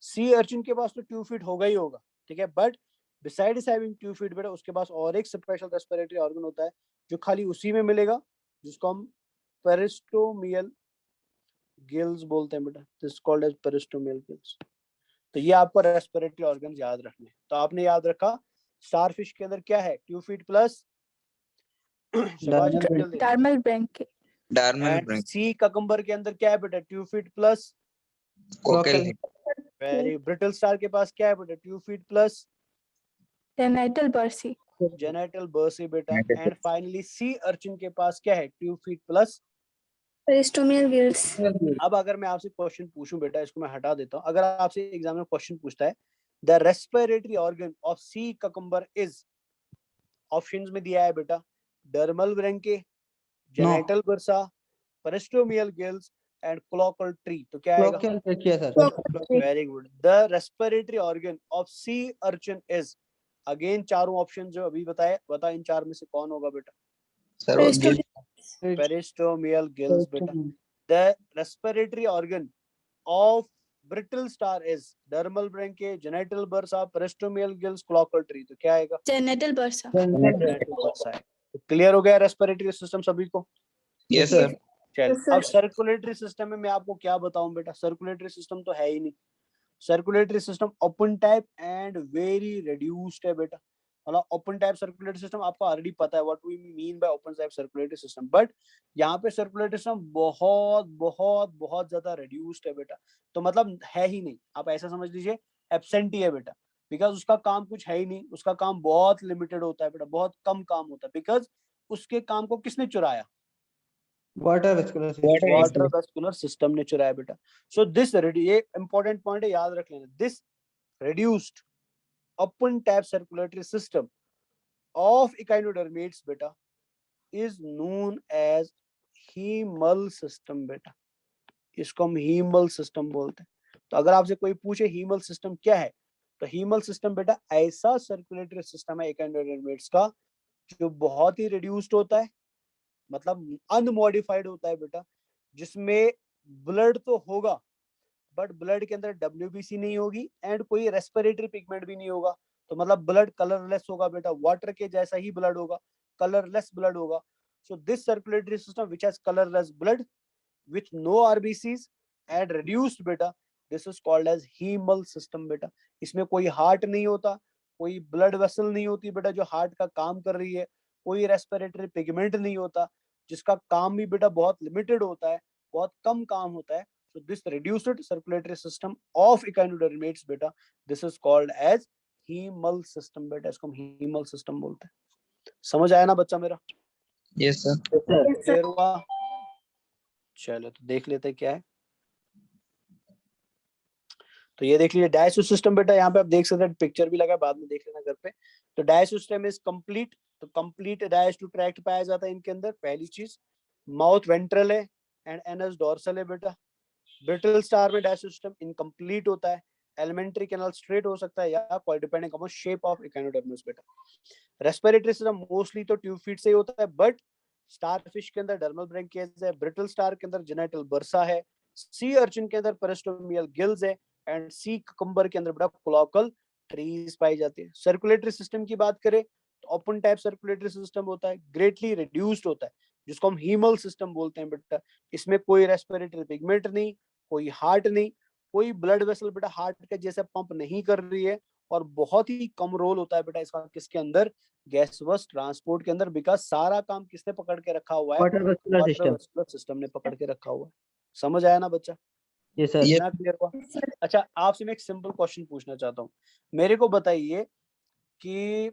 S1: सी अर्चिन के पास तो ट्यूफीड होगा ही होगा, ठीक है, बट बिसाइड्स हैविंग ट्यूफीड बेटा उसके पास और एक स्पेशल रेस्पिरेटरी ऑर्गन होता है जो खाली उसी में मिलेगा, जिसको हम पेरिस्टोमियल गिल्स बोलते हैं बेटा, दिस कॉल्ड एज पेरिस्टोमियल गिल्स। तो ये आपको रेस्पिरेटरी ऑर्गन याद रखने हैं। तो आपने याद रखा स्टारफिश के अंदर क्या है, ट्यूफीड प्लस
S4: डार्मल ब्रैंके।
S5: डार्मल
S1: एंड सी ककम्बर के अंदर क्या है बेटा, ट्यूफीड प्लस
S5: कोकल है।
S1: वेरी। ब्रिटल स्टार के पास क्या है बेटा, ट्यूफीड प्लस
S4: जेनाइटल बर्सी।
S1: जेनाइटल बर्सी बेटा। एंड फाइनली सी अर्चिन के पास क्या है, ट्यूफीड प्लस
S4: पेरिस्टोमियल गिल्स।
S1: अब अगर मैं आपसे क्वेश्चन पूछूं बेटा, इसको मैं हटा देता हूं, अगर आपसे एग्जाम में क्वेश्चन पूछता है the respiratory organ of sea cucumber is, options में दिया है बेटा dermal branchiae, genital bursa, peristomial gills and cloacal tree, तो क्या आएगा?
S2: Cloacal trachea, sir.
S1: Very good. The respiratory organ of sea urchin is, again चारों ऑप्शन जो अभी बताए, बता इन चार में से कौन होगा बेटा?
S5: सर वो गिल
S1: पेरिस्टोमियल गिल्स बेटा। The respiratory organ of brittle star is dermal branchiae, genital bursa, peristomial gills, cloacal tree, तो क्या आएगा?
S4: Genital bursa.
S1: जेनाइटल बर्सा है। तो क्लियर हो गया रेस्पिरेटरी सिस्टम सभी को?
S5: Yes sir.
S1: चल
S4: Yes, sir.
S1: अब सर्कुलेटरी सिस्टम में मैं आपको क्या बताऊं बेटा, सर्कुलेटरी सिस्टम तो है ही नहीं। Circulatory system open type and very reduced है बेटा। मतलब ओपन टाइप सर्कुलेटरी सिस्टम आपको ऑलरेडी पता है what we mean by open type circulatory system, but यहाँ पे सर्कुलेटरी सिस्टम बहुत बहुत बहुत ज्यादा रिड्यूस्ड है बेटा। तो मतलब है ही नहीं, आप ऐसा समझ लीजिए एब्सेंट ही है बेटा, बिकॉज उसका काम कुछ है ही नहीं, उसका काम बहुत लिमिटेड होता है बेटा, बहुत कम काम होता है, बिकॉज उसके काम को किसने चुराया?
S2: Water vascular system.
S1: Water vascular system ने चुराया बेटा। सो दिस ये इंपॉर्टेंट पॉइंट है, याद रख लेना, this reduced open tap circulatory system of echinodermates beta is known as hemal system बेटा, इसको हम हीमल सिस्टम बोलते हैं। तो अगर आपसे कोई पूछे हीमल सिस्टम क्या है, तो हीमल सिस्टम बेटा ऐसा सर्कुलेटरी सिस्टम है echinodermates का जो बहुत ही रिड्यूस्ड होता है, मतलब अनमॉडिफाइड होता है बेटा, जिसमें ब्लड तो होगा बट ब्लड के अंदर WBC नहीं होगी एंड कोई रेस्पिरेटरी पिगमेंट भी नहीं होगा। तो मतलब ब्लड कलरलेस होगा बेटा, वाटर के जैसा ही ब्लड होगा, कलरलेस ब्लड होगा। So this circulatory system which has colourless blood with no RBCs and reduced बेटा, this is called as haemal system बेटा। इसमें कोई हार्ट नहीं होता, कोई ब्लड वेसल नहीं होती बेटा जो हार्ट का काम कर रही है, कोई रेस्पिरेटरी पिगमेंट नहीं होता, जिसका काम भी बेटा बहुत लिमिटेड होता है, बहुत कम काम होता है। So this reduced circulatory system of echinodermates beta, this is called as hemal system बेटा, इसको हम hemal system बोलते हैं। समझ आया ना बच्चा मेरा?
S5: Yes sir.
S1: क्लियर हुआ? चलो तो देख लेते हैं क्या है। तो ये देख लीजिए डायसो सिस्टम बेटा, यहाँ पे आप देख सकते हैं, पिक्चर भी लगा है, बाद में देख लेना घर पे। तो डायसो सिस्टम इज कंप्लीट, तो कंप्लीट डायस्टो ट्रैक्ट पाया जाता है इनके अंदर। पहली चीज माउथ वेंट्रल है एंड एनस डोर्सल है बेटा। ब्रिटल स्टार में डायस्टो सिस्टम इनकम्प्लीट होता है, एलिमेंट्री कैनाल स्ट्रेट हो सकता है या कोई डिपेंडिंग अपॉन शेप ऑफ एकाइनोडर्मिस बेटा। रेस्पिरेटरी सिस्टम मोस्टली तो ट्यूबफीड से ही होता है, बट स्टारफिश के अंदर डर्मल ब्रैंकियस है, ब्रिटल स्टार के अंदर जेनाइटल बर्सा है, सी अर्चिन के अंदर पेरिस्टोमियल गिल्स है एंड सी ककम्बर के अंदर बेटा क्लॉकल ट्रीज पाई जाती है। सर्कुलेटरी सिस्टम की बात करें तो ओपन टाइप सर्कुलेटरी सिस्टम होता है, ग्रेटली रिड्यूस्ड होता है, जिसको हम हीमल सिस्टम बोलते हैं बेटा। इसमें कोई रेस्पिरेटरी पिगमेंट नहीं, कोई हार्ट नहीं, कोई ब्लड वेसल बेटा हार्ट के जैसे पंप नहीं कर रही है, और बहुत ही कम रोल होता है बेटा इसका किसके अंदर, गैसवस ट्रांसपोर्ट के अंदर, बिकॉज सारा काम किसने पकड़ के रखा हुआ है,
S2: Water vascular
S1: water
S2: system.
S1: Vascular system ने पकड़ के रखा हुआ है। समझ आया ना बच्चा?
S2: Yes, sir.
S5: Yes.
S1: इतना क्लियर हुआ? अच्छा आपसे मैं एक सिंपल क्वेश्चन पूछना चाहता हूँ, मेरे को बताइए कि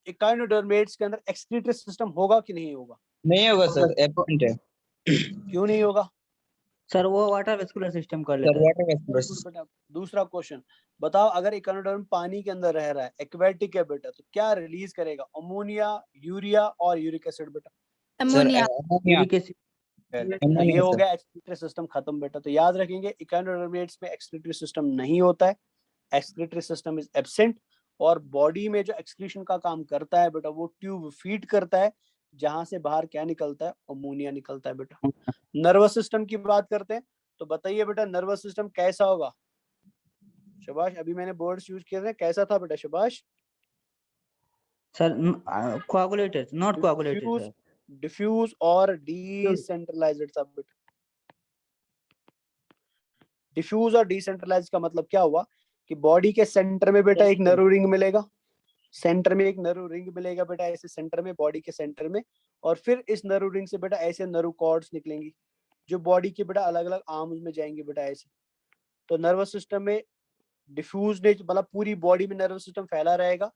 S1: इकाइनोडर्मेट्स के अंदर एक्सक्रीटरी सिस्टम होगा कि नहीं होगा?
S5: नहीं होगा सर, एब्सेंट है
S1: क्यों नहीं होगा?
S2: सर वो वाटर वेस्कुलर सिस्टम कर
S5: सर,
S2: लेता है।
S5: वाटर वेस्कुलर
S1: बिल्कुल बेटा। दूसरा क्वेश्चन बताओ, अगर इकाइनोडर्म पानी के अंदर रह रहा है, एक्वेटिक है बेटा, तो क्या रिलीज करेगा? अमोनिया, यूरिया और यूरिक एसिड बेटा।
S5: Sir,
S4: ammonia.
S5: Ammonia.
S2: Uric acid
S1: तो
S5: अमोनिया,
S1: ये हो
S5: सर।
S1: गया एक्सक्रीटरी सिस्टम खत्म बेटा। तो याद रखेंगे इकाइनोडर्मेट्स में एक्सक्रीटरी सिस्टम नहीं होता है, एक्सक्रीटरी सिस्टम इज एब्सेंट। और बॉडी में जो एक्सक्रीशन का काम करता है बेटा, वो ट्यूब फीड करता है, जहां से बाहर क्या निकलता है? अमोनिया निकलता है बेटा। नर्वस सिस्टम की बात करते हैं, तो बताइए बेटा नर्वस सिस्टम कैसा होगा? शबाश, अभी मैंने वर्ड्स यूज किए थे, कैसा था बेटा? शबाश।
S2: Sir coagulated, not coagulated
S1: diffuse,
S2: sir.
S1: Diffuse और डिसेंट्रलाइज्ड सब बेटा। डिफ्यूज और डिसेंट्रलाइज का मतलब क्या हुआ कि बॉडी के सेंटर में बेटा एक नर्व रिंग मिलेगा, सेंटर में एक नर्व रिंग मिलेगा बेटा, ऐसे सेंटर में, बॉडी के सेंटर में। और फिर इस नर्व रिंग से बेटा ऐसे नर्व कॉर्ड्स निकलेंगी, जो बॉडी के बेटा अलग अलग आर्म्स में जाएंगे बेटा ऐसे। तो नर्वस सिस्टम में डिफ्यूज ने मतलब पूरी बॉडी में नर्वस सिस्टम फैला रहेगा।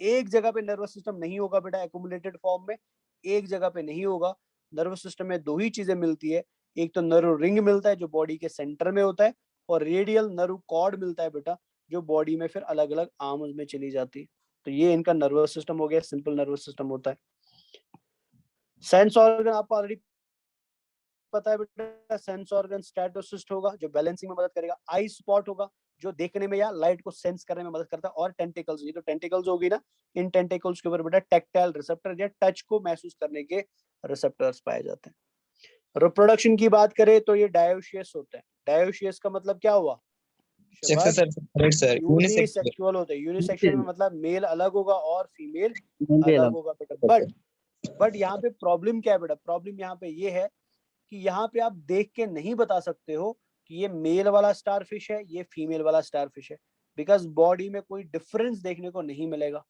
S1: एक जगह पे नर्वस सिस्टम नहीं होगा बेटा एक्युमुलेटेड फॉर्म में, एक जगह पे नहीं होगा। नर्वस सिस्टम में दो ही चीजें मिलती है, एक तो नर्व रिंग मिलता है जो बॉडी के सेंटर में होता है, और रेडियल नर्व कॉर्ड मिलता है बेटा, जो बॉडी में फिर अलग अलग आर्म्स में चली जाती है। तो ये इनका नर्वस सिस्टम हो गया, सिंपल नर्वस सिस्टम होता है। सेंस ऑर्गन आपको ऑलरेडी पता है बेटा, सेंस ऑर्गन स्टैटोसिस्ट होगा जो बैलेंसिंग में मदद करेगा, आई स्पॉट होगा जो देखने में या लाइट को सेंस करने में मदद करता है, और टेंटिकल्स, ये तो टेंटिकल्स होगी ना, इन टेंटिकल्स के ऊपर बेटा टैक्टाइल रिसेप्टर या टच को महसूस करने के रिसेप्टर्स पाए जाते हैं। रिप्रोडक्शन की बात करें तो ये डायोशियस होते हैं। डायोशियस का मतलब क्या हुआ?
S5: Sex sir, right sir, unisex.
S1: Unisexual होते हैं। यूनिसेक्सुअल में मतलब मेल अलग होगा और फीमेल
S2: Female
S1: अलग होगा बेटा। बट यहाँ पे प्रॉब्लम क्या है बेटा? प्रॉब्लम यहाँ पे ये है कि यहाँ पे आप देख के नहीं बता सकते हो कि ये मेल वाला स्टारफिश है, ये फीमेल वाला स्टारफिश है, बिकॉज बॉडी में कोई डिफरेंस देखने को नहीं मिलेगा।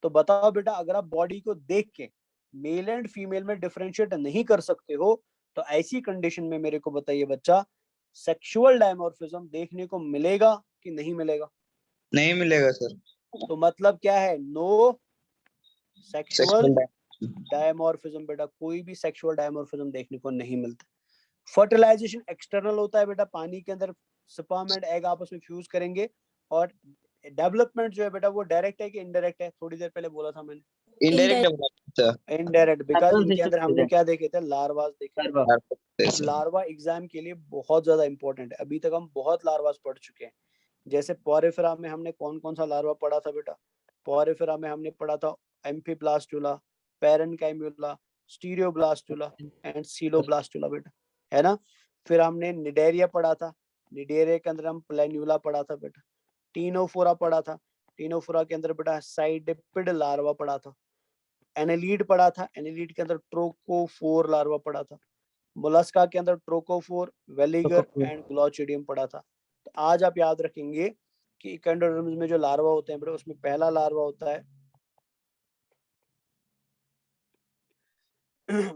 S1: तो बताओ बेटा, अगर आप बॉडी को देख के मेल एंड फीमेल में डिफरेंशिएट नहीं कर सकते हो, तो ऐसी कंडीशन में मेरे को बताइए बच्चा, सेक्सुअल डायमॉर्फिज्म देखने को मिलेगा कि नहीं मिलेगा?
S5: नहीं मिलेगा सर।
S1: तो मतलब क्या है? नो सेक्सुअल
S5: सेक्सुअल
S1: डायमॉर्फिज्म बेटा, कोई भी सेक्सुअल डायमॉर्फिज्म देखने को नहीं मिलता। फर्टिलाइजेशन एक्सटर्नल होता है बेटा, पानी के अंदर स्पर्म एंड एग आपस में फ्यूज करेंगे। और डेवलपमेंट जो है बेटा वो डायरेक्ट है कि इनडायरेक्ट है? थोड़ी देर पहले बोला था मैंने,
S5: indirect sir.
S1: Indirect, because
S2: Nervous
S1: इनके अंदर
S2: system
S1: हमने
S2: है।
S1: क्या देखे थे? लार्वास देखे थे।
S2: Larva।
S1: अब लार्वा एग्जाम के लिए बहुत ज्यादा इंपॉर्टेंट है। अभी तक हम बहुत लार्वास पढ़ चुके हैं। जैसे पोरिफेरा में हमने कौन कौन सा लार्वा पढ़ा था बेटा? पोरिफेरा में हमने पढ़ा था एम्फीब्लास्टुला, पैरेन्काइम्यूला, स्टीरियोब्लास्टुला एंड सीलोब्लास्टुला बेटा, है ना। फिर हमने निडेरिया पढ़ा था, निडेरिया के अंदर हम प्लेन्यूला पढ़ा था बेटा। टीनोफोरा पढ़ा था, टीनोफोरा के अंदर बेटा साइडिपिड लार्वा पढ़ा था। एनेलीड पढ़ा था, एनेलीड के अंदर ट्रोकोफोर लार्वा पढ़ा था। मोलस्का के अंदर ट्रोकोफोर, वेलिगर एंड ग्लोचिडियम पढ़ा था। तो आज आप याद रखेंगे कि इकेंडोडर्म्स में जो लार्वा होते हैं बेटा, उसमें पहला लार्वा होता है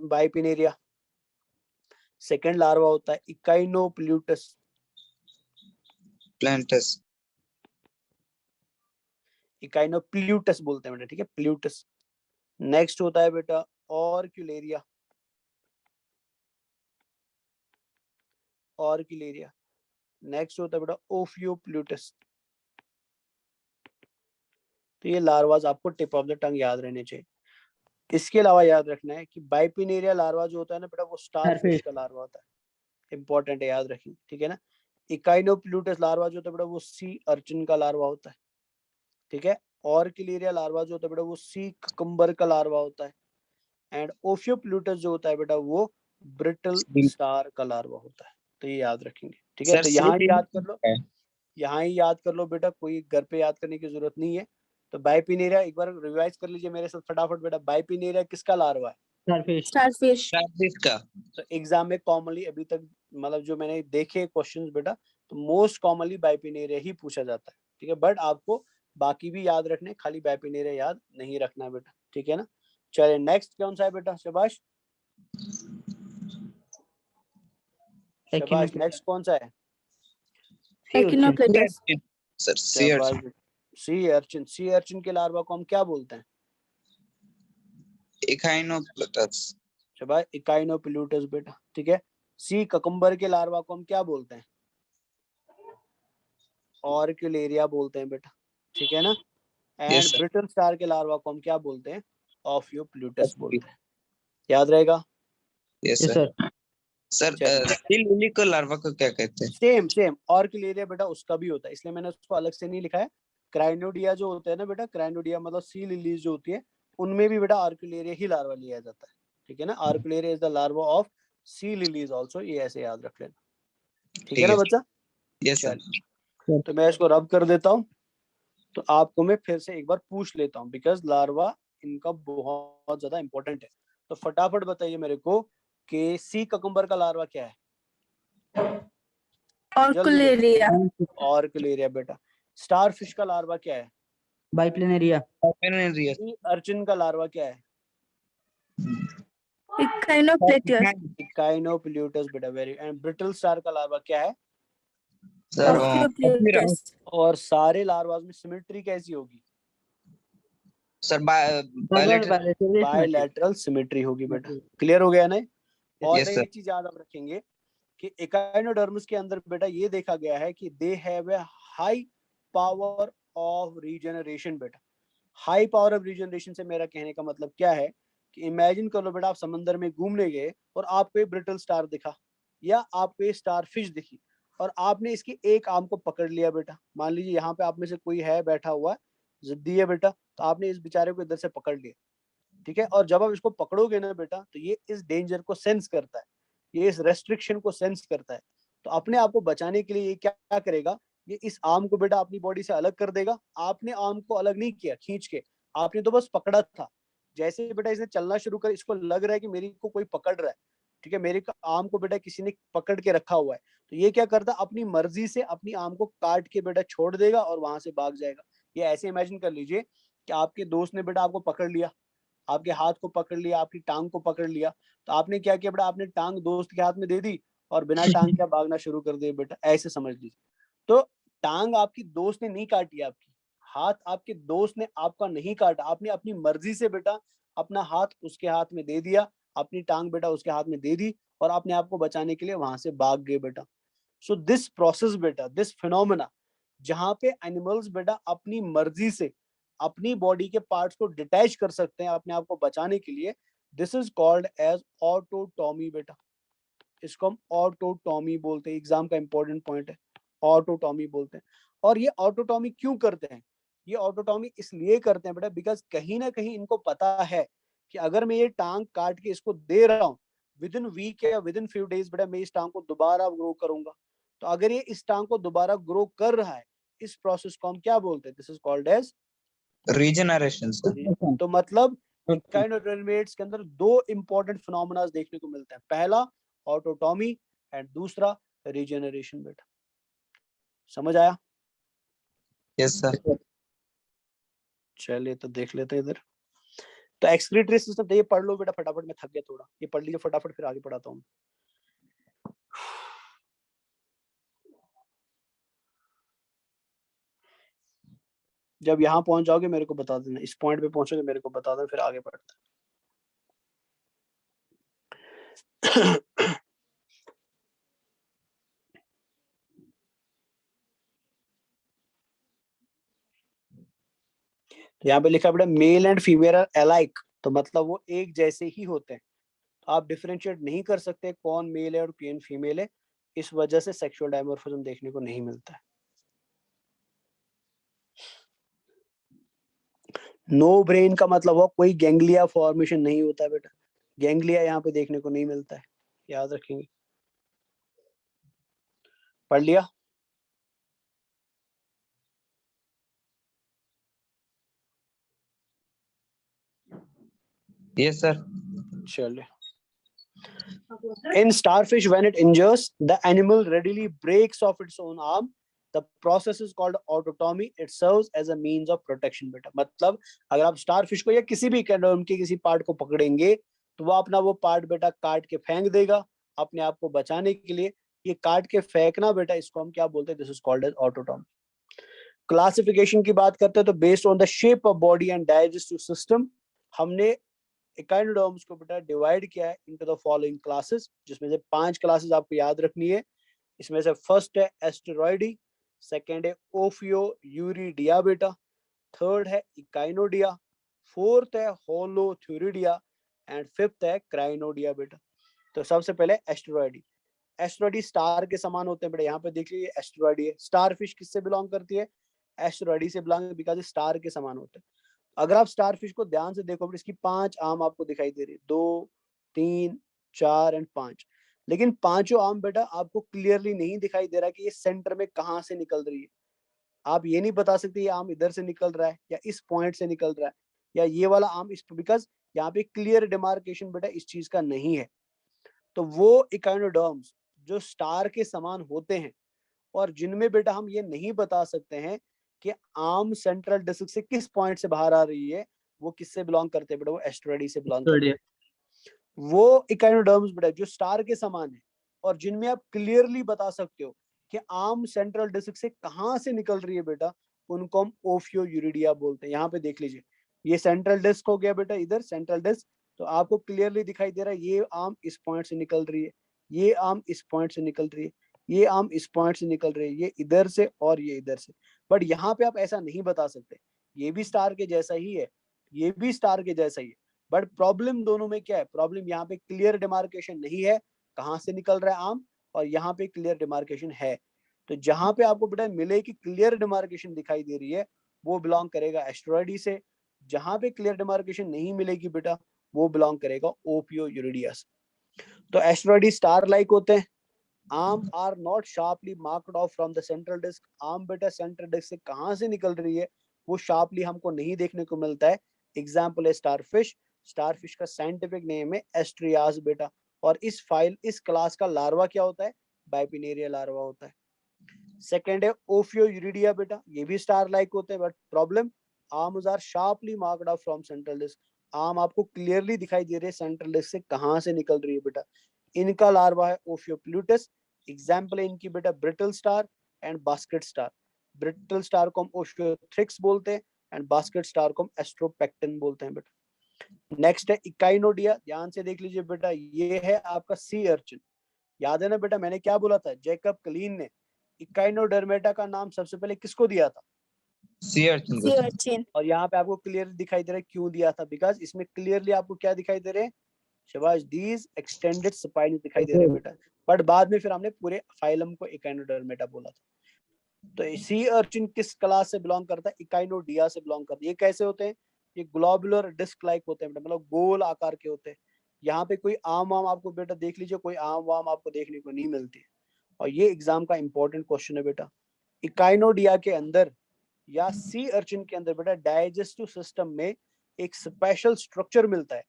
S1: बाइपिनेरिया, सेकंड लार्वा होता है इकाइनोप्ल्यूटस,
S5: प्लांटस।
S1: इकाइनोप्ल्यूटस बोलते हैं बेटा, ठीक है, प्ल्यूटस। नेक्स्ट होता है बेटा ऑर्क्यूलेरिया, ऑर्क्यूलेरिया। नेक्स्ट होता है बेटा ओफियोप्ल्यूटस। तो ये लार्वाज आपको टिप ऑफ द टंग याद रहने चाहिए। इसके अलावा याद रखना है कि बाइपिनेरिया लार्वा जो होता है ना बेटा, वो स्टारफिश का लार्वा होता है, इंपॉर्टेंट है, याद रखिए, ठीक है ना। इकाइनोप्ल्यूटस लार्वा जो होता है बेटा, वो सी अर्चिन का लार्वा होता है, ठीक है। ऑर्किलेरिया लार्वा जो होता है बेटा, वो सी ककम्बर का लार्वा होता है। एंड ओफियोप्ल्यूटस जो होता है बेटा, वो ब्रिटल स्टार का लार्वा होता है। तो ये याद रखेंगे, ठीक है। तो यहाँ ही याद कर लो, यहाँ ही याद कर लो बेटा, कोई घर पे याद करने की जरूरत नहीं है। तो बाइपिनेरिया एक बार रिवाइज कर लीजिए मेरे साथ फटाफट बेटा। बाइपिनेरिया किसका लार्वा है?
S4: स्टारफिश।
S5: का।
S1: तो एग्जाम में कॉमनली अभी तक मतलब जो मैंने देखे क्वेश्चंस बेटा, तो मोस्ट कॉमनली बाइपिनेरिया ही पूछा जाता है, ठीक है। बट आपको बाकी भी याद रखने, खाली बाइपिनेरिया याद नहीं रखना है बेटा, ठीक है ना। चलिए नेक्स्ट कौन सा है बेटा? शबाश, शबाश। नेक्स्ट कौन सा है?
S4: Echinopluteus.
S5: Sir, sea urchin.
S1: Sea urchin. Sea urchin के लार्वा को हम क्या बोलते हैं?
S5: इकाइनोप्लूटस।
S1: शाबाश, इकाइनोप्लूटस बेटा, ठीक है। सी ककम्बर के लार्वा को हम क्या बोलते हैं? ऑर्क्यूलेरिया बोलते हैं बेटा, ठीक है ना।
S5: Yes
S1: and
S5: sir.
S1: Brittle star के लार्वा को हम क्या बोलते हैं? ऑफियोप्लूटस बोलते हैं। याद रहेगा?
S5: Yes
S2: Yes,
S5: sir.
S2: sir.
S5: Sir
S1: चलिए,
S5: सी लिली को लार्वा को क्या कहते हैं?
S1: सेम सेम ऑर्क्यूलेरिया बेटा उसका भी होता है, इसलिए मैंने उसको अलग से नहीं लिखा है। क्राइनोडिया जो होता है ना बेटा, क्राइनोडिया मतलब सी लिलीज जो होती है, उनमें भी बेटा ऑर्क्यूलेरिया ही लार्वा लिया जाता है, ठीक है ना। Auricularia is the larva of sea lilies also, ये ऐसे याद रख लेना, ठीक है
S5: ठीक
S1: ना
S5: है।
S1: बच्चा।
S5: Yes sir.
S1: चल, तो मैं इसको रब कर देता हूँ, तो आपको मैं फिर से एक बार पूछ लेता हूँ, बिकॉज लार्वा इनका बहुत ज्यादा इंपॉर्टेंट है। तो फटाफट बताइए मेरे को कि सी ककम्बर का लार्वा क्या है? जल्दी जल्दी।
S4: Orcularia.
S1: ऑर्क्यूलेरिया बेटा। स्टारफिश का लार्वा क्या है?
S2: Biplanaria.
S5: Biplanaria।
S1: सी अर्चिन का लार्वा क्या है?
S4: Echinoplatus.
S1: इकाइनोप्लूटस बेटा, वेरी। एंड ब्रिटल स्टार का लार्वा क्या है?
S5: Sir
S4: Ophioplatus.
S1: और सारे लार्वास में सिमेट्री कैसी होगी?
S5: Sir
S2: Bilateral symmetry.
S1: Bilateral symmetry होगी बेटा, क्लियर हो गया ना। और
S5: यस सर।
S1: एक चीज याद आप रखेंगे कि एकाइनोडर्मिस के अंदर बेटा ये देखा गया है कि they have a high power of regeneration बेटा। हाई पावर ऑफ रीजनरेशन से मेरा कहने का मतलब क्या है कि इमेजिन कर लो बेटा, आप समंदर में घूमने गए और आपको एक ब्रिटल स्टार दिखा या आपको एक स्टार फिश दिखी और आपने इसकी एक आर्म को पकड़ लिया बेटा। मान लीजिए यहाँ पे आप में से कोई है बैठा हुआ, जिद्दी है बेटा, तो आपने इस बेचारे को इधर से पकड़ लिया, ठीक है। और जब आप इसको पकड़ोगे ना बेटा, तो ये इस डेंजर को सेंस करता है, ये इस रेस्ट्रिक्शन को सेंस करता है। तो अपने आप को बचाने के लिए ये क्या करेगा, ये इस आर्म को बेटा अपनी बॉडी से अलग कर देगा। आपने आर्म को अलग नहीं किया खींच के, आपने तो बस पकड़ा था। जैसे बेटा इसने चलना शुरू कर, इसको लग रहा है कि मेरी को कोई पकड़ रहा है, ठीक है, मेरे आर्म को बेटा किसी ने पकड़ के रखा हुआ है, तो ये क्या करता, अपनी मर्जी से अपनी आर्म को काट के बेटा छोड़ देगा और वहां से भाग जाएगा। ये ऐसे इमेजिन कर लीजिए कि आपके दोस्त ने बेटा आपको पकड़ लिया, आपके हाथ को पकड़ लिया, आपकी टांग को पकड़ लिया, तो आपने क्या किया बेटा, आपने टांग दोस्त के हाथ में दे दी और बिना टांग के भागना शुरू कर दिया बेटा, ऐसे समझ लीजिए। तो टांग आपकी दोस्त ने नहीं काटी, आपकी हाथ आपके दोस्त ने आपका नहीं काटा, आपने अपनी मर्जी से बेटा अपना हाथ उसके हाथ में दे दिया, अपनी टांग बेटा उसके हाथ में दे दी और अपने आप को बचाने के लिए वहां से भाग गए बेटा। सो दिस प्रोसेस बेटा, दिस फिनोमेना, जहां पे एनिमल्स बेटा अपनी मर्जी से अपनी बॉडी के पार्ट्स को डिटैच कर सकते हैं अपने आप को बचाने के लिए, this is called as autotomy बेटा। इसको हम ऑटोटॉमी बोलते हैं, एग्जाम का इंपॉर्टेंट पॉइंट है, ऑटोटॉमी बोलते हैं। और ये ऑटोटॉमी क्यों करते हैं? ये ऑटोटॉमी इसलिए करते हैं बेटा बिकॉज कहीं ना कहीं इनको पता है कि अगर मैं ये टांग काट के इसको दे रहा हूँ, विद इन वीक या विद इन फ्यू डेज बेटा मैं इस टांग को दोबारा ग्रो करूंगा। तो अगर ये इस टांग को दोबारा ग्रो कर रहा है, इस प्रोसेस को हम क्या बोलते हैं? This is called as
S5: regeneration sir.
S1: तो मतलब इकाइनोडर्मेट्स के अंदर दो इंपॉर्टेंट फिनोमेना देखने को मिलते हैं, पहला ऑटोटॉमी एंड दूसरा रीजनरेशन बेटा। समझ आया?
S5: Yes sir.
S1: चलिए तो देख लेते हैं इधर। तो एक्सक्रीटरी सिस्टम, तो ये पढ़ लो बेटा फटाफट, मैं थक गया थोड़ा, ये पढ़ लीजिए फटाफट फिर आगे पढ़ाता हूँ। जब यहाँ पहुंच जाओगे मेरे को बता देना, इस पॉइंट पे पहुंचोगे मेरे को बता देना, फिर आगे बढ़ते हैं। तो यहाँ पे लिखा बेटा male and female are alike, तो मतलब वो एक जैसे ही होते हैं, आप डिफरेंशिएट नहीं कर सकते कौन मेल है और कौन फीमेल है, इस वजह से सेक्सुअल डायमॉर्फिज्म देखने को नहीं मिलता है। नो ब्रेन का मतलब हो कोई गैंग्लिया फॉर्मेशन नहीं होता है बेटा, गैंग्लिया यहाँ पे देखने को नहीं मिलता है, याद रखेंगे। पढ़ लिया?
S5: Yes sir.
S1: चलिए। In starfish, when it injures, the animal readily breaks off its own arm. The process is called autotomy. It serves as a means of protection बेटा। मतलब अगर आप स्टारफिश को या किसी भी कैंडोम के किसी पार्ट को पकड़ेंगे तो वो अपना वो पार्ट बेटा काट के फेंक देगा अपने आप को बचाने के लिए। ये काट के फेंकना बेटा, इसको हम क्या बोलते हैं? This is called as autotomy. Classification की बात करते हैं तो based on the shape of body and digestive system, हमने इकाइनोडर्म्स को बेटा डिवाइड किया है इनटू द फॉलोइंग क्लासेस, जिसमें से 5 क्लासेस आपको याद रखनी है। इसमें से फर्स्ट है एस्टेरॉयडी, सेकंड है ओफियोयूरिडिया बेटा, थर्ड है इकाइनोडिया, फोर्थ है होलोथ्यूरिडिया एंड फिफ्थ है क्राइनोडिया बेटा। तो सबसे पहले एस्टेरॉयडी। एस्टेरॉयडी स्टार के समान होते हैं बेटा, यहाँ पे देख लीजिए एस्टेरॉयडी है। स्टार फिश किससे बिलोंग करती है? एस्टेरॉयडी से बिलोंग, बिकॉज स्टार के समान होते हैं। अगर आप स्टार फिश को ध्यान से देखो, इसकी 5 आर्म आपको दिखाई दे रही है, 2, 3, 4 एंड 5। लेकिन पांचों आर्म बेटा आपको क्लियरली नहीं दिखाई दे रहा कि ये सेंटर में कहाँ से निकल रही है। आप ये नहीं बता सकते ये आर्म इधर से निकल रहा है या इस पॉइंट से निकल रहा है या ये वाला आर्म इस, बिकॉज यहाँ पे क्लियर डिमार्केशन बेटा इस चीज का नहीं है। तो वो इकाइनोडर्म्स जो स्टार के समान होते हैं और जिनमें बेटा हम ये नहीं बता सकते हैं कि आर्म सेंट्रल डिस्क से किस पॉइंट से बाहर आ रही है, वो किससे बिलोंग करते हैं बेटा? वो एस्टेरॉयडी से बिलोंग करते हैं। वो इकाइनोडर्म्स बेटा जो स्टार के समान है और जिनमें आप क्लियरली बता सकते हो कि आर्म सेंट्रल डिस्क से कहाँ से निकल रही है बेटा, उनको हम ओफियोयूरिडिया बोलते हैं। यहाँ पे देख लीजिए, ये सेंट्रल डिस्क हो गया बेटा, इधर सेंट्रल डिस्क, तो आपको क्लियरली दिखाई दे रहा है ये आर्म इस पॉइंट से निकल रही है, ये आर्म इस पॉइंट से निकल रही है, ये आर्म इस पॉइंट से निकल रही है, ये इधर से और ये इधर से। बट यहाँ पे आप ऐसा नहीं बता सकते, ये भी स्टार के जैसा ही है, ये भी स्टार के जैसा ही है। बट प्रॉब्लम दोनों में क्या है? प्रॉब्लम यहाँ पे क्लियर डिमार्केशन नहीं है कहाँ से निकल रहा है आर्म, और यहाँ पे क्लियर डिमार्केशन है। तो जहां पे आपको बेटा मिले कि क्लियर डिमार्केशन दिखाई दे रही है, वो बिलोंग करेगा एस्टेरॉयडी से। जहां पे क्लियर डिमार्केशन नहीं मिलेगी बेटा, वो बिलोंग करेगा ओफियोयूरिडिया से। तो एस्टेरॉयडी स्टार लाइक होते हैं। Arm are not sharply marked off from the central disc. Arm बेटा सेंट्रल डिस्क से कहां से निकल रही है वो शार्पली हमको नहीं देखने को मिलता है। एग्जाम्पल है स्टारफिश। स्टारफिश का साइंटिफिक नेम है एस्ट्रियास बेटा, और इस क्लास का लार्वा क्या होता है? बाइपिनेरिया लार्वा होता है। सेकेंड है ओफियोयूरिडिया बेटा, ये भी स्टार लाइक होते हैं, but problem arms are sharply marked off from central disc. Arm आपको क्लियरली दिखाई दे रहे हैं सेंट्रल डिस्क से कहां से निकल रही है बेटा। इनका लार्वा है ओफियोप्लूटस। एग्जाम्पल है इनकी बेटा brittle star and basket star. Brittle star को हम ओशियोथ्रिक्स बोलते हैं एंड बास्केट स्टार को हम एस्ट्रोपेक्टिन बोलते हैं बेटा। नेक्स्ट है इकाइनोडिया। ध्यान से देख लीजिए बेटा, ये है आपका सी अर्चिन। याद है ना बेटा, मैंने क्या बोला था? जैकब क्लीन ने इकाइनोडर्मेटा का नाम सबसे पहले किसको दिया था?
S5: सी अर्चिन को
S4: Sea
S5: सर।
S4: urchin.
S1: और यहाँ पे आपको क्लियरली दिखाई दे रहा है क्यों दिया था, बिकॉज इसमें क्लियरली आपको क्या दिखाई दे रहे हैं? शबाश, दीज एक्सटेंडेड स्पाइन दिखाई दे रहे हैं बेटा। बट बाद में फिर हमने पूरे फाइलम को इकाइनोडर्मेटा बोला था। तो सी अर्चिन किस क्लास से बिलोंग करता है? इकाइनोडिया से बिलोंग करता है। ये कैसे होते हैं? ये ग्लोबुलर डिस्क लाइक होते हैं बेटा, मतलब गोल आकार के होते हैं। यहाँ पे कोई आम वाम आपको बेटा देख लीजिए, कोई आम वाम आपको देखने को नहीं मिलती है। और ये एग्जाम का इंपॉर्टेंट क्वेश्चन है बेटा। इकाइनोडिया के अंदर या सी अर्चिन के अंदर बेटा डाइजेस्टिव सिस्टम में एक स्पेशल स्ट्रक्चर मिलता है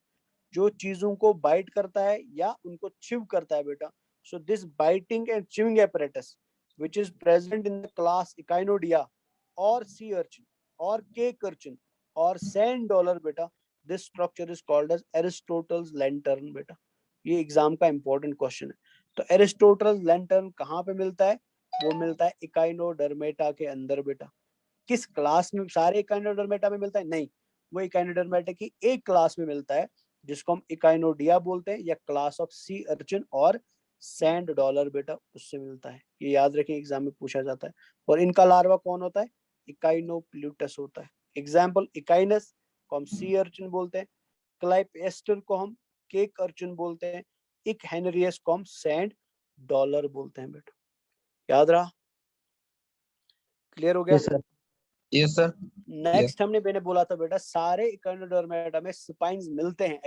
S1: जो चीजों को बाइट करता है या उनको चिव करता है बेटा। So this biting and chewing apparatus which is present in the class Echinodia or sea urchin or cake urchin or sand dollar बेटा, this structure is called as Aristotle's lantern बेटा। ये एग्जाम का इंपॉर्टेंट क्वेश्चन है। तो एरिस्टोटल लैंटर्न कहाँ पे मिलता है? वो मिलता है इकाइनोडर्मेटा के अंदर बेटा। किस क्लास में? सारे इकाइनोडर्मेटा में मिलता है? नहीं, वो इकाइनोडर्मेटा की एक क्लास में मिलता है जिसको हम इकाइनोडिया बोलते हैं, या क्लास ऑफ सी अर्चिन और सैंड डॉलर बेटा, उससे मिलता है। ये याद रखें, एग्जाम में पूछा जाता है। और इनका लार्वा कौन होता है? इकाइनोप्लूटस होता है। एग्जाम्पल इकाइनस को हम सी अर्चिन बोलते हैं, क्लाइपेस्टर को हम केक अर्चिन बोलते हैं, इक हेनरियस को हम सैंड डॉलर बोलते हैं बेटा। याद रहा? क्लियर हो गया?
S2: Yes, sir.
S5: Yes sir.
S1: Next मैंने बोला था बेटा सारे इकाइनोडर्मेटा में स्पाइन्स मिलते हैं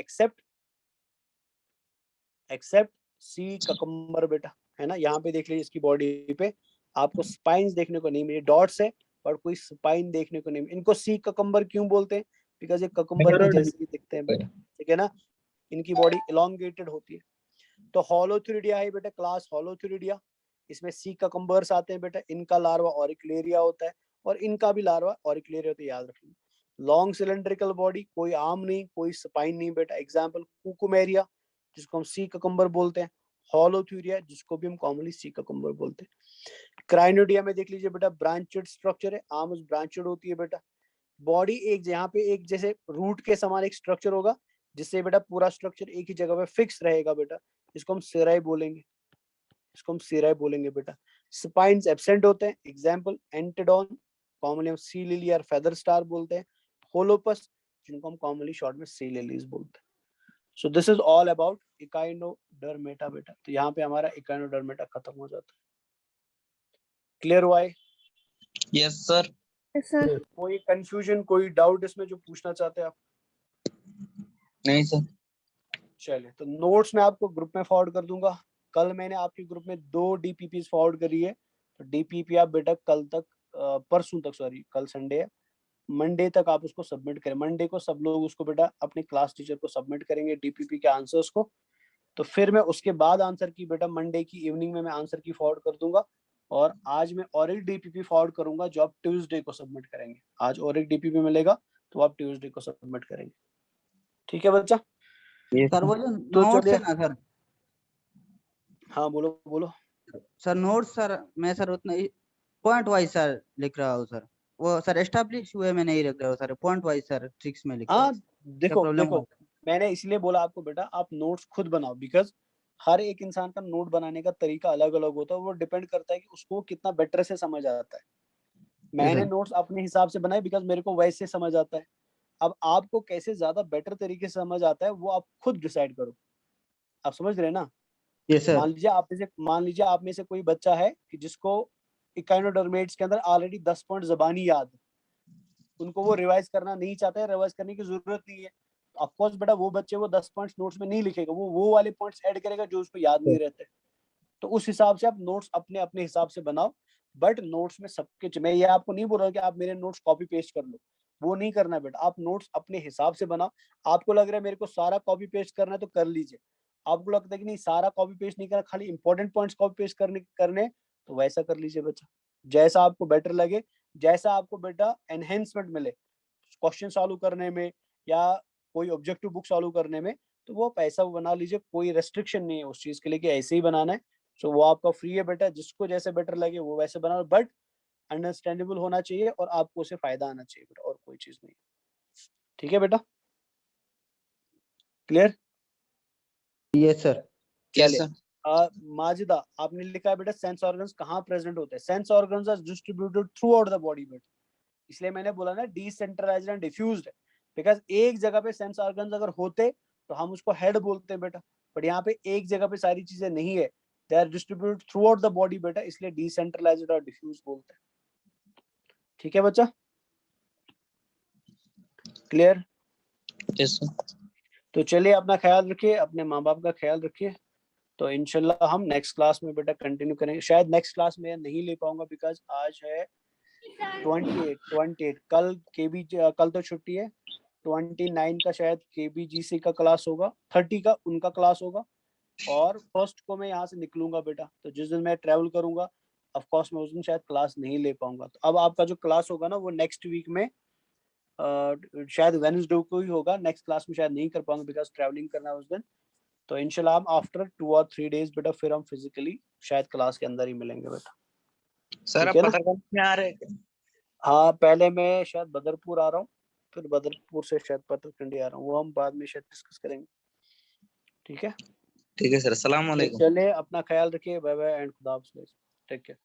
S1: एक्सेप्ट सी ककम्बर बेटा, है ना। यहाँ पे देख लीजिए, इसकी बॉडी पे आपको स्पाइन्स देखने को नहीं मिले, डॉट्स है पर कोई स्पाइन देखने को नहीं मिले। इनको सी ककम्बर क्यों बोलते हैं? बिकॉज ये ककम्बर के जैसे ही दिखते हैं बेटा, ठीक है ना। इनकी बॉडी इलोंगेटेड होती है। तो होलोथ्यूरिडिया है बेटा, क्लास होलोथ्यूरिडिया। इसमें सी ककम्बर्स आते हैं बेटा। इनका लार्वा ऑरिक्लेरिया होता है और इनका भी लार्वा ऑरिक्लेरिया होता है, याद रखिए। लॉन्ग सिलेंड्रिकल बॉडी, कोई आर्म नहीं, कोई स्पाइन नहीं बेटा। एग्जाम्पल कुकुमेरिया जिसको हम सी ककम्बर बोलते हैं, होलोथ्यूरिया जिसको भी हम कॉमनली सी ककम्बर बोलते हैं। क्राइनोडिया में देख लीजिए बेटा ब्रांचेड स्ट्रक्चर है, आर्म्स ब्रांचेड होती है बेटा। बॉडी एक यहाँ पे एक जैसे रूट के समान एक स्ट्रक्चर होगा, जिससे बेटा पूरा स्ट्रक्चर एक ही जगह पे फिक्स रहेगा बेटा, इसको हम सिराई बोलेंगे, इसको हम सिराई बोलेंगे बेटा। स्पाइन्स एब्सेंट होते हैं, एग्जांपल एंटेडॉन, कॉमनली हम सी लिली और फेदर स्टार बोलते हैं, होलोपस जिनको हम कॉमनली शॉर्ट में सी लिलीज बोलते हैं। सो this is all about Echinodermata बेटा। तो यहाँ पे हमारा इकाइनोडर्मेटा खत्म हो जाता है। क्लियर हुआ है?
S5: Yes, sir.
S4: Yes, sir.
S1: कोई कंफ्यूजन, कोई डाउट इसमें जो पूछना चाहते हैं आप?
S5: नहीं सर।
S1: चलिए, तो नोट्स मैं आपको ग्रुप में फॉरवर्ड कर दूंगा। कल मैंने आपके ग्रुप में 2 डीपीपी फॉरवर्ड करी है, तो डीपीपी आप बेटा कल तक, परसों तक, सॉरी कल संडे है, मंडे तक आप उसको सबमिट करें। मंडे को सब लोग उसको बेटा अपने क्लास टीचर को सबमिट करेंगे डीपीपी के आंसर्स को। तो फिर मैं उसके बाद आंसर की बेटा मंडे की इवनिंग में मैं आंसर की फॉरवर्ड कर दूंगा, और आज मैं और एक डीपीपी फॉरवर्ड करूंगा जो आप ट्यूसडे को सबमिट करेंगे। आज और एक डीपीपी मिलेगा तो आप ट्यूसडे को सबमिट करेंगे। ठीक है बच्चा?
S5: Yes,
S2: सर वो जो
S1: तो
S2: नोट्स
S1: चलिए,
S2: है ना सर,
S1: हाँ बोलो बोलो।
S2: सर नोट्स सर मैं सर उतना पॉइंट वाइज सर लिख रहा हूँ सर, वो सर एस्टैब्लिश हुए में नहीं लिख रहा हूँ sir, point wise sir tricks में लिख रहा
S1: हाँ
S2: हूँ।
S1: देखो
S2: प्रॉब्लम
S1: देखो, मैंने इसलिए बोला आपको बेटा आप नोट्स खुद बनाओ, बिकॉज हर एक इंसान का नोट बनाने का तरीका अलग अलग होता है, वो डिपेंड करता है कि उसको कितना बेटर से समझ आता है। मैंने नोट्स अपने हिसाब से बनाए बिकॉज मेरे को वैसे समझ आता है। अब आपको कैसे ज्यादा बेटर तरीके से समझ आता है वो आप खुद डिसाइड करो। आप समझ रहे हैं ना?
S2: Yes sir.
S1: मान लीजिए आप में से कोई बच्चा है कि जिसको इकाइनोडर्मेट्स के अंदर ऑलरेडी 10 पॉइंट जबानी याद है, उनको वो रिवाइज करना नहीं चाहता है, रिवाइज करने की जरूरत नहीं है, ऑफ कोर्स बेटा वो बच्चे वो 10 पॉइंट्स नोट्स में नहीं लिखेगा, वो वाले पॉइंट्स ऐड करेगा जो उसको याद नहीं रहते। तो उस हिसाब से आप नोट्स अपने अपने हिसाब से बनाओ। बट नोट्स में सबके, मैं ये आपको नहीं बोल रहा कि आप मेरे नोट्स कॉपी पेस्ट कर लो, वो नहीं करना बेटा। आप नोट्स अपने हिसाब से बनाओ। आपको लग रहा है मेरे को सारा कॉपी पेस्ट करना है तो कर लीजिए। आपको लगता है कि नहीं सारा कॉपी पेस्ट नहीं करना, खाली इंपॉर्टेंट पॉइंट्स कॉपी पेस्ट करने तो वैसा कर लीजिए बच्चा, जैसा आपको बेटर लगे, जैसा आपको बेटा एनहेंसमेंट मिले क्वेश्चन सॉल्व करने में या कोई ऑब्जेक्टिव बुक सॉल्व करने में, तो वो पैसा बना लीजिए। कोई रेस्ट्रिक्शन नहीं है उस चीज के लिए कि ऐसे ही बनाना है। सो वो आपका फ्री है बेटा, जिसको जैसे बेटर लगे वो वैसे बनाओ, बट अंडरस्टैंडेबल होना चाहिए और आपको उससे फायदा आना चाहिए बेटा, और कोई चीज नहीं। ठीक है बेटा? क्लियर?
S2: Yes sir.
S5: yes,
S1: चलिए,
S5: sir.
S1: माजिदा आपने लिखा है बेटा सेंस ऑर्गन्स कहाँ प्रेजेंट होते हैं? Sense organs are distributed throughout the body बेटा। इसलिए मैंने बोला ना डिसेंट्रलाइज्ड एंड डिफ्यूज्ड है, बिकॉज एक जगह पे सेंस ऑर्गन्स अगर होते तो हम उसको हेड बोलते हैं बेटा, बट यहाँ पे एक जगह पे सारी चीजें नहीं है, they are distributed throughout the body बेटा, इसलिए डिसेंट्रलाइज्ड और डिफ्यूज बोलते हैं। ठीक है बच्चा? क्लियर?
S5: Yes, sir.
S1: तो चलिए अपना ख्याल रखिए, अपने माँ बाप का ख्याल रखिए। तो इंशाल्लाह हम नेक्स्ट क्लास में बेटा कंटिन्यू करेंगे। शायद नेक्स्ट क्लास में नहीं ले पाऊंगा बिकॉज आज है 28 कल कल तो छुट्टी है। 29 का शायद केबीजीसी का क्लास होगा, 30 का उनका क्लास होगा, और फर्स्ट को मैं यहाँ से निकलूंगा बेटा। तो जिस दिन मैं ट्रेवल करूंगा ऑफ कोर्स मैं उस दिन शायद क्लास नहीं ले पाऊंगा। तो अब आपका जो क्लास होगा ना वो नेक्स्ट वीक में शायद वेडनेसडे को ही होगा। नेक्स्ट क्लास में शायद नहीं कर पाऊंगा बिकॉज ट्रैवलिंग करना है उस दिन। तो इंशाल्लाह हम आफ्टर 2 और 3 डेज बेटा फिर हम फिजिकली शायद क्लास के अंदर ही मिलेंगे बेटा।
S5: सर
S1: ठीक
S5: आप
S1: है ना?
S5: पत्रकार में आ रहे हैं?
S1: हाँ पहले मैं शायद बदरपुर आ रहा हूँ, फिर बदरपुर से शायद पतरकंडी आ रहा हूँ, वो हम बाद में शायद डिस्कस करेंगे। ठीक है?
S5: ठीक है सर, अस्सलाम वालेकुम।
S1: चलिए अपना ख्याल रखिए, बाय बाय एंड खुदा हाफिज़। Take care.